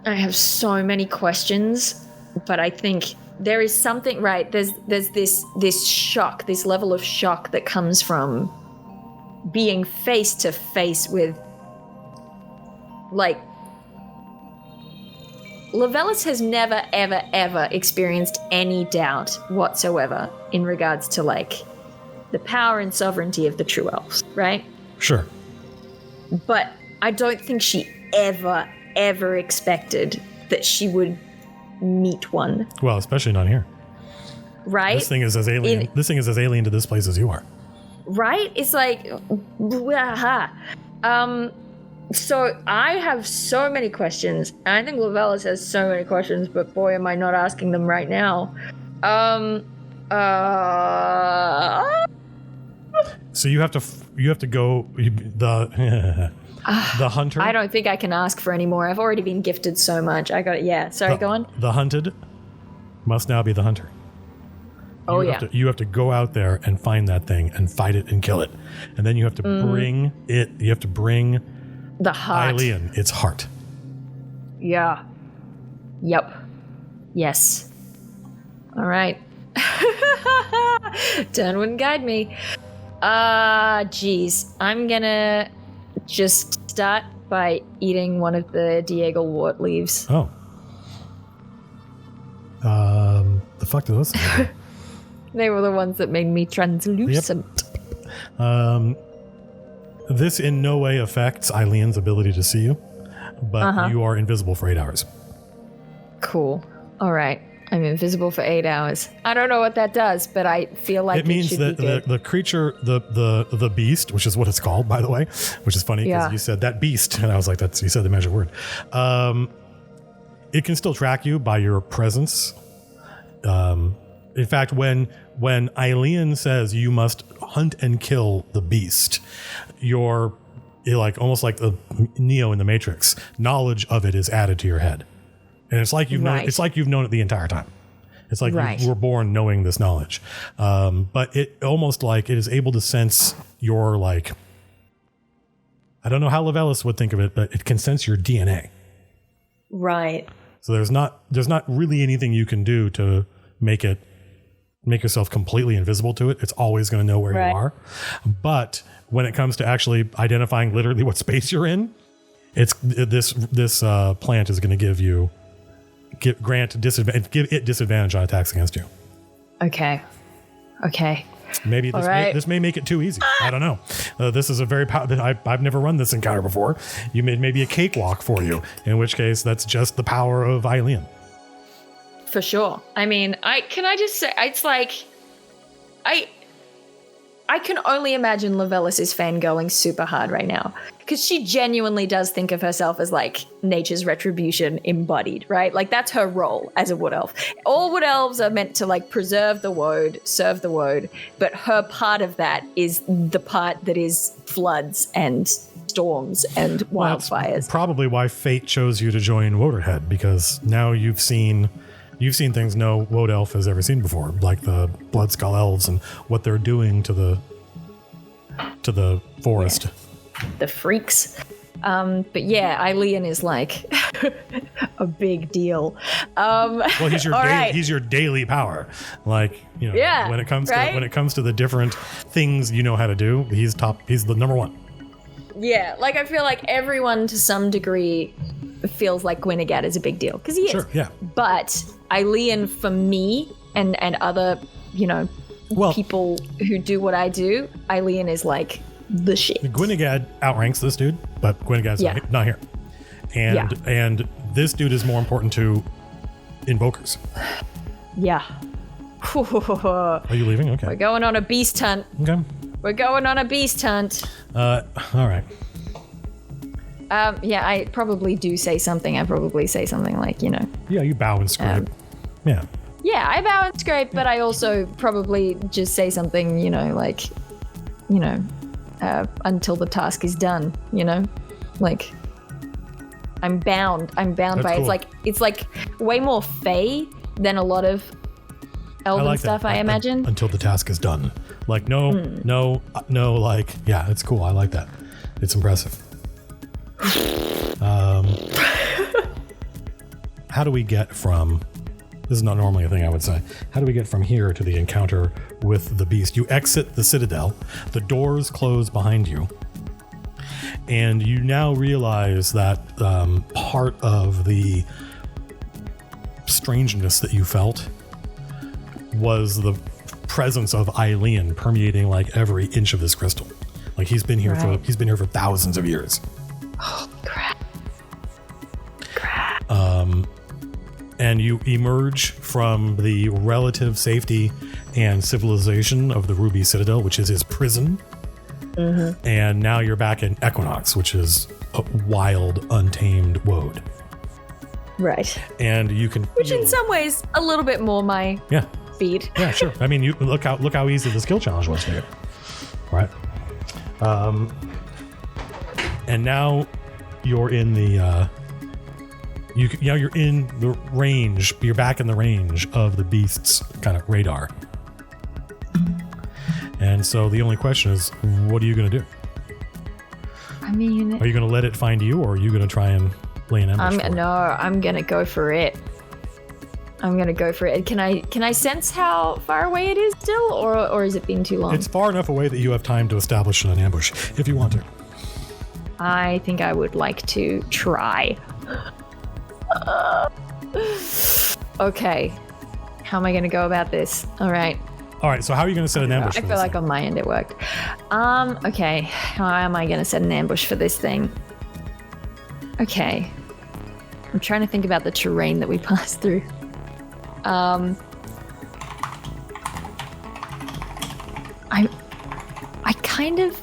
I have so many questions, but I think there is something, right? There's this shock, this level of shock that comes from being face to face with, like, Levelis has never, ever, ever experienced any doubt whatsoever in regards to, like, the power and sovereignty of the True Elves, right? Sure. But I don't think she ever expected that she would meet one. Well, especially not here. Right? This thing is as alien. This thing is as alien to this place as you are. Right? It's like, so I have so many questions. And I think Levelis has so many questions, but boy, am I not asking them right now. So you have to go the hunter. I don't think I can ask for any more. I've already been gifted so much. I got it. Yeah. Sorry, go on. The hunted must now be the hunter. You have to go out there and find that thing and fight it and kill it. And then you have to bring it. You have to bring the heart. Eileen, its heart. Yeah. Yep. Yes. All right. Done wouldn't guide me. Geez. I'm gonna just start by eating one of the Diego wart leaves. Oh. The fuck do those things do? They were the ones that made me translucent. Yep. This in no way affects Eileen's ability to see you, but you are invisible for 8 hours. Cool. All right. I'm invisible for 8 hours. I don't know what that does, but I feel like it means that the creature, the beast, which is what it's called, by the way, which is funny because you said that beast, and I was like, you said the magic word. It can still track you by your presence. In fact, when Eileen says you must hunt and kill the beast, you're like almost like the Neo in the Matrix. Knowledge of it is added to your head. And it's like you've known. It's like you've known it the entire time. It's like you were born knowing this knowledge. But it almost like it is able to sense your, like, I don't know how Levelis would think of it, but it can sense your DNA. Right. So there's not really anything you can do to make yourself completely invisible to it. It's always going to know where you are. But when it comes to actually identifying literally what space you're in, it's this plant is going to give it disadvantage on attacks against you. Okay. Maybe this may make it too easy. I don't know. This is a very I've never run this encounter before. You maybe a cakewalk for you, in which case that's just the power of Eileen. For sure. I mean, can I just say, it's like, I can only imagine Levelis is fangirling super hard right now, because she genuinely does think of herself as like nature's retribution embodied, right? Like that's her role as a wood elf. All wood elves are meant to like preserve the woad, serve the woad, but her part of that is the part that is floods and storms and wildfires. That's probably why fate chose you to join Woderhead, because now you've seen things no Woad Elf has ever seen before, like the Bloodskull Elves and what they're doing to the forest. Yeah. The freaks. But yeah, Eileen is like a big deal. Well, he's your daily power. Like, you know, when it comes to the different things you know how to do, he's the number one. Yeah, like I feel like everyone to some degree feels like Gwynagad is a big deal because he is. Sure, yeah. But Eileen, for me and other, people who do what I do, Eileen is like the shit. Gwynagad outranks this dude, but Gwynagad's not here. And this dude is more important to invokers. Yeah. Are you leaving? Okay. We're going on a beast hunt. Okay. We're going on a beast hunt. All right. I probably do say something. I probably say something like, Yeah, you bow and scrape. Yeah, I bow and scrape, but I also probably just say something, until the task is done, like I'm bound That's by cool. it's like way more fey than a lot of elven stuff, I imagine. Until the task is done. Like, no, like, yeah, it's cool. I like that. It's impressive. How do we get from... This is not normally a thing I would say. How do we get from here to the encounter with the beast? You exit the Citadel. The doors close behind you. And you now realize that part of the strangeness that you felt was the presence of Eileen permeating like every inch of this crystal. Like he's been here for thousands of years. Oh, crap. And you emerge from the relative safety and civilization of the Ruby Citadel, which is his prison. Mm-hmm. And now you're back in Equinox, which is a wild, untamed woad. Right. And you can... Which in some ways, a little bit more my speed. Yeah, sure. I mean, you look how easy the skill challenge was for you. Right? And now you're in the... you're in the range. You're back in the range of the beast's kind of radar. And so the only question is, what are you going to do? I mean... Are you going to let it find you, or are you going to try and lay an ambush for it? No, I'm going to go for it. Can I sense how far away it is still, or has it been too long? It's far enough away that you have time to establish an ambush, if you want to. I think I would like to try. Okay. How am I going to go about this? All right, so how are you going to set an ambush? I feel like on my end it worked. Okay. How am I going to set an ambush for this thing? Okay. I'm trying to think about the terrain that we passed through. I kind of...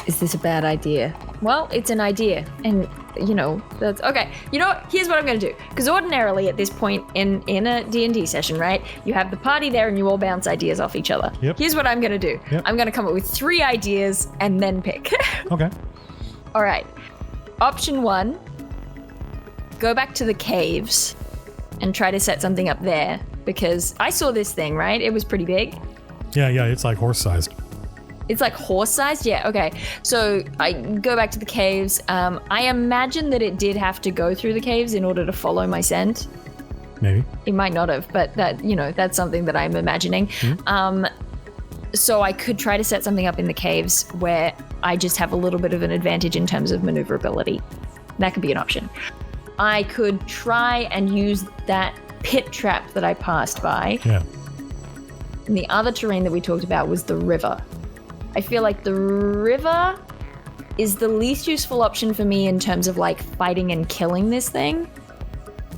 Is this a bad idea? Well, it's an idea, and that's okay. You know what? Here's what I'm going to do. Because ordinarily at this point in a D&D session, right, you have the party there and you all bounce ideas off each other. Yep. Here's what I'm going to do. Yep. I'm going to come up with 3 ideas and then pick. Okay. All right. Option 1, go back to the caves and try to set something up there. Because I saw this thing, right? It was pretty big. Yeah, it's like horse-sized. It's like horse-sized? Yeah, okay. So I go back to the caves. I imagine that it did have to go through the caves in order to follow my scent. Maybe. It might not have, but that's something that I'm imagining. Mm-hmm. So I could try to set something up in the caves where I just have a little bit of an advantage in terms of maneuverability. That could be an option. I could try and use that pit trap that I passed by. Yeah. And the other terrain that we talked about was the river. I feel like the river is the least useful option for me in terms of like fighting and killing this thing.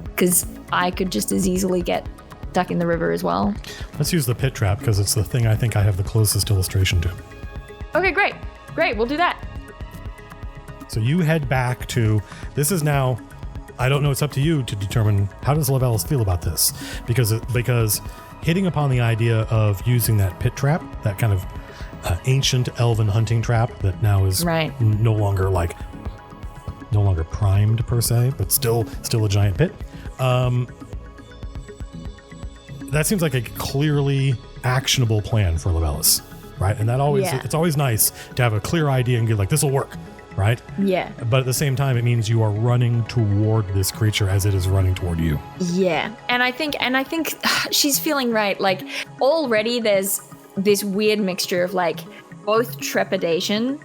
Because I could just as easily get stuck in the river as well. Let's use the pit trap because it's the thing I think I have the closest illustration to. Okay, great. We'll do that. So you head back to... This is now... I don't know, it's up to you to determine how does Lavelis feel about this. Because hitting upon the idea of using that pit trap, that kind of ancient elven hunting trap that now is no longer primed per se, but still a giant pit. That seems like a clearly actionable plan for Levelis, right? And that it's always nice to have a clear idea and get like, this will work, right? Yeah. But at the same time, it means you are running toward this creature as it is running toward you. Yeah. And I think she's feeling right. Like already there's this weird mixture of like both trepidation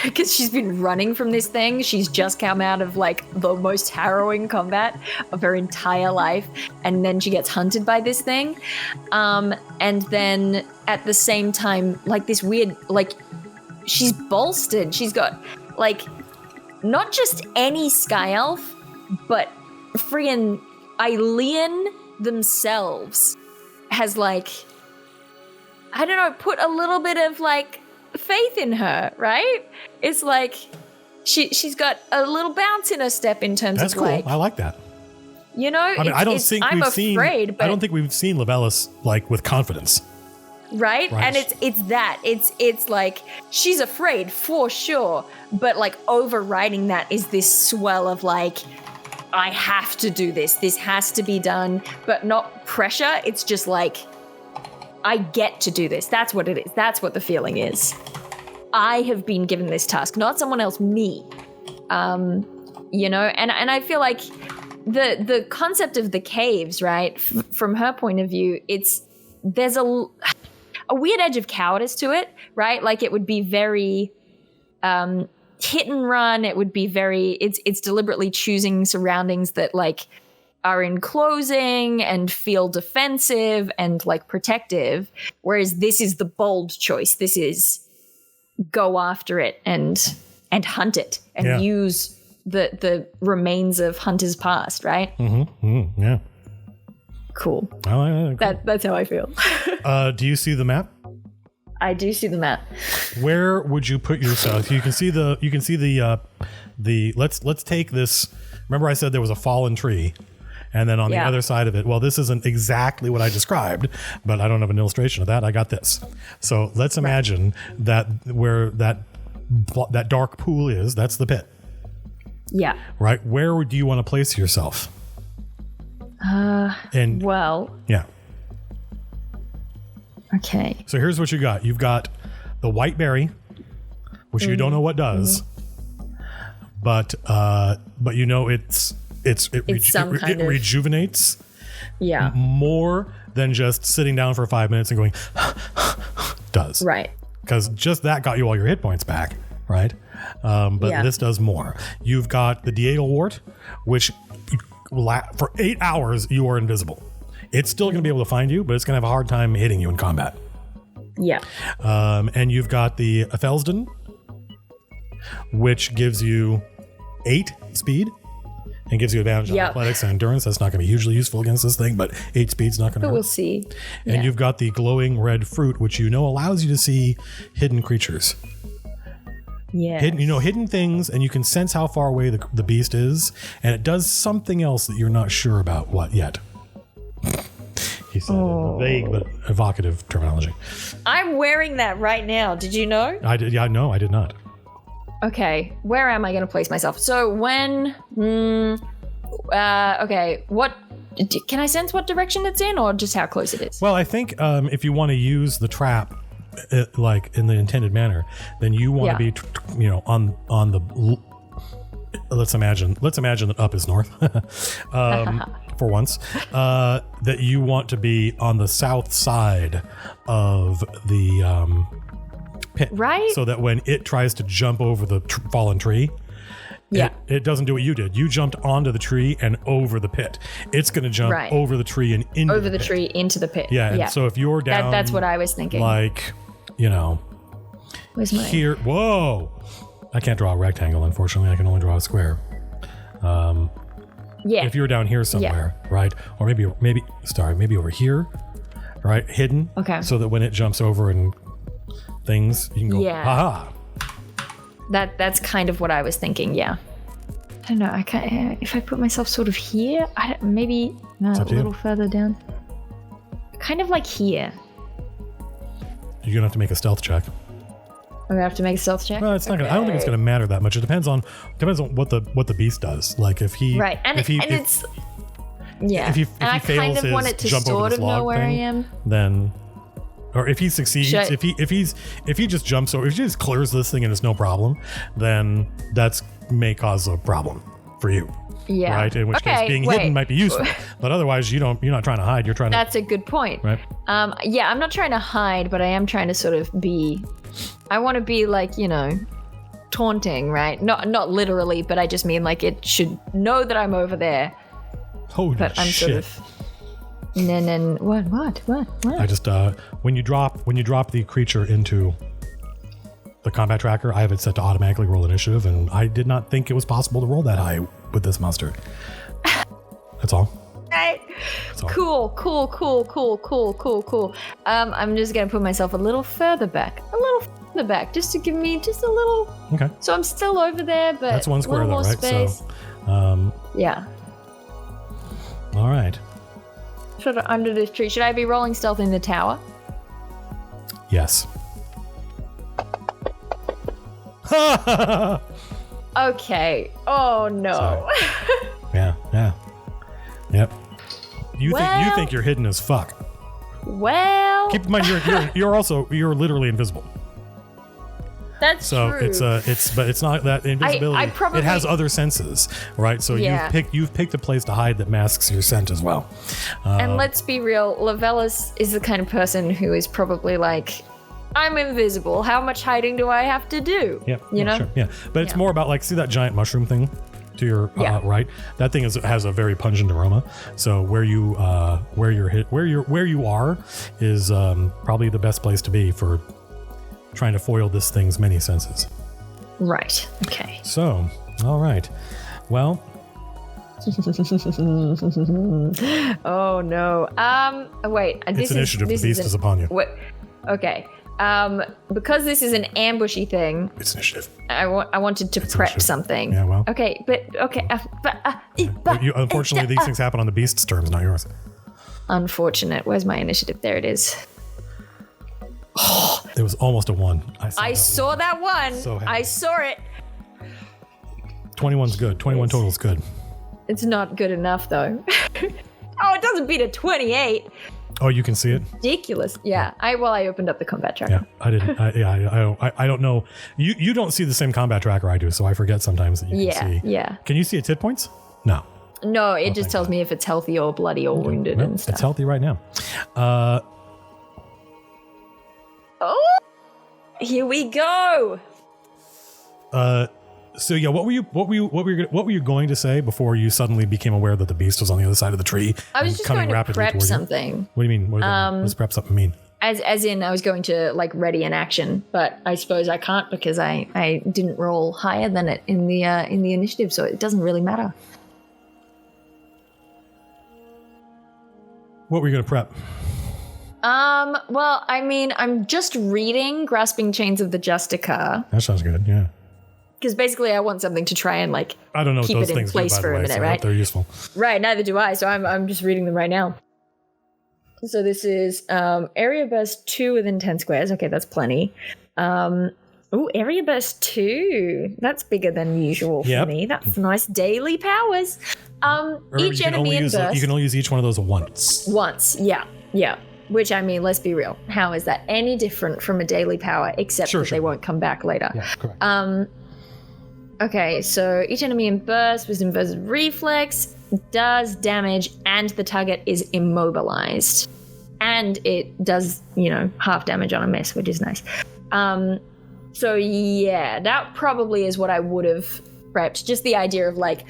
because she's been running from this thing. She's just come out of like the most harrowing combat of her entire life. And then she gets hunted by this thing. And then at the same time, like this weird, like she's bolstered. She's got like not just any Sky Elf, but friggin' Aeolian themselves has like, I don't know, put a little bit of like faith in her, right? It's like she's got a little bounce in her step in terms That's of cool. like, I like that. You know, I mean, I don't think we've seen Levelis like with confidence. Right? And it's like she's afraid for sure, but like overriding that is this swell of like, I have to do this. This has to be done, but not pressure. It's just like, I get to do this. That's what it is. That's what the feeling is. I have been given this task, not someone else, me. You know, and I feel like the concept of the caves, right? From her point of view, there's a weird edge of cowardice to it, right? Like it would be very hit and run. It would be very, it's deliberately choosing surroundings that like are enclosing and feel defensive and like protective. Whereas this is the bold choice. This is go after it and hunt it and use the remains of hunters past, right? Yeah. Cool. Cool. That's how I feel. Do you see the map? I do see the map. Where would you put yourself? You can see the let's take this. Remember I said there was a fallen tree, and then on the other side of it, well, this isn't exactly what I described, but I don't have an illustration of that. I got this. So let's imagine that where that dark pool is, that's the pit. Yeah. Right. Where do you want to place yourself? Yeah. Okay. So here's what you got. You've got the white berry, which you don't know what does, but you know it rejuvenates. Yeah. More than just sitting down for 5 minutes and going does. Right. Because just that got you all your hit points back, right? But this does more. You've got the Diego wart, which for 8 hours you are invisible. It's still going to be able to find you, but it's going to have a hard time hitting you in combat. Yeah. And you've got the Felsden, which gives you 8 speed and gives you advantage on athletics and endurance. That's not going to be hugely useful against this thing, but 8 speed's not going to hurt. We'll see. And you've got the glowing red fruit, which allows you to see hidden creatures. Yeah. Hidden things, and you can sense how far away the beast is, and it does something else that you're not sure about what yet. He said vague but evocative terminology. I'm wearing that right now. Did you know? I did. Yeah, no, I did not. Okay, where am I going to place myself? So when, okay, what, can I sense what direction it's in or just how close it is? Well, I think if you want to use the trap like in the intended manner, then you want to be, on the, let's imagine that up is north. For once, that you want to be on the south side of the pit, right? So that when it tries to jump over the fallen tree, it doesn't do what you did. You jumped onto the tree and over the pit. It's going to jump over the tree and into the pit. Tree into the pit. Yeah. And so if you're down, that's what I was thinking. Like, where's mine? Here. Whoa! I can't draw a rectangle, unfortunately. I can only draw a square. If you're down here somewhere, right? Or maybe over here, right? Hidden. Okay. So that when it jumps over and things, you can go, aha. That's kind of what I was thinking, I don't know, I can't, if I put myself sort of here, a little further down. Kind of like here. You're gonna have to make a stealth check. I'm gonna have to make a stealth check. Well, it's not gonna. I don't think it's gonna matter that much. It depends on what the beast does. Like if he right, and it's yeah. If he and I fails kind of his want it to jump over sort this of know log where thing, I am. then, or if he succeeds, if he just jumps over, if he just clears this thing and it's no problem, then that's may cause a problem for you. Yeah. Right. In which case, being hidden might be useful, but otherwise, you're not trying to hide. You're trying to. That's a good point. Right. Yeah, I'm not trying to hide, but I am trying to sort of be. I want to be like, taunting, right? Not literally, but I just mean like it should know that I'm over there. Holy but I'm shit. sort of. And what? I just when you drop the creature into the combat tracker, I have it set to automatically roll initiative, and I did not think it was possible to roll that high with this monster. That's all. Right. That's all. Cool. I'm just gonna put myself a little further back, just to give me just a little. Okay. So I'm still over there, but that's one square though, right? Space. So, yeah. All right. Sort of under this tree. Should I be rolling stealth in the tower? Yes. Okay. Oh no. Yeah. Yep. You think you're hidden as fuck. Well. Keep in mind you're literally invisible. That's true. So it's not that invisibility. I probably, it has other senses, right? So you've picked a place to hide that masks your scent as well. And let's be real, Lavelis is the kind of person who is probably like, I'm invisible. How much hiding do I have to do? Yeah, Sure. Yeah, but it's more about like, see that giant mushroom thing to your right? That thing has a very pungent aroma. So where you are is probably the best place to be for trying to foil this thing's many senses. Right. Okay. So, all right. Well. Oh no. Wait. It's initiative. The beast is upon you. Wait. Okay. Because this is an ambushy thing. It's initiative. I wanted to prep something. Yeah. Well. Okay. Unfortunately, these things happen on the beast's terms, not yours. Unfortunate. Where's my initiative? There it is. Oh, it was almost a 1. I saw that one. So happy. I saw it. 21's good. 21 total is good. It's not good enough though. Oh, it doesn't beat a 28. Oh, you can see it? Ridiculous. Yeah. I opened up the combat tracker. Yeah, I didn't. I don't know. You don't see the same combat tracker I do, so I forget sometimes that you can see. Yeah. Can you see its hit points? No. No, it just tells me if it's healthy or bloody or wounded and stuff. It's healthy right now. Oh, here we go. So yeah, what were you going to say before you suddenly became aware that the beast was on the other side of the tree? I was just going to prep something. What do you mean? What does prep something mean? As in, I was going to like ready an action, but I suppose I can't because I didn't roll higher than it in the initiative, so it doesn't really matter. What were you going to prep? Well, I mean, I'm just reading Grasping Chains of the Justicar. That sounds good, yeah. Because basically I want something to try and like I don't know keep what those it in things place do, by for the way, a minute, so right? They're useful. Right, neither do I, so I'm just reading them right now. So this is area burst 2 within 10 squares. Okay, that's plenty. Area burst 2. That's bigger than usual for me. That's nice daily powers. Each enemy in burst. You can only use each one of those once. Once, yeah. Which, I mean, let's be real. How is that any different from a daily power, except that they won't come back later? Yeah, correct. Okay, so each enemy in burst with inverted reflex does damage, and the target is immobilized. And it does, half damage on a miss, which is nice. So yeah, that probably is what I would have prepped. Just the idea of like,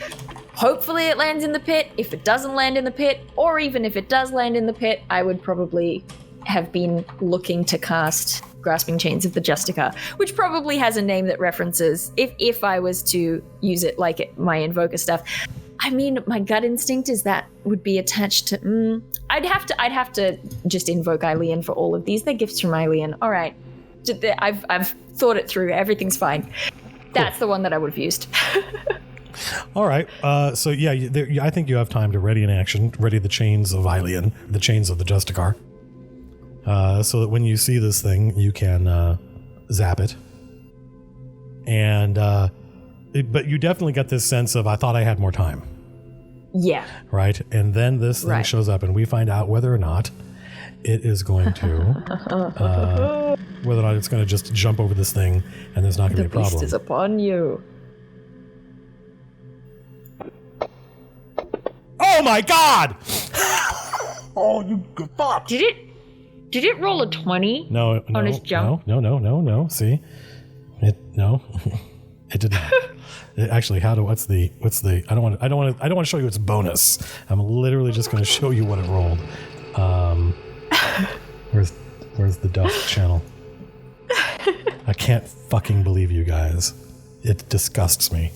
hopefully it lands in the pit. If it doesn't land in the pit, or even if it does land in the pit, I would probably have been looking to cast Grasping Chains of the Justicar, which probably has a name that references, if I was to use it like my Invoker stuff. I mean, my gut instinct is that would be attached to. I'd have to just invoke Eileen for all of these. They're gifts from Eileen. All right, I've thought it through. Everything's fine. That's the one that I would have used. All right. So yeah, I think you have time to ready an action, ready the chains of Eileen, the chains of the Justicar. so that when you see this thing, you can zap it. And but you definitely get this sense of, I thought I had more time. Yeah. Right? And then this thing shows up, and we find out whether or not it is going to, whether or not it's going to just jump over this thing, and there's not going to be a problem. The beast is upon you. Oh my God! Oh, you fuck! Did it roll a 20? No, on his jump? No. See, no, it did not. Actually, what's the? I don't want to show you its bonus. I'm literally just going to show you what it rolled. Where's the Dusk channel? I can't fucking believe you guys. It disgusts me.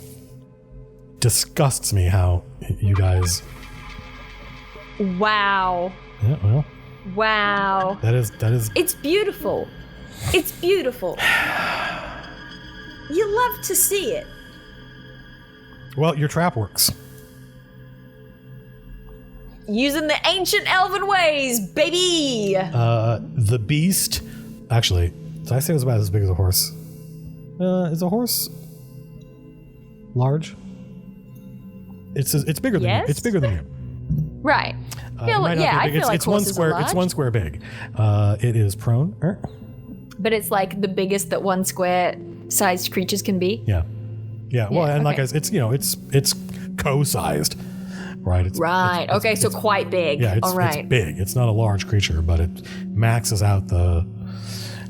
Disgusts me how you guys. Wow. Yeah, well. Wow. That is. It's beautiful. It's beautiful. You love to see it. Well, your trap works. Using the ancient elven ways, baby. The beast. Actually, did I say it was about as big as a horse? Is a horse large? It's bigger than you. It's bigger than you. Right. I feel like it's one square. Large. It's one square big. It is prone. But it's like the biggest that one square-sized creatures can be. Yeah. Well, and like it's it's co-sized, right? So quite big. Yeah. It's big. It's not a large creature, but it maxes out the.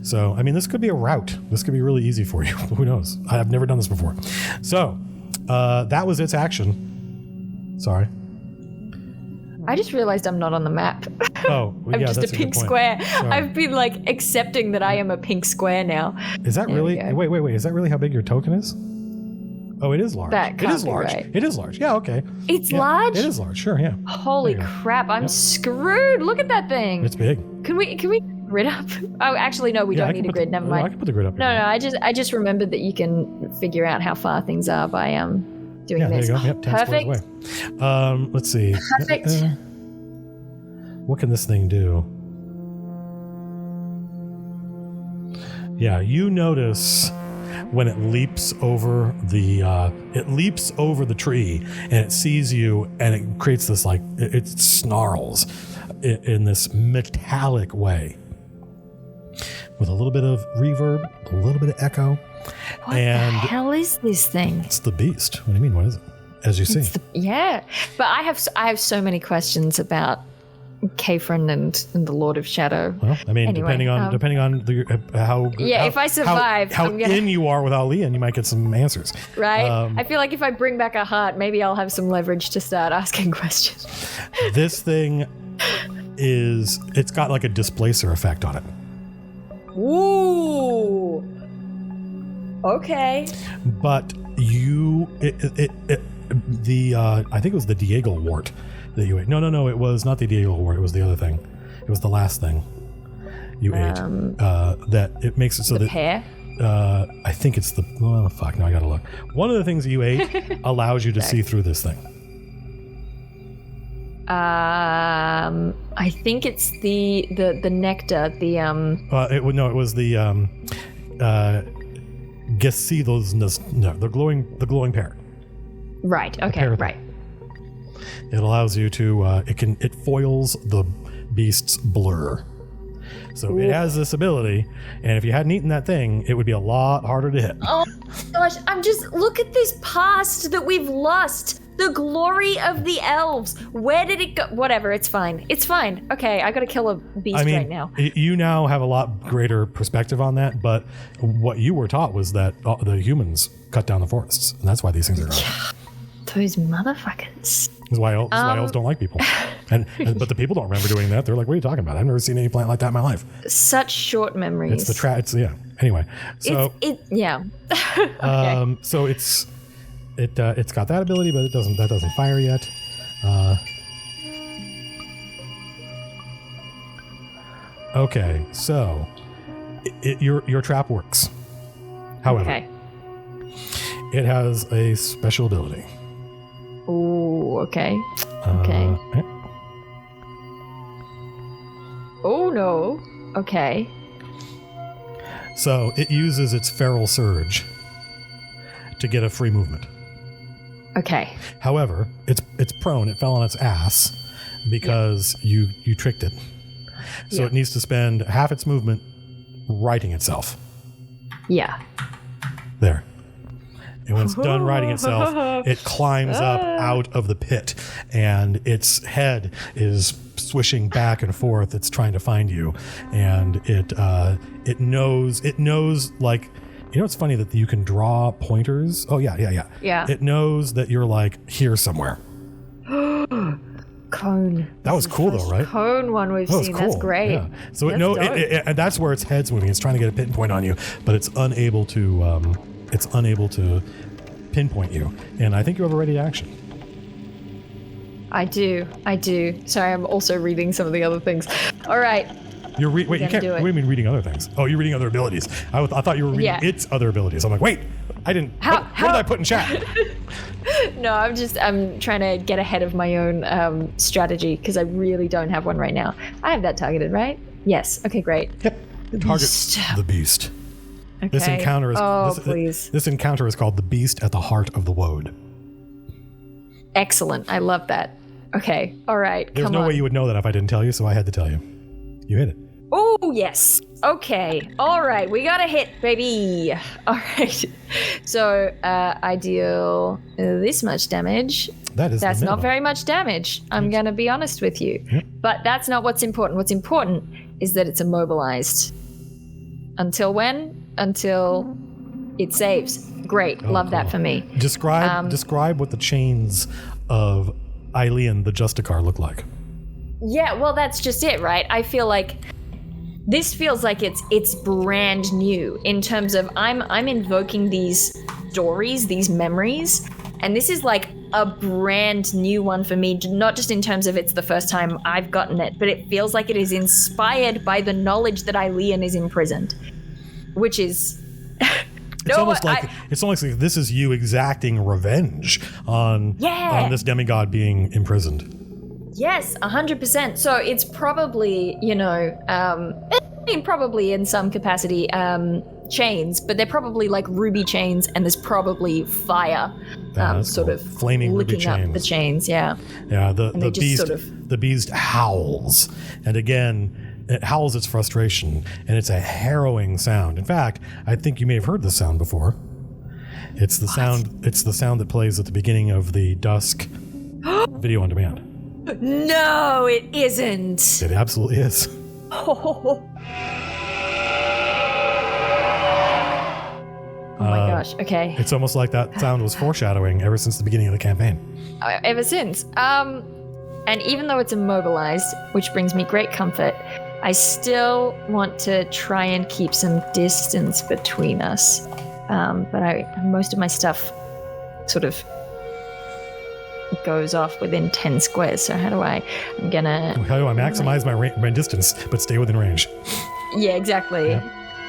So I mean, this could be a route. This could be really easy for you. Who knows? I've never done this before. So that was its action. Sorry. I just realized I'm not on the map. Oh, well, I'm just that's a pink good point. square. Sorry. I've been like accepting that I am a pink square now. Is that really? Wait. Is that really how big your token is? Oh, it is large. That can't it is be large. right. Yeah, okay. It's large? It is large. Sure, yeah. Holy crap! I'm screwed. Look at that thing. It's big. Can we grid up? Oh, actually, no. We don't need a grid. Never mind. I can put the grid up. No. I just remembered that you can figure out how far things are by doing this. There you go. Yep, 10 Perfect. squares away. Let's see. Perfect. What can this thing do? Yeah, you notice when it leaps over the tree and it sees you, and it creates this it snarls in this metallic way with a little bit of reverb, a little bit of echo. What the hell is this thing? It's the beast. What do you mean? What is it? As you see. But I have so many questions about Kayfrin and the Lord of Shadow. Well, I mean, anyway, depending on how if I survive, how in you are without Leon, you might get some answers. Right. I feel like if I bring back a heart, maybe I'll have some leverage to start asking questions. This thing it's got like a displacer effect on it. Ooh. Okay. But I think it was the Diego wart that you ate. No, it was not the Diego wart. It was the other thing. It was the last thing you ate. That it makes it so that pear? I think it's no, I gotta look. One of the things that you ate allows you to see through this thing. I think it's the nectar. It was the the glowing pear. Right. Okay. Right. It allows you to it foils the beast's blur. So it has this ability, and if you hadn't eaten that thing, it would be a lot harder to hit. Oh gosh, look at this past that we've lost. The glory of the elves. Where did it go? Whatever, it's fine. It's fine. Okay, I gotta kill a beast right now. You now have a lot greater perspective on that, but what you were taught was that the humans cut down the forests, and that's why these things are gone. Those motherfuckers. This is why elves don't like people. But the people don't remember doing that. They're like, what are you talking about? I've never seen any plant like that in my life. Such short memories. Anyway. So Okay. So it's got that ability, but that doesn't fire yet. Okay, so your trap works. However, it has a special ability. Oh, okay. Okay. Oh no. Okay. So it uses its feral surge to get a free movement. Okay. However, it's prone. It fell on its ass because you tricked it. So it needs to spend half its movement righting itself. Yeah. There. And when it's done righting itself, it climbs up out of the pit, and its head is swishing back and forth. It's trying to find you, and it knows like, you know, it's funny that you can draw pointers. Oh yeah. It knows that you're like here somewhere. Cone. That was cool though, right? Cone one we've seen. Cool. That's great. Yeah. So and that's where its head's moving. It's trying to get a pinpoint on you, but it's unable to pinpoint you. And I think you have a ready action. I do. Sorry, I'm also reading some of the other things. All right. Wait, you can't. What do you mean reading other things? Oh, you're reading other abilities. I thought you were reading its other abilities. I'm like, wait, I didn't. What did I put in chat? No, I'm trying to get ahead of my own strategy because I really don't have one right now. I have that targeted, right? Yes. Okay, great. Yep. Target the beast. Okay. This encounter is please. This encounter is called the Beast at the Heart of the Woad. Excellent. I love that. Okay. All right. There's no way you would know that if I didn't tell you, so I had to tell you. You hit it. Oh, yes. Okay. All right. We got a hit, baby. All right. So I deal this much damage. That's not very much damage. I'm going to be honest with you. Yep. But that's not what's important. What's important is that it's immobilized. Until when? Until it saves. Great. Love that for me. Describe what the chains of Eileen the Justicar look like. Yeah, well, that's just it, right? I feel like this feels like it's brand new in terms of I'm invoking these stories, these memories, and this is like a brand new one for me, not just in terms of it's the first time I've gotten it, but it feels like it is inspired by the knowledge that Eileen is imprisoned, which is... It's almost like this is you exacting revenge on this demigod being imprisoned. Yes, 100%. So it's probably, probably in some capacity chains, but they're probably like ruby chains, and there's probably fire sort of flaming ruby chains. Up the chains. Yeah. Yeah. The beast howls, and again, it howls its frustration, and it's a harrowing sound. In fact, I think you may have heard this sound before. It's the sound. It's the sound that plays at the beginning of the Dusk video on demand. No, it isn't. It absolutely is. Oh my gosh. Okay. It's almost like that sound was foreshadowing ever since the beginning of the campaign. Ever since. And even though it's immobilized, which brings me great comfort, I still want to try and keep some distance between us. But most of my stuff sort of goes off within 10 squares. So how do I maximize my distance, but stay within range? Yeah, exactly. Yep.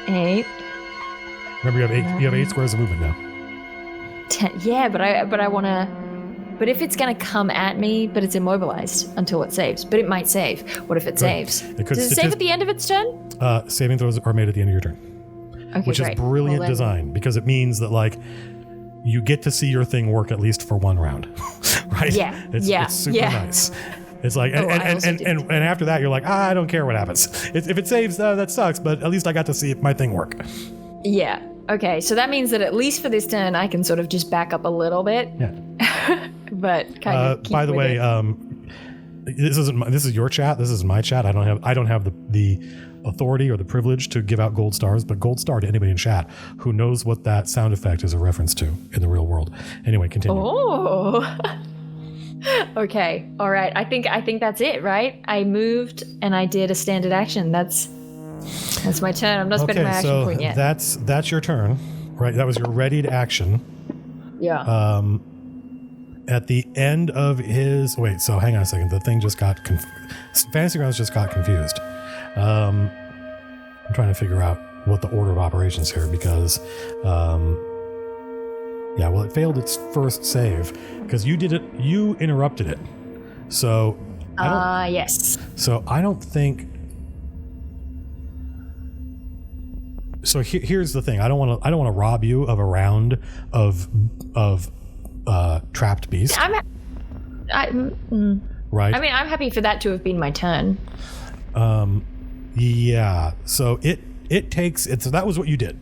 8. Remember, you have 8 squares of movement now. 10. Yeah, but I want to. But if it's going to come at me, but it's immobilized until it saves. But it might save. What if it saves? Does it save at the end of its turn? Saving throws are made at the end of your turn. Okay, which is brilliant design, because it means that like you get to see your thing work at least for one round. Right? Yeah. It's super nice. It's like, and after that, you're like, I don't care what happens. If it saves, that sucks, but at least I got to see my thing work. Yeah. Okay. So that means that at least for this turn, I can sort of just back up a little bit. Yeah. But kind of keep by the way, this is your chat. This is my chat. I don't have the authority or the privilege to give out gold stars, but gold star to anybody in chat who knows what that sound effect is a reference to in the real world. Anyway, continue. Oh. Okay. All right. I think that's it, right? I moved and I did a standard action. That's my turn. I'm not spending my action point yet. That's your turn, right? That was your readied action. Yeah. At the end of his... Wait, so hang on a second. The thing just got... Fantasy Grounds just got confused. I'm trying to figure out what the order of operations here, because... it failed its first save, because you did it... You interrupted it. So... yes. So I don't think... So here's the thing. I don't want to rob you of a round of trapped beast. Right. I mean, I'm happy for that to have been my turn. Yeah. So it takes that was what you did.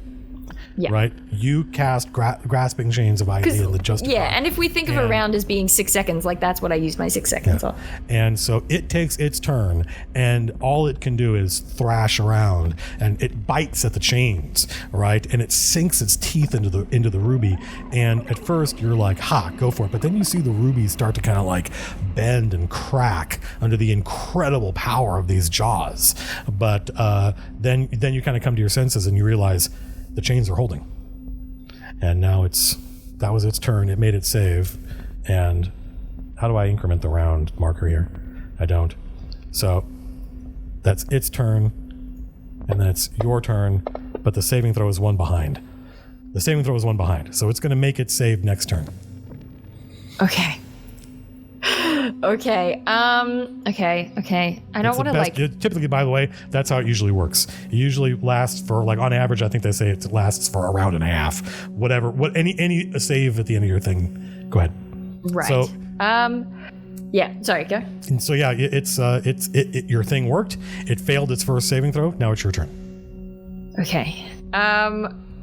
Yeah. Right. You cast grasping chains of Eileen the Justify. Yeah, and if we think of a round as being 6 seconds, like that's what I used my 6 seconds on. And so it takes its turn, and all it can do is thrash around, and it bites at the chains, right? And it sinks its teeth into the ruby. And at first you're like, "Ha, go for it!" But then you see the ruby start to kind of like bend and crack under the incredible power of these jaws. But then you kind of come to your senses and you realize the chains are holding. And now that was its turn. It made its save. And how do I increment the round marker here? I don't. So that's its turn. And then it's your turn. But the saving throw is one behind. So it's going to make its save next turn. Okay. Okay. I don't want to like. Typically, by the way, that's how it usually works. It usually lasts for like on average. I think they say it lasts for a round and a half. Whatever. Any save at the end of your thing. Go ahead. Right. So. Yeah. Sorry. Go. And so yeah, it's your thing worked. It failed its first saving throw. Now it's your turn. Okay.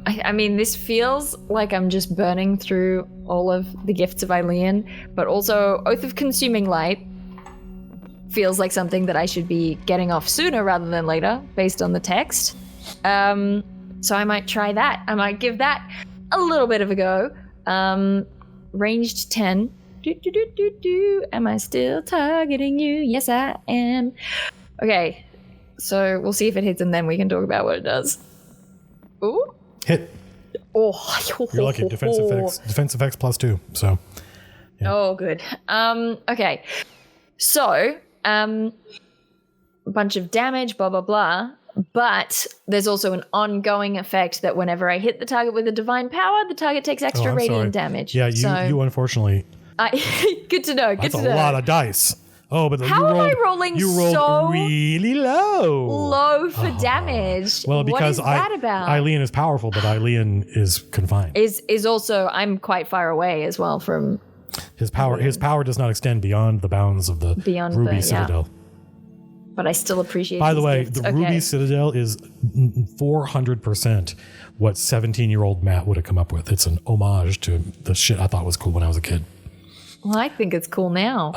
I mean, this feels like I'm just burning through all of the gifts of Eileen, but also Oath of Consuming Light feels like something that I should be getting off sooner rather than later, based on the text. So I might try that. I might give that a little bit of a go. Ranged 10. Am I still targeting you? Yes, I am. Okay, so we'll see if it hits, and then we can talk about what it does. Ooh. Hit. Oh, you're lucky. Defense effects +2. So. Yeah. Oh, good. Okay. So, a bunch of damage, blah blah blah. But there's also an ongoing effect that whenever I hit the target with a divine power, the target takes extra radiant damage. Yeah, you unfortunately. Good to know. That's a lot of dice. Oh, but how am I rolling you rolled so really low for damage? Well, because what is that about? Eileen is powerful, but Eileen is confined. Is also I'm quite far away as well from his power. His power does not extend beyond the bounds of the Ruby Citadel. But I still appreciate. By the way, gifts. the Ruby Citadel is 400% what 17-year-old Matt would have come up with. It's an homage to the shit I thought was cool when I was a kid. Well, I think it's cool now.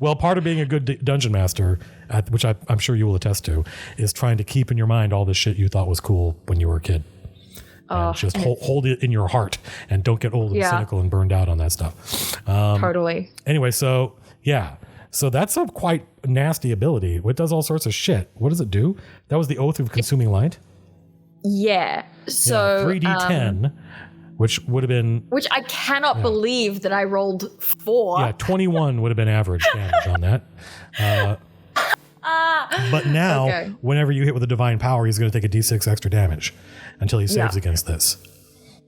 Well, part of being a good dungeon master, which I'm sure you will attest to, is trying to keep in your mind all the shit you thought was cool when you were a kid. And just hold it in your heart and don't get old and cynical and burned out on that stuff. Totally. Anyway, so yeah. So that's a quite nasty ability. It does all sorts of shit. What does it do? That was the Oath of Consuming Light? Yeah. So 3d10. Which would have been... Which I cannot believe that I rolled 4. Yeah, 21 would have been average damage on that. But now, whenever you hit with a divine power, he's going to take a d6 extra damage until he saves against this.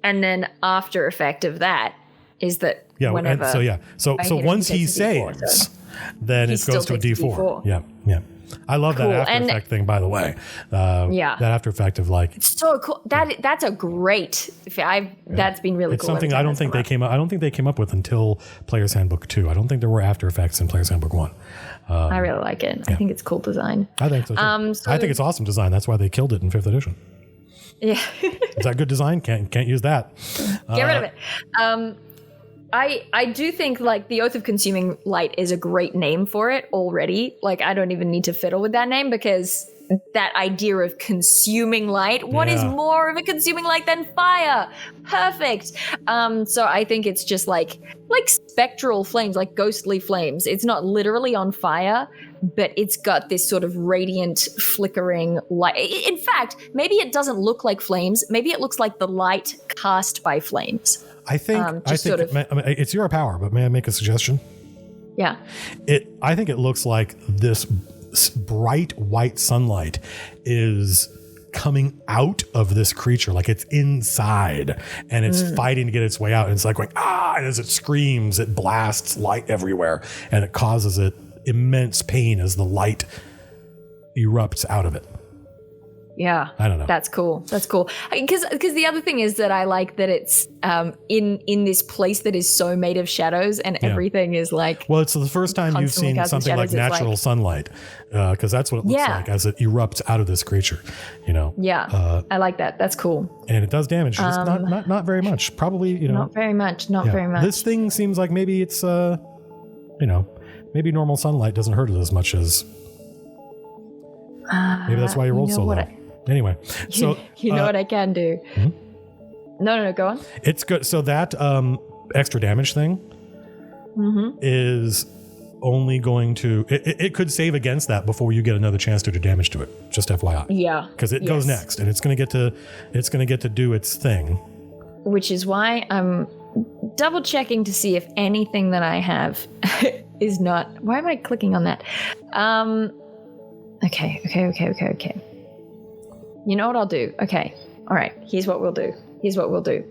And then after effect of that is that whenever... So once he saves, then it goes to a d4. Yeah. I love that after effect thing, by the way. That after effect of like, it's so cool. That's a great. That's been really it's cool. It's something I don't think they came up. I don't think they came up with until Player's Handbook 2. I don't think there were after effects in Player's Handbook 1. I really like it. I think it's cool design. I think so too. I think it's awesome design. That's why they killed it in 5th edition. Yeah, is that good design? Can't use that. Get rid of it. I do think like the Oath of Consuming Light is a great name for it already. Like I don't even need to fiddle with that name because that idea of consuming light, what is more of a consuming light than fire? Perfect. So I think it's just like spectral flames, like ghostly flames. It's not literally on fire, but it's got this sort of radiant flickering light. In fact, maybe it doesn't look like flames. Maybe it looks like the light cast by flames. I think it's your power, but may I make a suggestion? Yeah. I think it looks like this bright white sunlight is coming out of this creature, like it's inside and it's fighting to get its way out. And it's like going, and as it screams, it blasts light everywhere and it causes it immense pain as the light erupts out of it. Yeah. I don't know. That's cool. Because the other thing is that I like that it's in this place that is so made of shadows and everything is like. Well, it's the first time you've seen something like natural sunlight, because that's what it looks like as it erupts out of this creature. Yeah. I like that. That's cool. And it does damage. Just not very much. Probably, Not very much. Not very much. This thing seems like maybe it's maybe normal sunlight doesn't hurt it as much as. Maybe that's why you rolled so low. Anyway, so you know what I can do. No, go on. It's good. So that extra damage thing is only going to it could save against that before you get another chance to do damage to it. Just FYI. Yeah. Because it goes next, and it's going to get to do its thing. Which is why I'm double checking to see if anything that I have is not. Why am I clicking on that? Okay. You know what I'll do? Okay. All right. Here's what we'll do.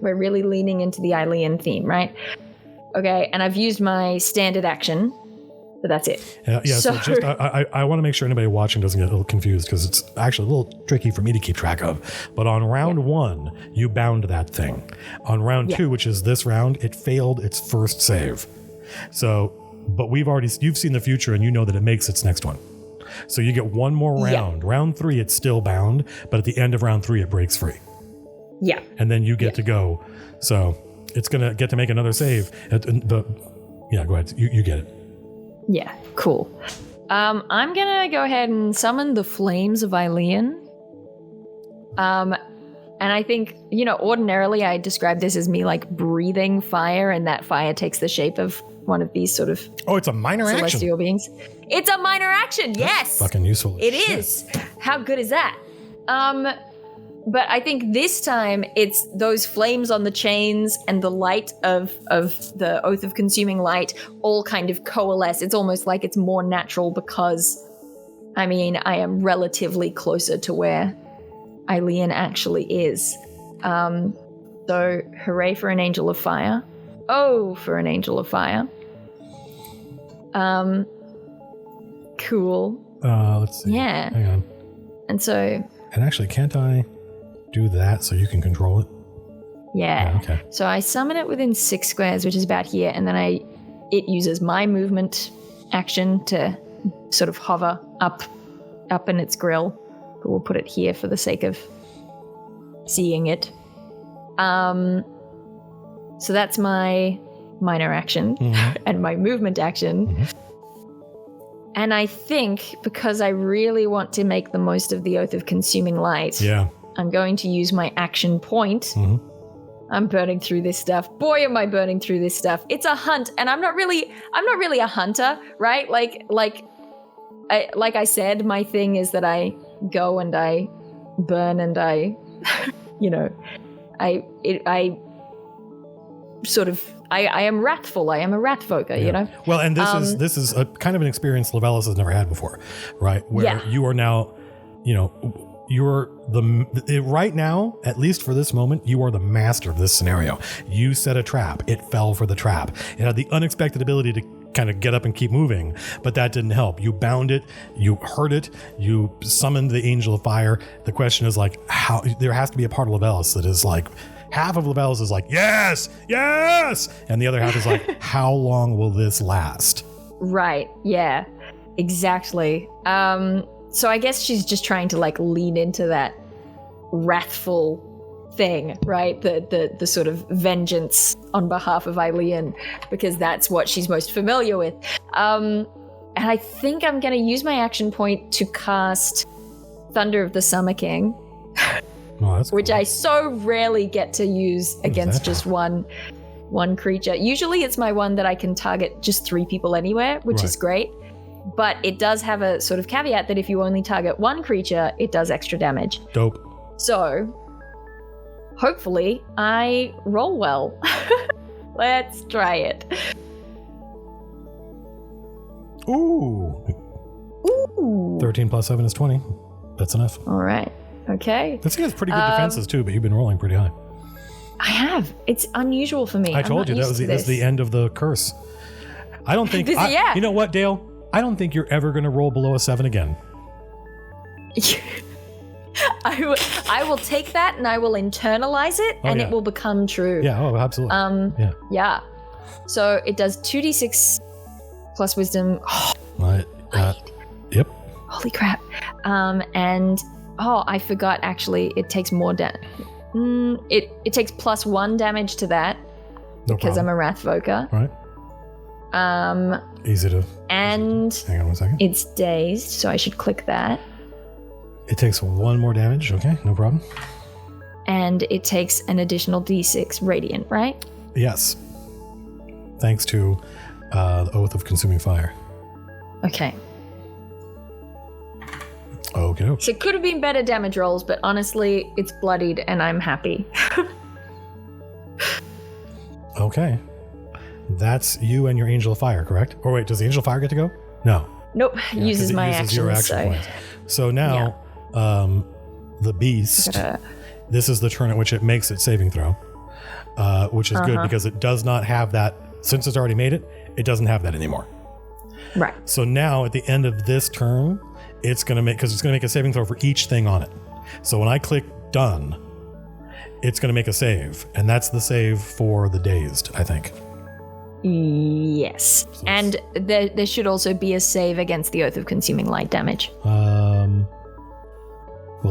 We're really leaning into the Eileen theme, right? Okay. And I've used my standard action, but that's it. Yeah. So just, I want to make sure anybody watching doesn't get a little confused because it's actually a little tricky for me to keep track of. But on round 1, you bound that thing. On round 2, which is this round, it failed its first save. So, but you've seen the future and you know that it makes its next one. So you get one more round. Yeah. Round 3, it's still bound, but at the end of round 3, it breaks free. Yeah. And then you get to go. So it's going to get to make another save. Go ahead. You get it. Yeah, cool. I'm going to go ahead and summon the Flames of Eileen. And I think, ordinarily I describe this as me like breathing fire, and that fire takes the shape of one of these sort of it's a minor celestial beings. It's a minor action, yes. That's fucking useful. It is. How good is that? But I think this time it's those flames on the chains and the light of the Oath of Consuming Light all kind of coalesce. It's almost like it's more natural because, I am relatively closer to where Eileen actually is. So hooray for an Angel of Fire. Oh, for an Angel of Fire. Cool. Let's see. Yeah. Hang on. And so. And actually, can't I do that so you can control it? Yeah. Okay. So I summon it within 6 squares, which is about here, and then it uses my movement action to sort of hover up in its grill. But we'll put it here for the sake of seeing it. So that's my minor action and my movement action. And I think because I really want to make the most of the Oath of Consuming Light, I'm going to use my action point. I'm burning through this stuff. Boy, am I burning through this stuff. It's a hunt, and I'm not really a hunter, right? Like I said, my thing is that I go and I burn and I, I am wrathful. I am a wrathvoker, Well, and this is a kind of an experience Levelis has never had before, right? Where you are now, you're right now, at least for this moment, you are the master of this scenario. You set a trap. It fell for the trap. It had the unexpected ability to kind of get up and keep moving, but that didn't help. You bound it, you hurt it, you summoned the Angel of Fire. The question is like, how there has to be a part of Levelis that is like, half of Levelis is like, yes, and the other half is like, how long will this last? Right, yeah, exactly. So I guess she's just trying to like lean into that wrathful thing, right? The sort of vengeance on behalf of Eileen, because that's what she's most familiar with. And I think I'm going to use my action point to cast Thunder of the Summer King. Oh, that's cool. Which I so rarely get to use against just one creature. Usually it's my one that I can target just 3 people anywhere, which is great. But it does have a sort of caveat that if you only target 1 creature, it does extra damage. Dope. So, hopefully, I roll well. Let's try it. Ooh. 13 plus 7 is 20. That's enough. All right. Okay. This thing has pretty good defenses too, but you've been rolling pretty high. I have. It's unusual for me. I told you that's the end of the curse. I don't think. You know what, Dale? I don't think you're ever going to roll below a 7 again. I will take that and I will internalize it, and it will become true. Yeah. Oh, absolutely. Yeah. So it does 2d6 plus wisdom. Right. Yep. Holy crap. And I forgot. Actually, it takes more damage. It takes +1 damage to that because I'm a Wrathvoker. Right. Easy to. And hang on 1 second. It's dazed, so I should click that. It takes 1 more damage. Okay, no problem. And it takes an additional d6 radiant, right? Yes. Thanks to the Oath of Consuming Fire. Okay. Okay. So it could have been better damage rolls, but honestly, it's bloodied and I'm happy. Okay. That's you and your Angel of Fire, correct? Or wait, does the Angel of Fire get to go? No. Nope. Uses my actions. Your action points. So now, the beast, this is the turn at which it makes its saving throw, which is good because it does not have that. Since it's already made it, it doesn't have that anymore. Right. So now at the end of this turn, it's going to make a saving throw for each thing on it. So when I click done, it's going to make a save, and that's the save for the dazed, I think. Yes. So and there should also be a save against the Oath of Consuming Light damage. We'll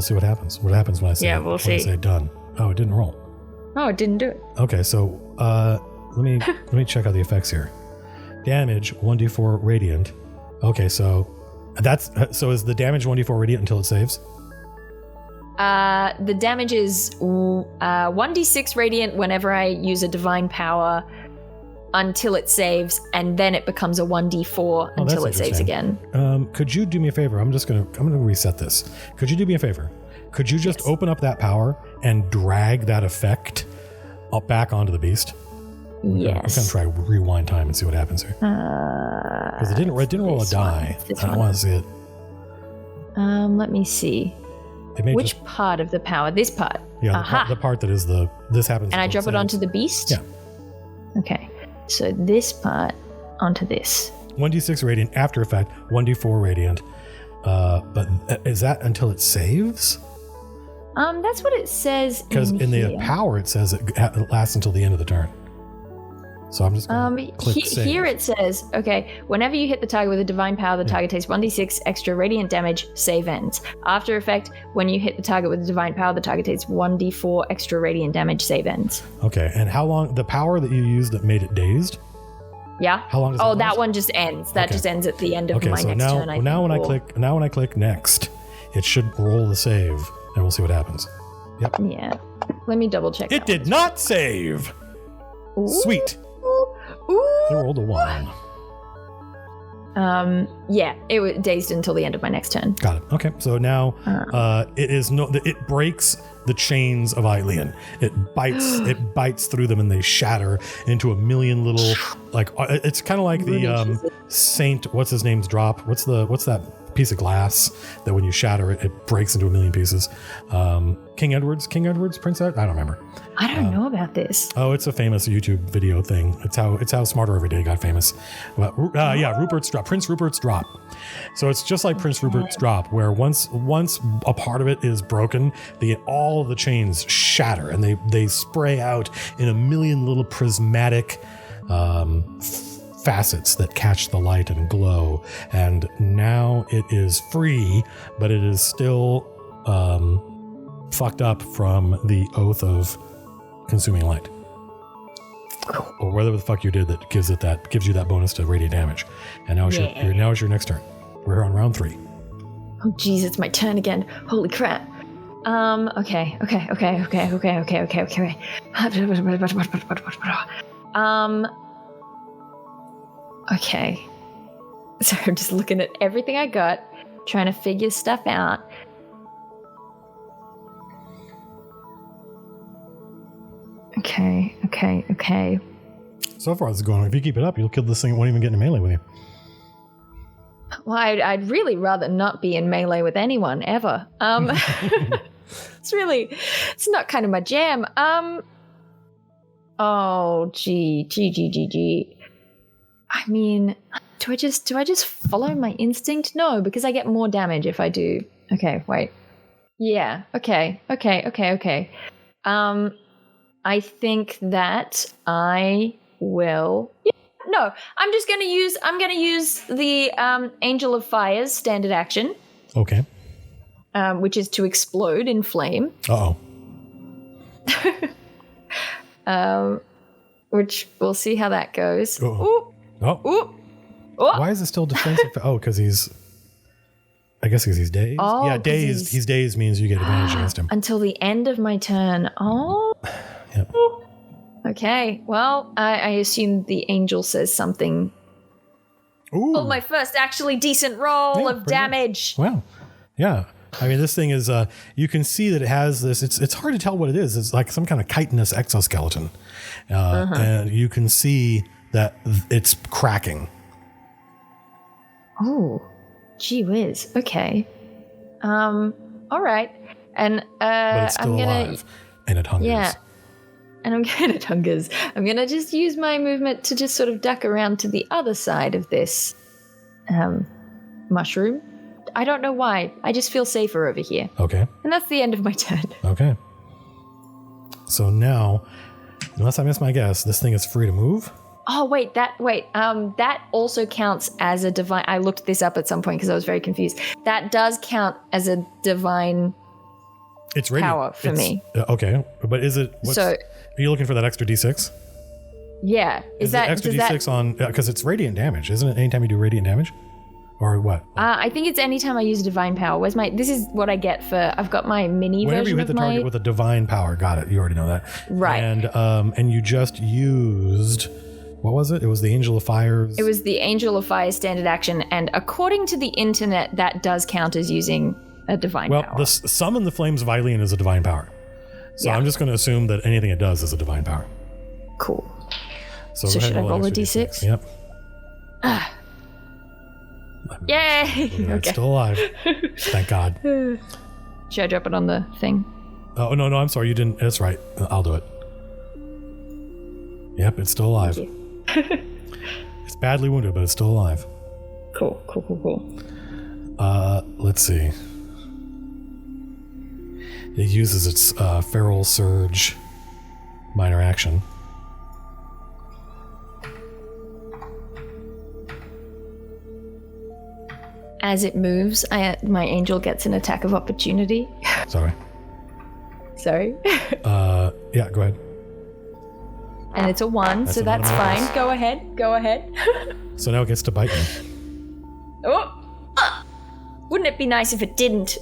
see what happens. What happens when I say I say done? Oh, it didn't roll. Oh, it didn't do it. Okay, so let me check out the effects here. Damage 1d4 radiant. Okay, so is the damage 1d4 radiant until it saves? The damage is 1d6 radiant whenever I use a divine power until it saves, and then it becomes a 1d4 until it saves again. Could you do me a favor? I'm gonna reset this. Could you do me a favor? Could you just open up that power and drag that effect up back onto the beast? Yes. I'm gonna try rewind time and see what happens here. Because it didn't roll a die. I don't want to see it. Let me see. Which part of the power? This part. Yeah, the part that is this happens. And I drop it onto the beast? Yeah. Okay. So this part onto this. 1d6 radiant after effect, 1d4 radiant. But is that until it saves? That's what it says. Because in the power it says it lasts until the end of the turn. So I'm just going to click save. Here it says, okay, whenever you hit the target with a divine power, the target takes 1d6 extra radiant damage, save ends. After effect, when you hit the target with a divine power, the target takes 1d4 extra radiant damage, save ends. Okay, and how long, the power that you used that made it dazed? Yeah. How long does that last? That one just ends. That just ends at the end of my next turn. Now when I click next, it should roll the save, and we'll see what happens. Yep. Yeah. Let me double check. It did not save. Ooh. Sweet. Ooh. They rolled a 1. Yeah, it was dazed until the end of my next turn. Got it. Okay, so now it breaks the chains of Eileen. It bites through them and they shatter into a million little it's kind of like the Saint what's his name's drop. What's that piece of glass that when you shatter it, it breaks into a million pieces. King Edward's Prince Edward? I don't remember. I don't know about this. Oh, it's a famous YouTube video thing. It's how Smarter Every Day got famous. But, Rupert's drop, Prince Rupert's drop. So it's just like Prince Rupert's drop, where once a part of it is broken, all of the chains shatter and they spray out in a million little prismatic facets that catch the light and glow. And now it is free, but it is still fucked up from the Oath of Consuming Light, or whatever the fuck you did that gives you that bonus to radiant damage. And now it's your next turn. We're on round 3. Oh jeez, it's my turn again. Holy crap. Okay. Okay. So I'm just looking at everything I got, trying to figure stuff out. Okay. So far, this is going on. If you keep it up, you'll kill this thing. It won't even get in melee with you. Well, I'd really rather not be in melee with anyone ever. It's not kind of my jam. Oh, gee. I mean, do I just follow my instinct? No, because I get more damage if I do. Okay, wait. Yeah. Okay. I think that I will. Yeah, no, I'm gonna use the Angel of Fire's standard action. Okay. Which is to explode in flame. Which we'll see how that goes. Ooh. Oh. Why is it still defensive? Because I guess because he's dazed. Oh, yeah, dazed. He's dazed means you get advantage against him until the end of my turn. Oh. Yep. Okay. Well, I assume the angel says something. Ooh. Oh, my first actually decent roll of damage. Nice. Wow. Yeah. I mean, this thing is. You can see that it has this. It's hard to tell what it is. It's like some kind of chitinous exoskeleton, and you can see that it's cracking. Oh. Gee whiz. Okay. All right. And but it's still alive, and it hungers. Yeah. And I'm gonna just use my movement to just sort of duck around to the other side of this mushroom. I don't know why. I just feel safer over here. Okay. And that's the end of my turn. Okay. So now, unless I miss my guess, this thing is free to move. Oh, wait, that also counts as a divine. I looked this up at some point because I was very confused. That does count as a divine power for me. Okay, but is it? Are you looking for that extra D6? Yeah, is that extra D6 on? Because it's radiant damage, isn't it? Anytime you do radiant damage, or what? I think it's anytime I use a divine power. Where's my? This is what I get for. I've got my mini Whenever version you hit of the target with a divine power, got it. You already know that, right? And you just used. What was it? It was the Angel of Fire's... It was the Angel of Fire standard action, and according to the internet, that does count as using a divine power. Well, Summon the Flames of Eileen is a divine power. So I'm just going to assume that anything it does is a divine power. Cool. So should I roll a D6? Yep. Yay! It's still alive. Thank God. Should I drop it on the thing? Oh, no, I'm sorry. You didn't. That's right. I'll do it. Yep, it's still alive. Thank you. It's badly wounded, but it's still alive. Cool. Let's see. It uses its Feral Surge minor action. As it moves, my angel gets an attack of opportunity. Sorry. Yeah, go ahead. And it's a 1, so that's fine. Go ahead. So now it gets to bite me. Oh! Wouldn't it be nice if it didn't?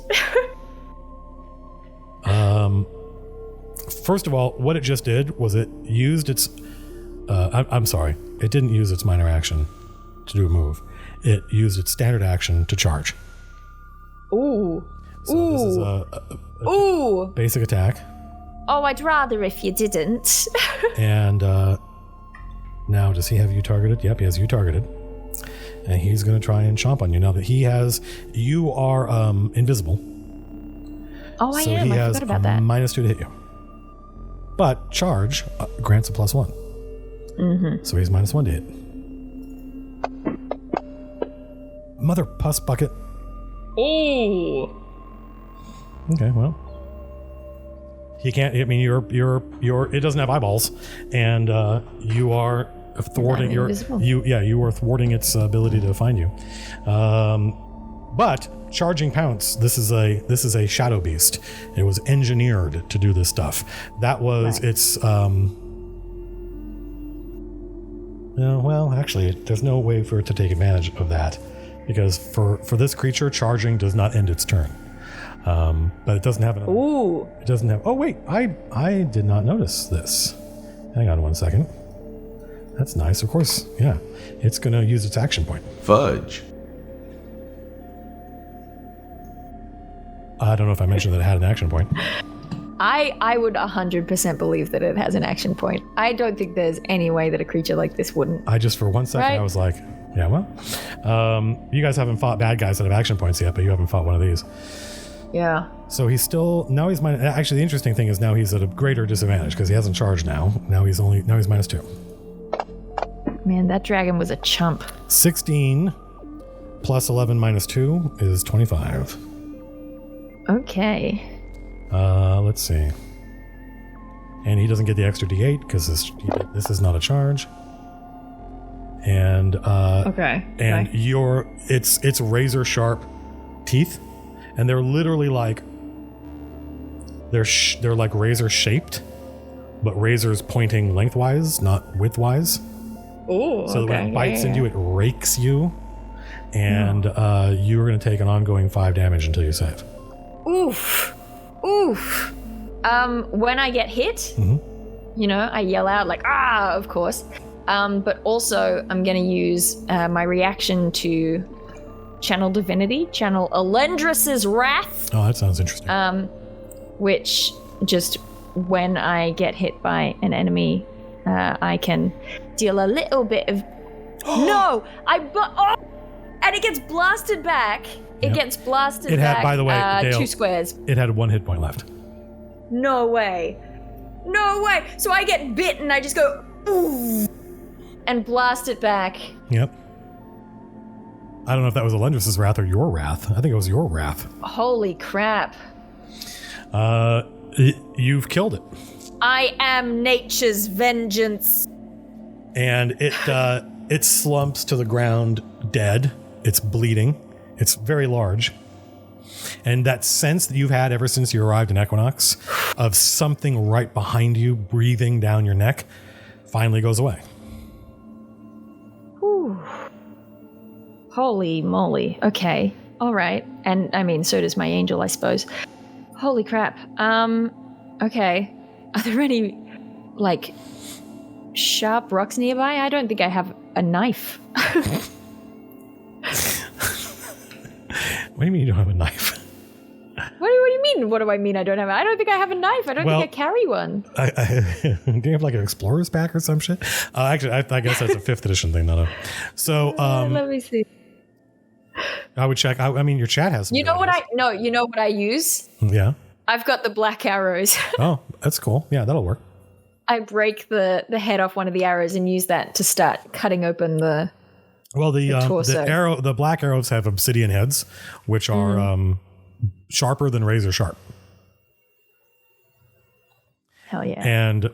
First of all, what it just did was it used its... I'm sorry. It didn't use its minor action to do a move. It used its standard action to charge. Ooh. So this is a basic attack. Oh, I'd rather if you didn't. And now, does he have you targeted? Yep, he has you targeted. And he's going to try and chomp on you. Now that he has... You are invisible. Oh, I am. I forgot about that. -2 to hit you. But charge grants a +1. Mm-hmm. So he's -1 to hit. Mother pus bucket. Oh. Okay, well. He can't. I mean, you're. It doesn't have eyeballs, and you are thwarting you are thwarting its ability to find you. But charging pounce. This is a shadow beast. It was engineered to do this stuff. That was its. Well, actually, there's no way for it to take advantage of that, because for this creature, charging does not end its turn. But it doesn't have an... Ooh. It doesn't have... Oh, wait. I did not notice this. Hang on 1 second. That's nice. Of course, yeah. It's going to use its action point. Fudge. I don't know if I mentioned that it had an action point. I would 100% believe that it has an action point. I don't think there's any way that a creature like this wouldn't. I just, for 1 second, I was like, yeah, well. You guys haven't fought bad guys that have action points yet, but you haven't fought one of these. Yeah. So he's still... Now he's... Actually, the interesting thing is now he's at a greater disadvantage because he hasn't charged now. Now he's -2. Man, that dragon was a chump. 16 plus 11 -2 is 25. Okay. Let's see. And he doesn't get the extra D8 because this is not a charge. And and it's razor sharp teeth, and they're literally like they're like razor shaped, but razors pointing lengthwise, not widthwise. Oh, so that when it bites into you, it rakes you, and you are going to take an ongoing 5 damage until you save. Oof. When I get hit, I yell out like, ah, of course. But also I'm going to use my reaction to channel divinity, channel Elendris's Wrath. Oh, that sounds interesting. Which just when I get hit by an enemy, I can deal a little bit of... and it gets blasted back. It gets blasted it had, back, by the way, Dale, 2 squares. It had 1 hit point left. No way. So I get bit and I just go, ooh, and blast it back. Yep. I don't know if that was Elendris's Wrath or your Wrath. I think it was your Wrath. Holy crap. You've killed it. I am nature's vengeance. And it slumps to the ground dead. It's bleeding. It's very large. And that sense that you've had ever since you arrived in Equinox of something right behind you breathing down your neck finally goes away. Whew. Holy moly. Okay. All right. And I mean, so does my angel, I suppose. Holy crap. Okay. Are there any, like, sharp rocks nearby? I don't think I have a knife. What do you mean you don't have a knife? What do you mean? What do I mean I don't have? I don't think I have a knife. I don't think I carry one. Do you have like an explorer's pack or some shit? Actually, I guess that's a 5th edition thing. So let me see. I would check. I mean, your chat has some. You know what I use? Yeah. I've got the black arrows. Oh, that's cool. Yeah, that'll work. I break the head off one of the arrows and use that to start cutting open the. Well, the black arrows have obsidian heads, which are sharper than razor sharp. Hell yeah! And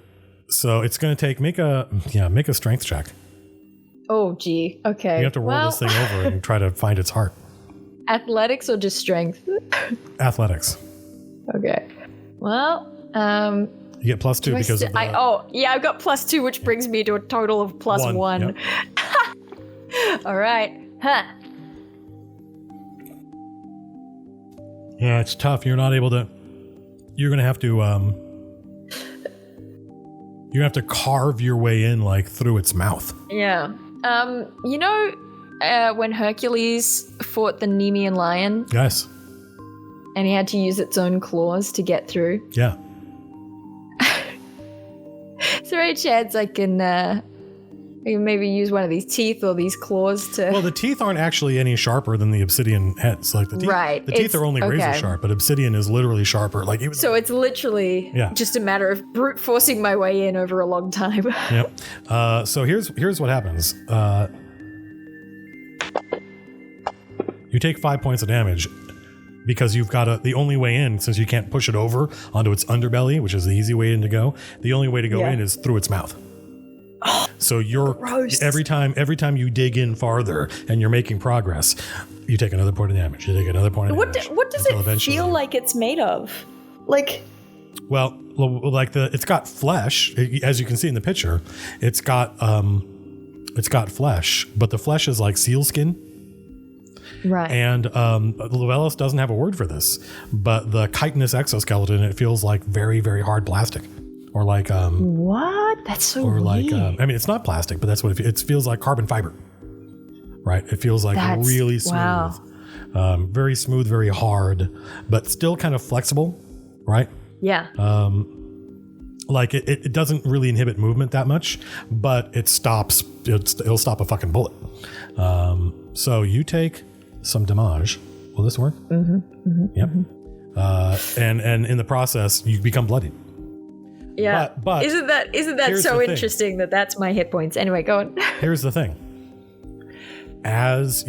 so it's going to make a strength check. Oh gee, okay. You have to roll this thing over and try to find its heart. Athletics or just strength? Athletics. Okay. Well, you get +2 because of the... I've got +2, which brings me to a total of +1. Yep. All right. Huh. Yeah, it's tough. You're not able to... You're going to have to... you have to carve your way in, like, through its mouth. Yeah. When Hercules fought the Nemean lion? Yes. And he had to use its own claws to get through? Yeah. Is there any chance I can maybe use one of these teeth or these claws to... Well, the teeth aren't actually any sharper than the obsidian heads. Like the teeth, right. The teeth are only razor sharp, but obsidian is literally sharper. Like even so it's literally just a matter of brute forcing my way in over a long time. Yep. So here's what happens. You take 5 points of damage because you've got the only way in, since you can't push it over onto its underbelly, which is the easy way in to go. The only way to go in is through its mouth. So you're every time you dig in farther and you're making progress, you take another point of damage. You take another point of damage. What does it feel like it's made of? Like, well, like it's got flesh, as you can see in the picture. It's got flesh, but the flesh is like seal skin. Right. And Luellus doesn't have a word for this, but the chitinous exoskeleton, it feels like very, very hard plastic. Or like what? That's so weird. Like I mean, it's not plastic, but that's what it feels like. Carbon fiber, right? It feels like really smooth, very smooth, very hard, but still kind of flexible, right? Yeah. Like it doesn't really inhibit movement that much, but it stops. It'll stop a fucking bullet. So you take some damage. Will this work? Mm-hmm. Mm-hmm. Yep. Mm-hmm. And in the process, you become bloodied. Yeah, but isn't that so interesting that that's my hit points? Anyway, go on. Here's the thing: as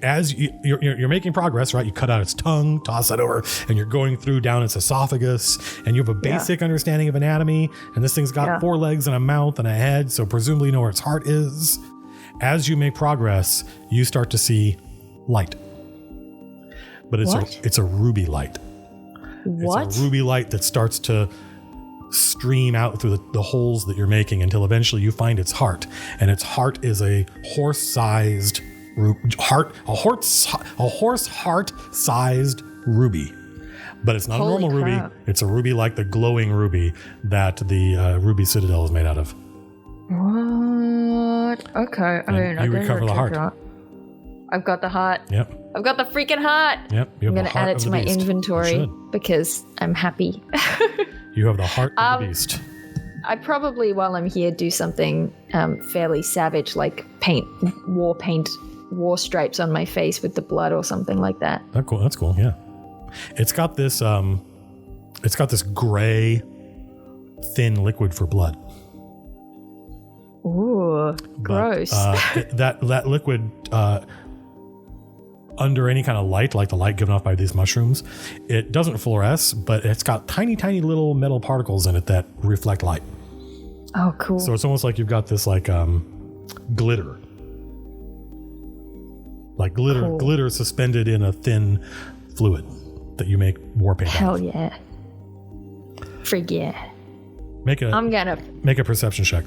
as you're making progress, right? You cut out its tongue, toss that over, and you're going through down its esophagus, and you have a basic understanding of anatomy. And this thing's got 4 legs and a mouth and a head, so presumably you know where its heart is. As you make progress, you start to see light, but it's a ruby light. What? It's a ruby light that starts to stream out through the holes that you're making until eventually you find its heart, and its heart is a horse-sized heart-sized ruby. But it's not a normal ruby. It's a ruby like the glowing ruby that the Ruby Citadel is made out of. What? Okay. You recover the heart. I've got the heart. Yep. I've got the freaking heart. Yep. I'm going to add it to my inventory because I'm happy. You have the heart of the beast. I probably, while I'm here, do something fairly savage, like paint war stripes on my face with the blood or something like that. That's cool. Yeah. It's got this gray, thin liquid for blood. Ooh, gross. That liquid, under any kind of light, like the light given off by these mushrooms, it doesn't fluoresce, but it's got tiny, tiny little metal particles in it that reflect light. Oh, cool. So it's almost like you've got this like glitter. Like glitter suspended in a thin fluid that you make war paint. Hell yeah. Frig yeah. I'm gonna make a perception check.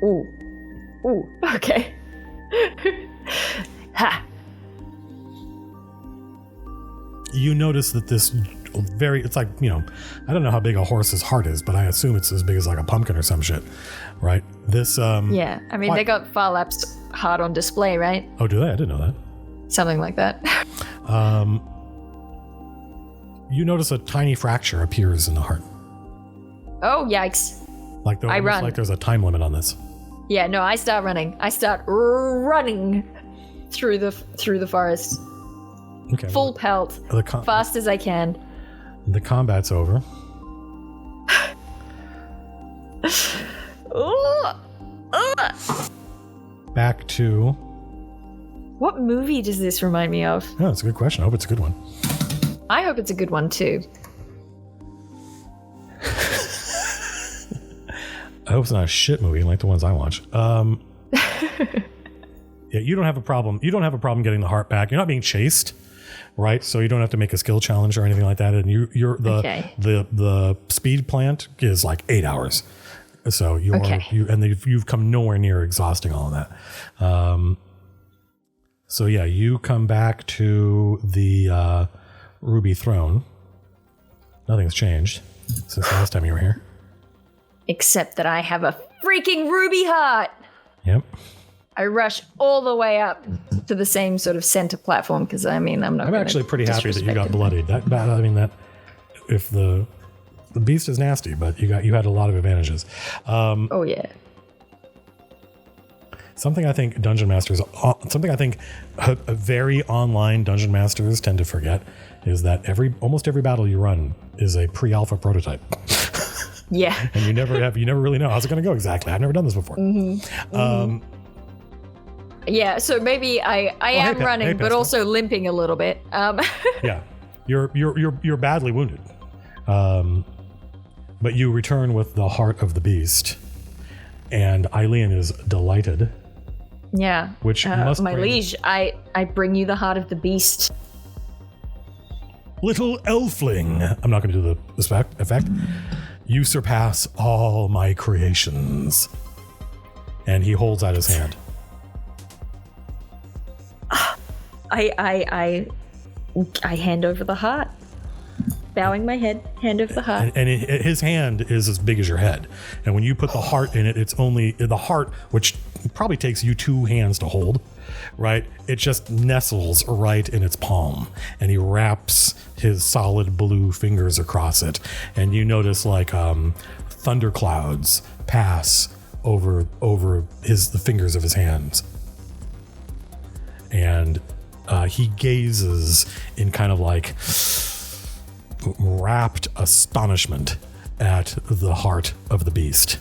Ooh, okay. Ha. You notice that it's like, I don't know how big a horse's heart is, but I assume it's as big as like a pumpkin or some shit, right? This, yeah, I mean, they got Farlap's heart on display, right? Oh, do they? I didn't know that. Something like that. You notice a tiny fracture appears in the heart. Oh, yikes. Like I run. Like there's a time limit on this. Yeah, no, I start running. I start running through the forest. Okay. Full pelt. Fast as I can. The combat's over. Back to... What movie does this remind me of? Oh, that's a good question. I hope it's a good one. I hope it's a good one, too. I hope it's not a shit movie like the ones I watch. Yeah, you don't have a problem. You don't have a problem getting the heart back. You're not being chased, right? So you don't have to make a skill challenge or anything like that. And the speed plant is like 8 hours. So you've come nowhere near exhausting all of that. So yeah, you come back to the Ruby Throne. Nothing's changed since the last time you were here. Except that I have a freaking ruby heart. Yep. I rush all the way up to the same sort of center platform because I'm actually pretty happy that you got bloodied. That if the beast is nasty, but you had a lot of advantages. Oh yeah. Something I think very online dungeon masters tend to forget is that almost every battle you run is a pre-alpha prototype. Yeah. And you never really know how's it going to go exactly. I've never done this before. Mm-hmm. Yeah, so maybe I am running, but also limping a little bit. Yeah, you're badly wounded, but you return with the heart of the beast, and Eileen is delighted. Yeah, which must my liege. I bring you the heart of the beast. Little elfling. I'm not going to do the effect. You surpass all my creations. And he holds out his hand. I hand over the heart. Bowing my head, hand over the heart. And his hand is as big as your head. And when you put the heart in it, it's only the heart, which probably takes you 2 hands to hold, right? It just nestles right in its palm. And he wraps his solid blue fingers across it. And you notice like thunderclouds pass over the fingers of his hands. And he gazes in kind of like rapt astonishment at the heart of the beast.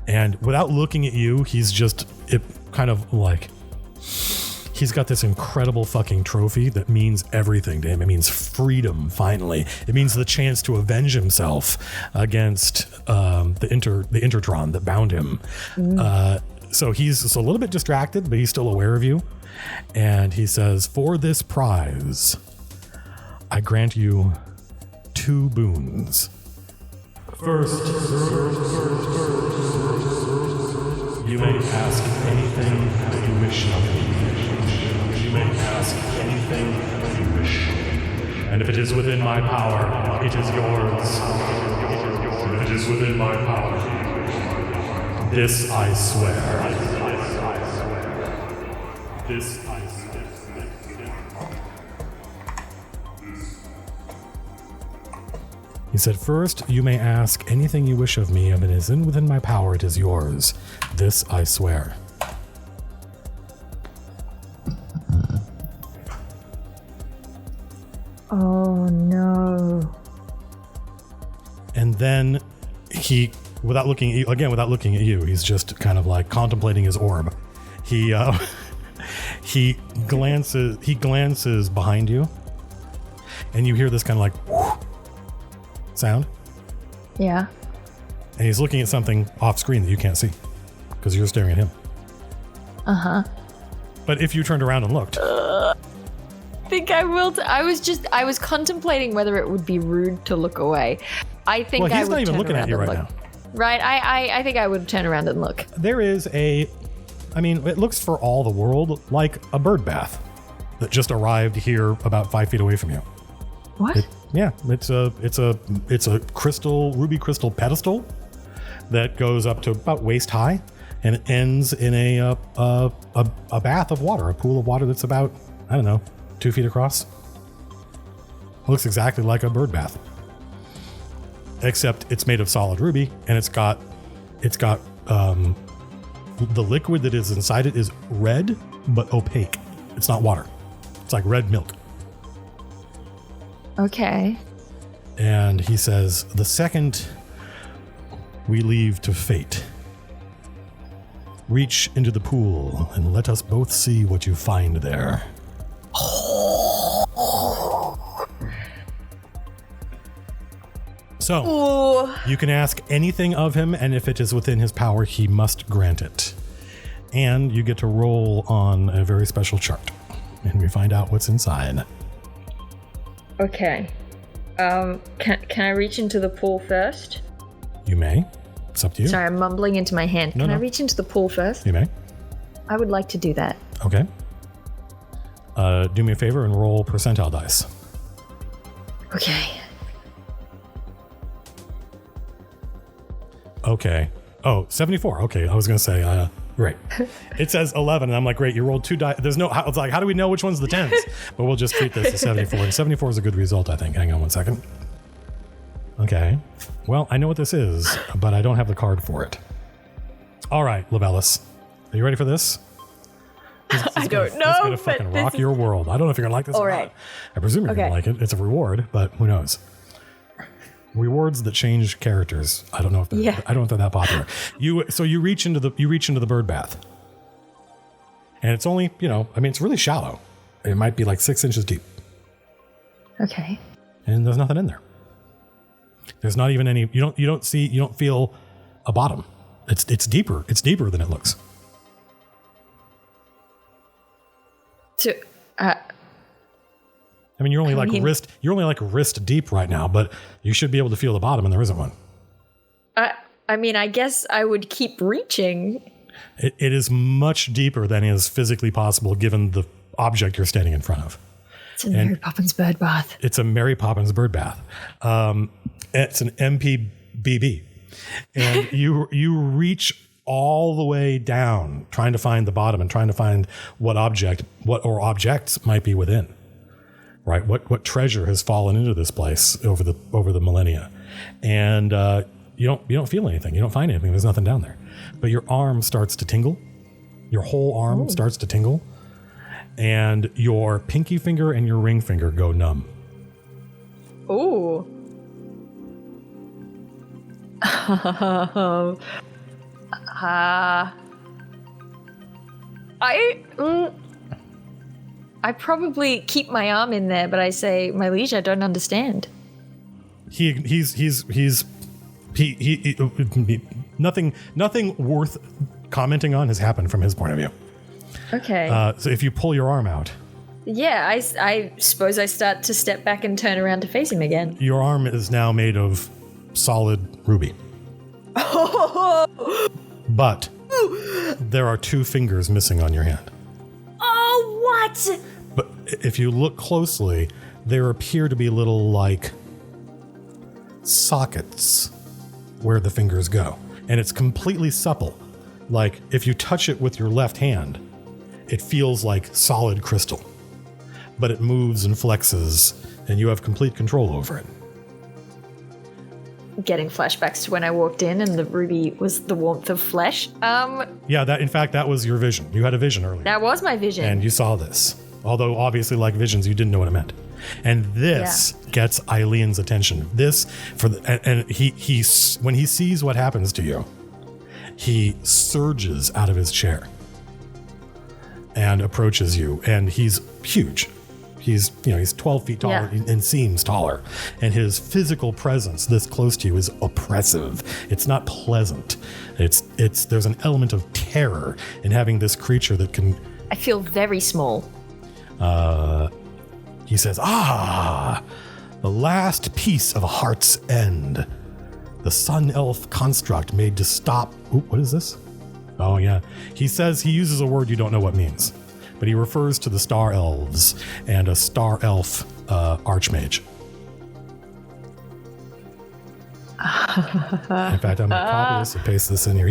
And without looking at you, he's just it kind of like he's got this incredible fucking trophy that means everything to him. It means freedom, finally. It means the chance to avenge himself against the Intertron that bound him. So he's a little bit distracted, but he's still aware of you. And he says, for this prize, I grant you 2 boons. First, you may ask anything that you wish of me. You may ask anything that you wish. And if it is within my power, it is yours. If it is within my power, this I swear. This I swear. He said, first, you may ask anything you wish of me. If it is within my power, it is yours. This I swear. Oh, no. And then he, without looking at you, he's just kind of like contemplating his orb. He glances behind you, and you hear this kind of like whoosh sound. Yeah. And he's looking at something off screen that you can't see because you're staring at him. Uh-huh. But if you turned around and looked, I think I will. I was contemplating whether it would be rude to look away. I think well, I he's would not even turn looking around at you and right look. now. Right. I think I would turn around and look. There is it looks for all the world like a bird bath that just arrived here about 5 feet away from you. What? It's a ruby crystal pedestal that goes up to about waist high, and it ends in a bath of water, a pool of water that's about, I don't know, 2 feet across. It looks exactly like a bird bath, except it's made of solid ruby, and it's got the liquid that is inside it is red but opaque. It's not water. It's like red milk. Okay. And he says, the second we leave to fate, reach into the pool and let us both see what you find there. So, Ooh. you can ask anything of him, and if it is within his power, he must grant it. And you get to roll on a very special chart, and we find out what's inside. Okay. Can I reach into the pool first? You may. It's up to you. Sorry, I'm mumbling into my hand. Can I No. reach into the pool first? You may. I would like to do that. Okay. Do me a favor and roll percentile dice. Okay. Okay. Oh, 74. Okay, I was going to say, great. It says 11, and I'm like, great, you rolled 2 dice. There's no, it's like, how do we know which one's the 10s? But we'll just treat this as 74. And 74 is a good result, I think. Hang on one second. Okay. Well, I know what this is, but I don't have the card for it. All right, Lavellis. Are you ready for this? I don't know. It's going to fucking rock your world. I don't know if you're going to like this or right. not. I presume you're going to like it. It's a reward, but who knows? Rewards that change characters. I don't know if they're, I don't know if they're that popular. You reach into the bird bath, and it's only it's really shallow. It might be like 6 inches deep. Okay. And there's nothing in there. There's not even any. You don't feel a bottom. It's deeper. It's deeper than it looks. So, I mean, you're only like wrist deep right now, but you should be able to feel the bottom, and there isn't one. I mean, I guess I would keep reaching. It is much deeper than is physically possible given the object you're standing in front of. It's a Mary Poppins bird bath. It's a Mary Poppins bird bath. It's an MPBB. And you reach all the way down trying to find the bottom and trying to find what objects might be within. Right? What treasure has fallen into this place over the millennia. And you don't feel anything. You don't find anything. There's nothing down there. But your arm starts to tingle. Your whole arm starts to tingle. And your pinky finger and your ring finger go numb. Ooh. I probably keep my arm in there, but I say, my liege, I don't understand. Nothing worth commenting on has happened from his point of view. Okay. So if you pull your arm out. Yeah, I suppose I start to step back and turn around to face him again. Your arm is now made of solid ruby. But there are 2 fingers missing on your hand. Oh, what? But if you look closely, there appear to be little, like, sockets where the fingers go. And it's completely supple. Like, if you touch it with your left hand, it feels like solid crystal. But it moves and flexes, and you have complete control over it. Getting flashbacks to when I walked in and the ruby was the warmth of flesh. Yeah, that was your vision. You had a vision earlier. That was my vision. And you saw this. Although, obviously, like visions, you didn't know what it meant. And this gets Eileen's attention. This, and he when he sees what happens to you, he surges out of his chair and approaches you. And he's huge. He's 12 feet taller and seems taller. And his physical presence this close to you is oppressive. It's not pleasant. There's an element of terror in having this creature that can... I feel very small. He says, the last piece of a heart's end. The sun elf construct made to stop... Ooh, what is this? Oh, yeah. He says he uses a word you don't know what means. But he refers to the star elves and a star elf archmage. In fact, I'm gonna copy this and paste this in here.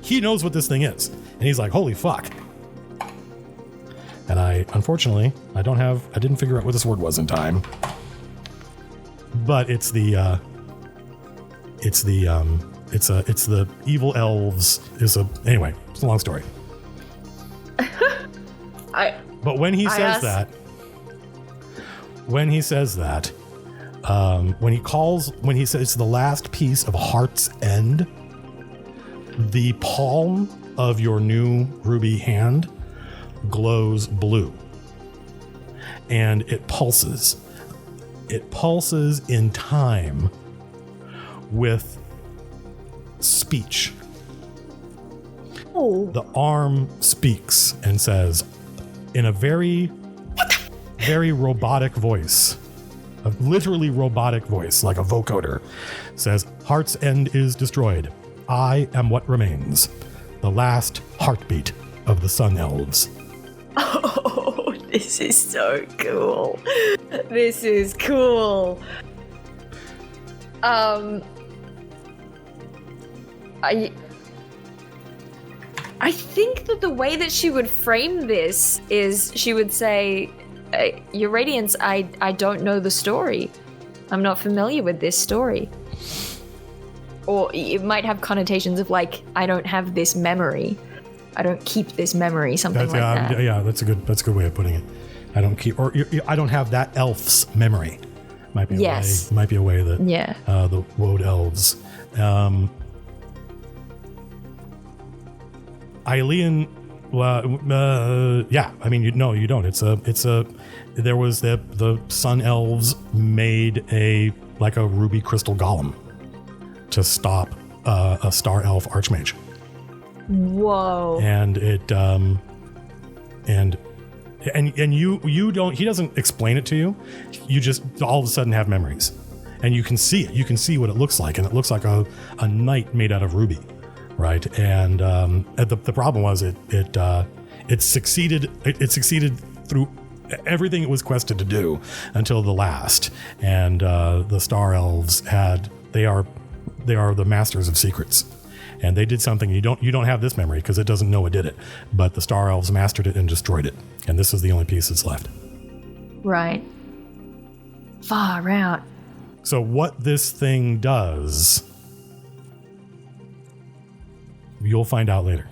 He knows what this thing is, and he's like, "Holy fuck!" And unfortunately, I didn't figure out what this word was in time. But it's the evil elves. Anyway, it's a long story. But when he says that, when he says it's the last piece of heart's end, the palm of your new ruby hand glows blue. And it pulses. It pulses in time with speech. Oh. The arm speaks and says, in a very, very robotic voice, a literally robotic voice, like a vocoder, says, Heart's End is destroyed. I am what remains. The last heartbeat of the Sun Elves. Oh, this is so cool. This is cool. I think that the way that she would frame this is she would say, Your Radiance, I don't know the story. I'm not familiar with this story. Or it might have connotations of like, I don't have this memory. I don't keep this memory, something that. Yeah, that's a good way of putting it. I don't keep, or I don't have that elf's memory. Might be a way. Might be a way that the Woad elves. Eileen, I mean, you don't. There was the Sun Elves made a ruby crystal golem to stop a Star Elf Archmage. Whoa. And it, and you don't, he doesn't explain it to you. You just all of a sudden have memories. And you can see it. You can see what it looks like. And it looks like a knight made out of ruby. Right, and the problem was it succeeded. It succeeded through everything it was quested to do until the last. And the Star Elves they are the masters of secrets, and they did something you don't have this memory because it doesn't know it did it. But the Star Elves mastered it and destroyed it, and this is the only piece that's left. Right. Far out. So what this thing does, you'll find out later.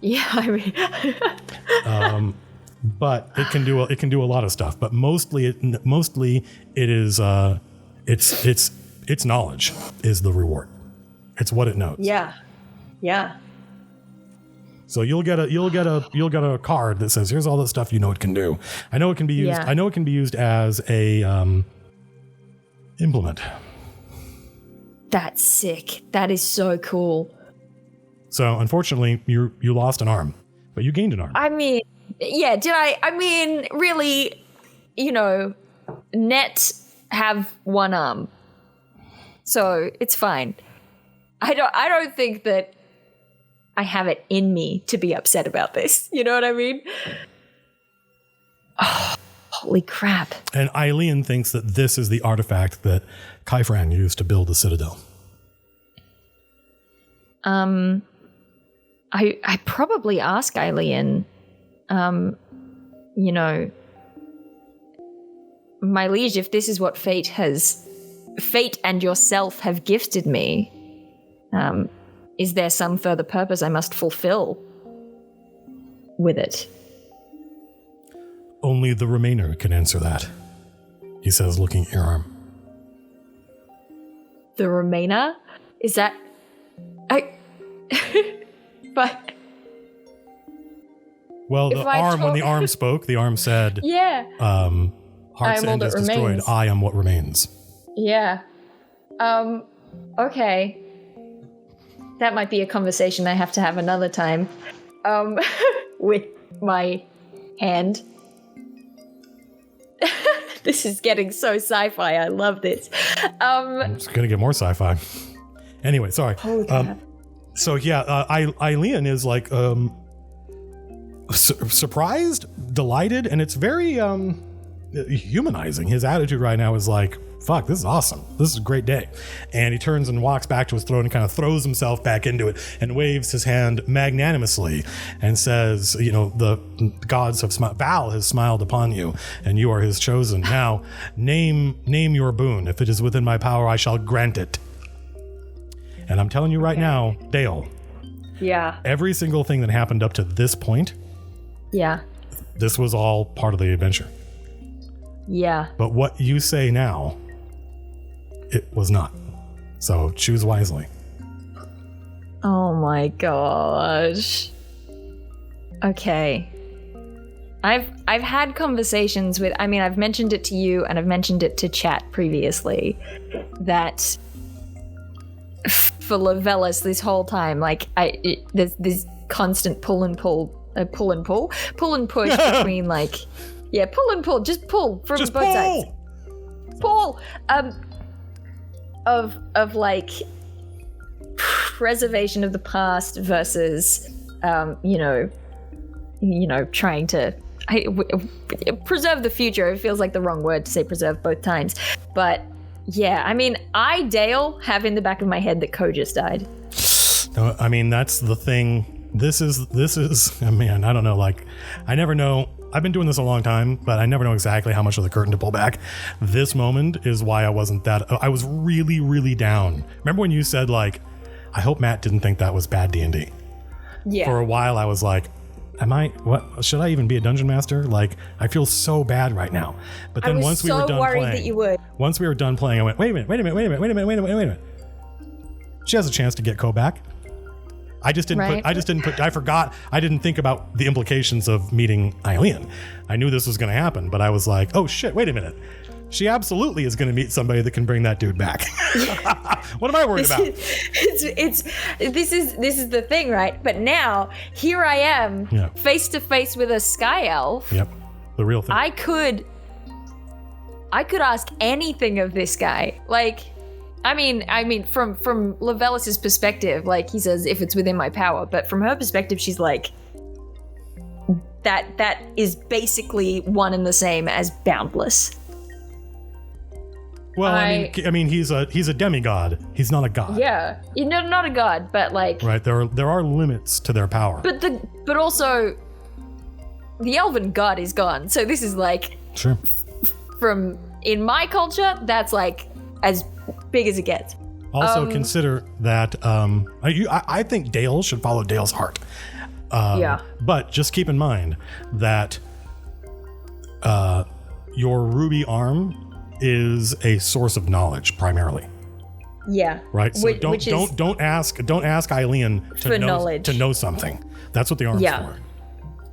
Yeah, I mean, but it can do a lot of stuff. But mostly it is its knowledge is the reward. It's what it knows. Yeah. So you'll get a card that says, here's all the stuff you know it can do. I know it can be used. Yeah. I know it can be used as a implement. That's sick. That is so cool. So unfortunately, you lost an arm, but you gained an arm. I mean, yeah, did I? I mean, really, net have one arm. So it's fine. I don't think that I have it in me to be upset about this. You know what I mean? Oh, holy crap. And Eileen thinks that this is the artifact that Kaifran used to build the Citadel. I probably ask Eileen, my liege, if this is what fate and yourself have gifted me, is there some further purpose I must fulfill with it? Only the Remainer can answer that, he says, looking at your arm. The Remainer? Is that... But... Well, when the arm spoke, the arm said, yeah. Heart's End is destroyed, remains. I am what remains. Yeah. Okay. That might be a conversation I have to have another time. With my hand. This is getting so sci-fi. I love this. It's going to get more sci-fi. Anyway, sorry. Holy crap. So yeah, Eileen is like surprised, delighted, and it's very humanizing. His attitude right now is like, fuck, this is awesome. This is a great day. And he turns and walks back to his throne and kind of throws himself back into it and waves his hand magnanimously and says, the gods have smiled. Val has smiled upon you and you are his chosen. Now, name your boon. If it is within my power, I shall grant it. And I'm telling you right now, Dale. Yeah. Every single thing that happened up to this point. Yeah. This was all part of the adventure. Yeah. But what you say now, it was not. So choose wisely. Oh my gosh. Okay. I've had conversations with, I've mentioned it to you and I've mentioned it to chat previously, that for Lovelis this whole time, there's this constant pull and push between pull and pull, just pull from both sides. Pull! Of preservation of the past versus, trying to preserve the future. It feels like the wrong word to say preserve both times. But yeah, I, Dale, have in the back of my head that Ko just died. No, that's the thing. This is, man, I don't know. I never know. I've been doing this a long time, but I never know exactly how much of the curtain to pull back. This moment is why I was really, really down. Remember when you said, I hope Matt didn't think that was bad D&D? Yeah. For a while, I was like, should I even be a dungeon master? I feel so bad right now. But then once we were done playing, that you would. Once we were done playing, I went, wait a minute. She has a chance to get Ko back. I forgot. I didn't think about the implications of meeting Eileen. I knew this was going to happen, but I was like, oh shit, wait a minute. She absolutely is going to meet somebody that can bring that dude back. What am I worried about? This is the thing, right? But now here I am, face to face with a sky elf. Yep, the real thing. I could ask anything of this guy. From Lovelis's perspective, he says, if it's within my power. But from her perspective, she's like, that is basically one and the same as boundless. Well, he's a demigod. He's not a god. Yeah, not a god, but right. There are limits to their power. But also, the elven god is gone. So this is sure. From in my culture, that's as big as it gets. Also consider that I think Dale should follow Dale's heart. But just keep in mind that your ruby arm is a source of knowledge primarily. Yeah. Right. So don't ask Eileen to know something. That's what the arm's for.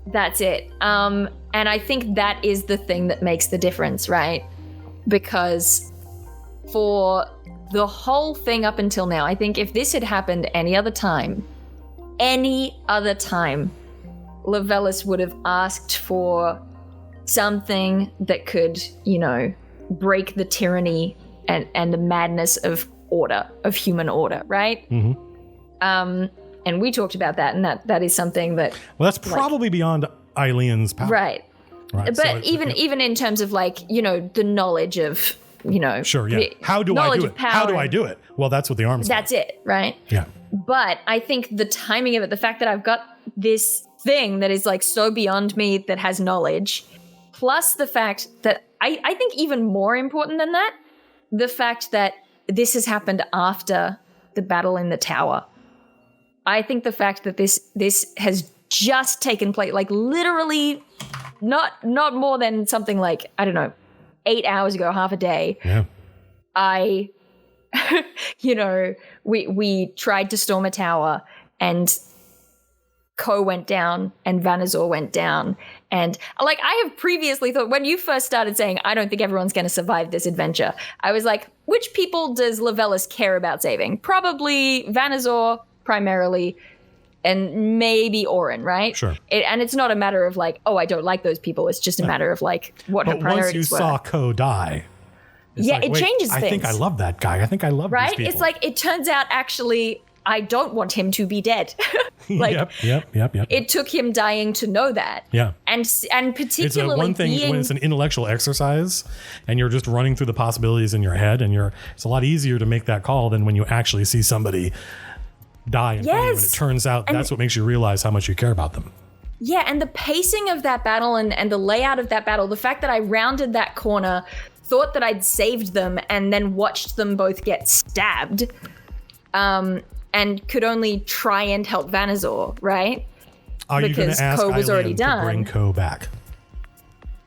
That's it. And I think that is the thing that makes the difference, right? Because for the whole thing up until now, I think if this had happened any other time, Levelis would have asked for something that could, break the tyranny and the madness of human order, right? Mm-hmm. And we talked about that, and that is something that... Well, that's probably beyond Eileen's power. Right. But so even in terms of the knowledge of, Sure, yeah. How do I do it? How do I do it? Well, that's what the arm's That's for. it, right? Yeah. But I think the timing of it, the fact that I've got this thing that is so beyond me that has knowledge, plus the fact that I think even more important than that, the fact that this has happened after the battle in the tower. I think the fact that this has just taken place, literally not more than something 8 hours ago, half a day. Yeah. We tried to storm a tower and Ko went down and Vanazor went down. And I have previously thought, when you first started saying, I don't think everyone's going to survive this adventure, I was like, which people does Levelis care about saving? Probably Vanazor primarily, and maybe Orin, right? Sure. And it's not a matter of I don't like those people. It's just a matter of what her priorities were. But once you saw Ko die, it changes things. I think I love that guy. I think I love these people. It's it turns out actually I don't want him to be dead. Yep. It took him dying to know that. Yeah. And particularly it's one thing when it's an intellectual exercise and you're just running through the possibilities in your head, and it's a lot easier to make that call than when you actually see somebody die in front of you, and it turns out that's what makes you realize how much you care about them. Yeah, and the pacing of that battle and the layout of that battle, the fact that I rounded that corner, thought that I'd saved them, and then watched them both get stabbed, and could only try and help Vanazor, right? Are you going to ask Ko was already Eileen done. to bring Ko back?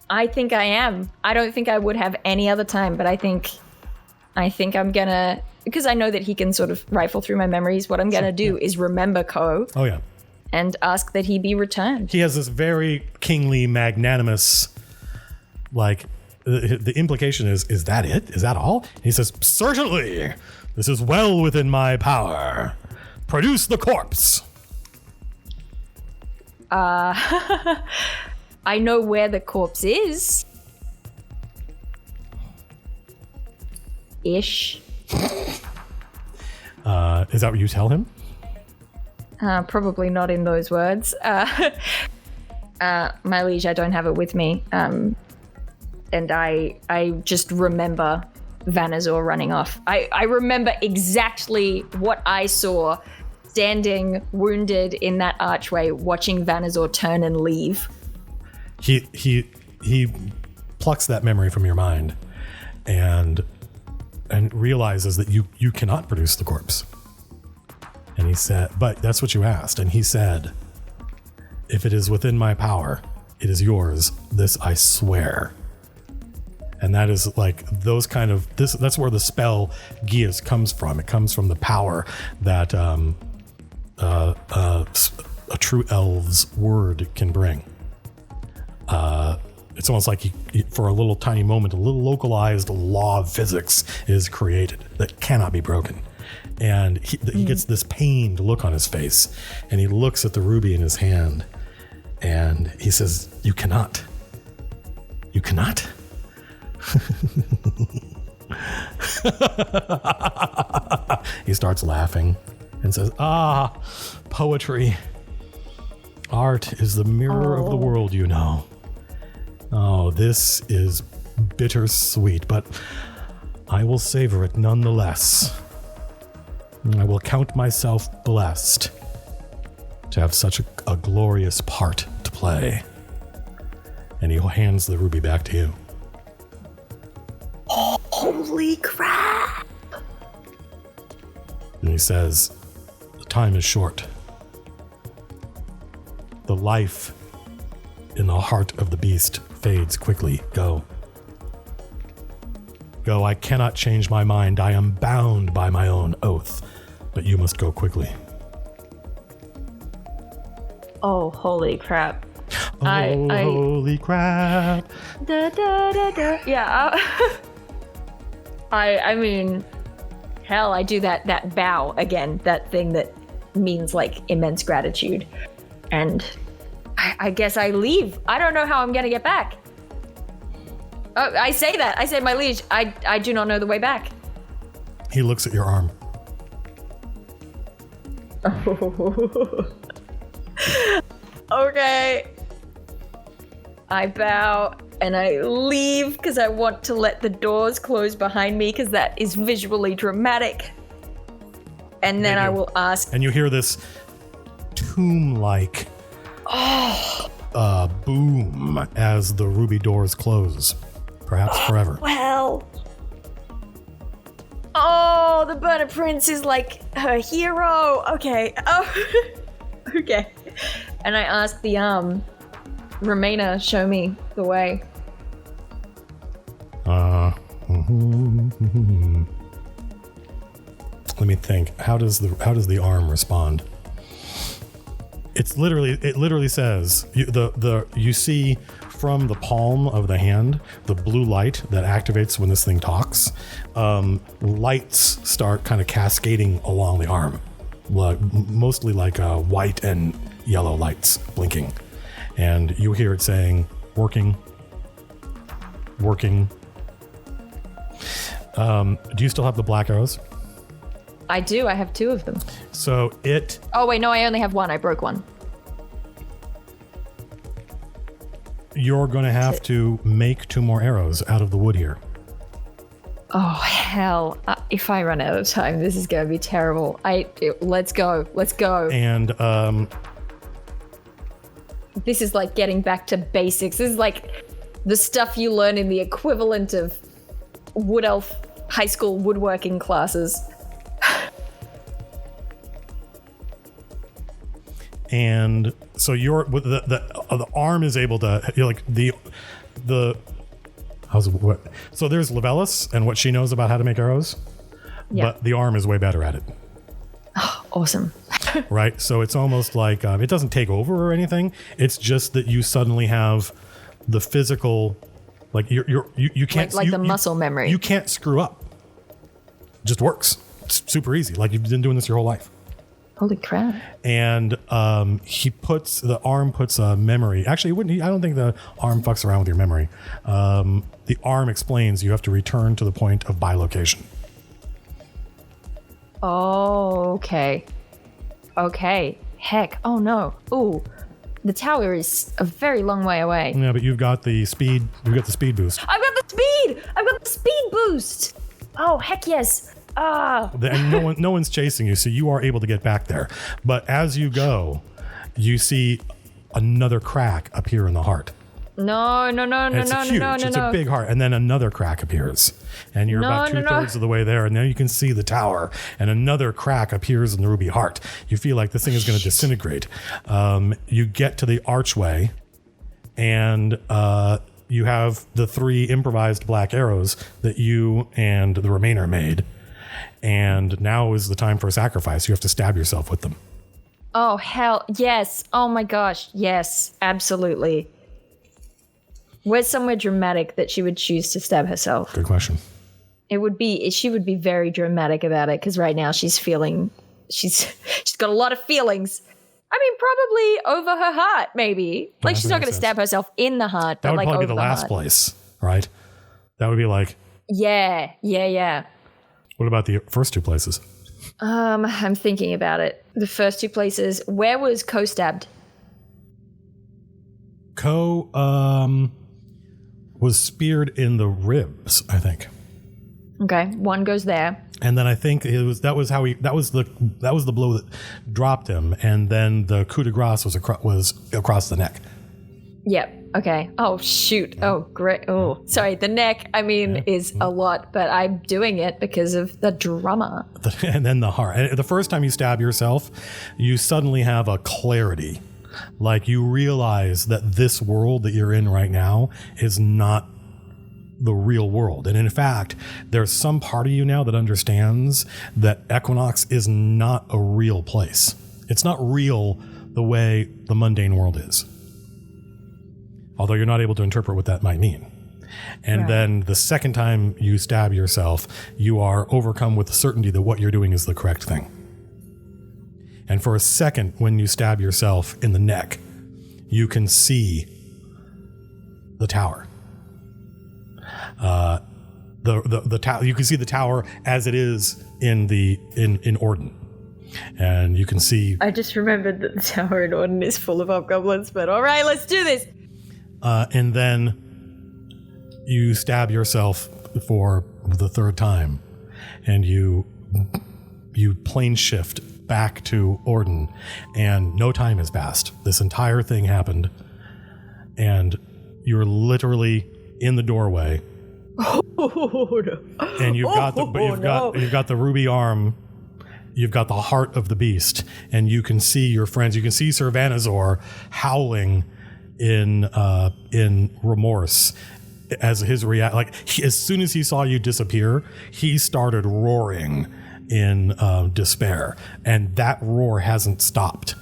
I think I am. I don't think I would have any other time, but I think I'm gonna, because I know that he can sort of rifle through my memories. What I'm gonna do is remember Ko. Oh yeah. And ask that he be returned. He has this very kingly, magnanimous, the implication is that it? Is that all? And he says, certainly, this is well within my power. Produce the corpse. I know where the corpse is. Ish. Is that what you tell him? Probably not in those words. My liege, I don't have it with me. And I just remember Vanazor running off. I remember exactly what I saw standing wounded in that archway, watching Vanazor turn and leave. He plucks that memory from your mind and realizes that you cannot produce the corpse. And he said, but that's what you asked. And he said, if it is within my power, it is yours. This I swear. And that is those kind of that's where the spell Gias comes from. It comes from the power that a true elf's word can bring. It's almost like for a little tiny moment, a little localized law of physics is created that cannot be broken. And he gets this pained look on his face, and he looks at the ruby in his hand, and he says, You cannot. He starts laughing and says, poetry. Art is the mirror of the world, you know. Oh, this is bittersweet, but I will savor it nonetheless. I will count myself blessed to have such a glorious part to play. And he hands the ruby back to you. Holy crap! And he says, the time is short. The life in the heart of the beast fades quickly. Go. go. I cannot change my mind. I am bound by my own oath. But you must go quickly. Oh, holy crap. Holy crap. Da, da, da, da. Yeah. I mean, hell, I do that bow again, that thing that means like immense gratitude. And I guess I leave. I don't know how I'm going to get back. Oh, I say that. I say, my liege, I do not know the way back. He looks at your arm. Okay. I bow and I leave because I want to let the doors close behind me because that is visually dramatic. And then I will ask. And you hear this tomb-like boom as the ruby doors close. Perhaps forever. Well. Oh, the Burner Prince is like her hero. Okay. Oh. Okay. And I ask the Remainer, show me the way. Let me think. How does the arm respond? It literally says you see from the palm of the hand the blue light that activates when this thing talks. Lights start kind of cascading along the arm, mostly like white and yellow lights blinking, and you hear it saying, "Working, working." Do you still have the black arrows? I do. I have 2 of them. So it... Oh, wait, no, I only have 1. I broke 1. You're going to have to make 2 more arrows out of the wood here. Oh, hell. If I run out of time, this is going to be terrible. Let's go. Let's go. And... this is like getting back to basics. This is like the stuff you learn in the equivalent of Wood Elf high school woodworking classes. And so the arm is able to, like the how's what? So there's Levelis and what she knows about how to make arrows, but the arm is way better at it. Oh, awesome. Right. So it's almost like it doesn't take over or anything. It's just that you suddenly have the physical, like you can't like the muscle memory. You can't screw up. It just works. It's super easy. Like you've been doing this your whole life. Holy crap. And the arm puts a memory. Actually, I don't think the arm fucks around with your memory. The arm explains you have to return to the point of bilocation. Oh, okay. Okay. Heck. Oh, no. Ooh. The tower is a very long way away. Yeah, but you've got the speed. You've got the speed boost. I've got the speed! I've got the speed boost! Oh, heck yes. And no one's chasing you, so you are able to get back there. But as you go, you see another crack appear in the heart. No. It's a big heart, and then another crack appears, and you're about 2/3 of the way there, and now you can see the tower, and another crack appears in the ruby heart. You feel like this thing is going to disintegrate. You get to the archway, and you have the 3 improvised black arrows that you and the Remainer made. And now is the time for a sacrifice. You have to stab yourself with them. Oh, hell. Yes. Oh, my gosh. Yes. Absolutely. Where's somewhere dramatic that she would choose to stab herself? Good question. She would be very dramatic about it because right now she's got a lot of feelings. I mean, probably over her heart, maybe. Like, she's not going to stab herself in the heart, but like over the heart. That would probably be the last place, right? That would be like... Yeah. What about the first 2 places? I'm thinking about it. The first 2 places. Where was Ko stabbed? Ko was speared in the ribs, I think. Okay, 1 goes there. And then I think that was the blow that dropped him, and then the coup de grace was across the neck. Yep. Okay. Oh, shoot. Oh, great. Oh, sorry. The neck, is a lot, but I'm doing it because of the drama. And then the heart. And the first time you stab yourself, you suddenly have a clarity. Like you realize that this world that you're in right now is not the real world. And in fact, there's some part of you now that understands that Equinox is not a real place. It's not real the way the mundane world is. Although you're not able to interpret what that might mean. And then the second time you stab yourself, you are overcome with the certainty that what you're doing is the correct thing. And for a second, when you stab yourself in the neck, you can see the tower. The tower. You can see the tower as it is in Orden, and you can see. I just remembered that the tower in Orden is full of hobgoblins. But all right, let's do this. And then you stab yourself for the third time, and you plane shift back to Orden, and no time has passed. This entire thing happened, and you're literally in the doorway. Oh, no. And you've got the ruby arm, you've got the heart of the beast, and you can see your friends. You can see Sir Vanazor howling in remorse as his as soon as he saw you disappear, he started roaring in despair, and that roar hasn't stopped,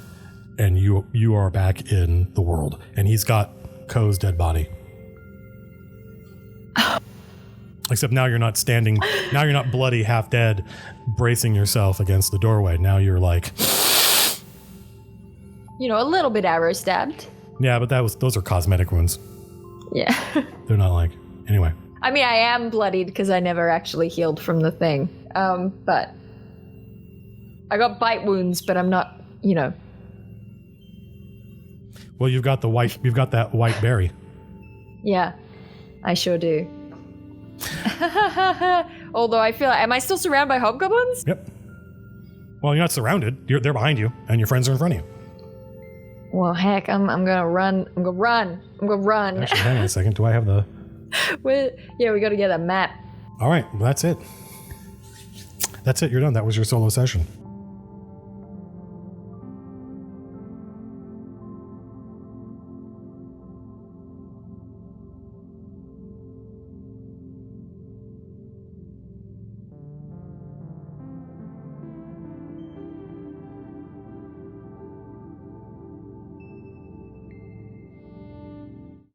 and you are back in the world, and he's got Ko's dead body. Except now you're not standing, now you're not bloody, half dead, bracing yourself against the doorway. Now you're like, a little bit arrow stabbed. Yeah, but those are cosmetic wounds. Yeah. They're not anyway. I mean, I am bloodied because I never actually healed from the thing. But I got bite wounds, but I'm not, Well, you've got that white berry. Yeah, I sure do. Although I feel, am I still surrounded by hobgoblins? Yep. Well, you're not surrounded. They're behind you, and your friends are in front of you. Well, heck, I'm gonna run. I'm gonna run. Actually, hang on a second. Do I have the... we gotta get a map. All right, well, that's it. That's it. You're done. That was your solo session.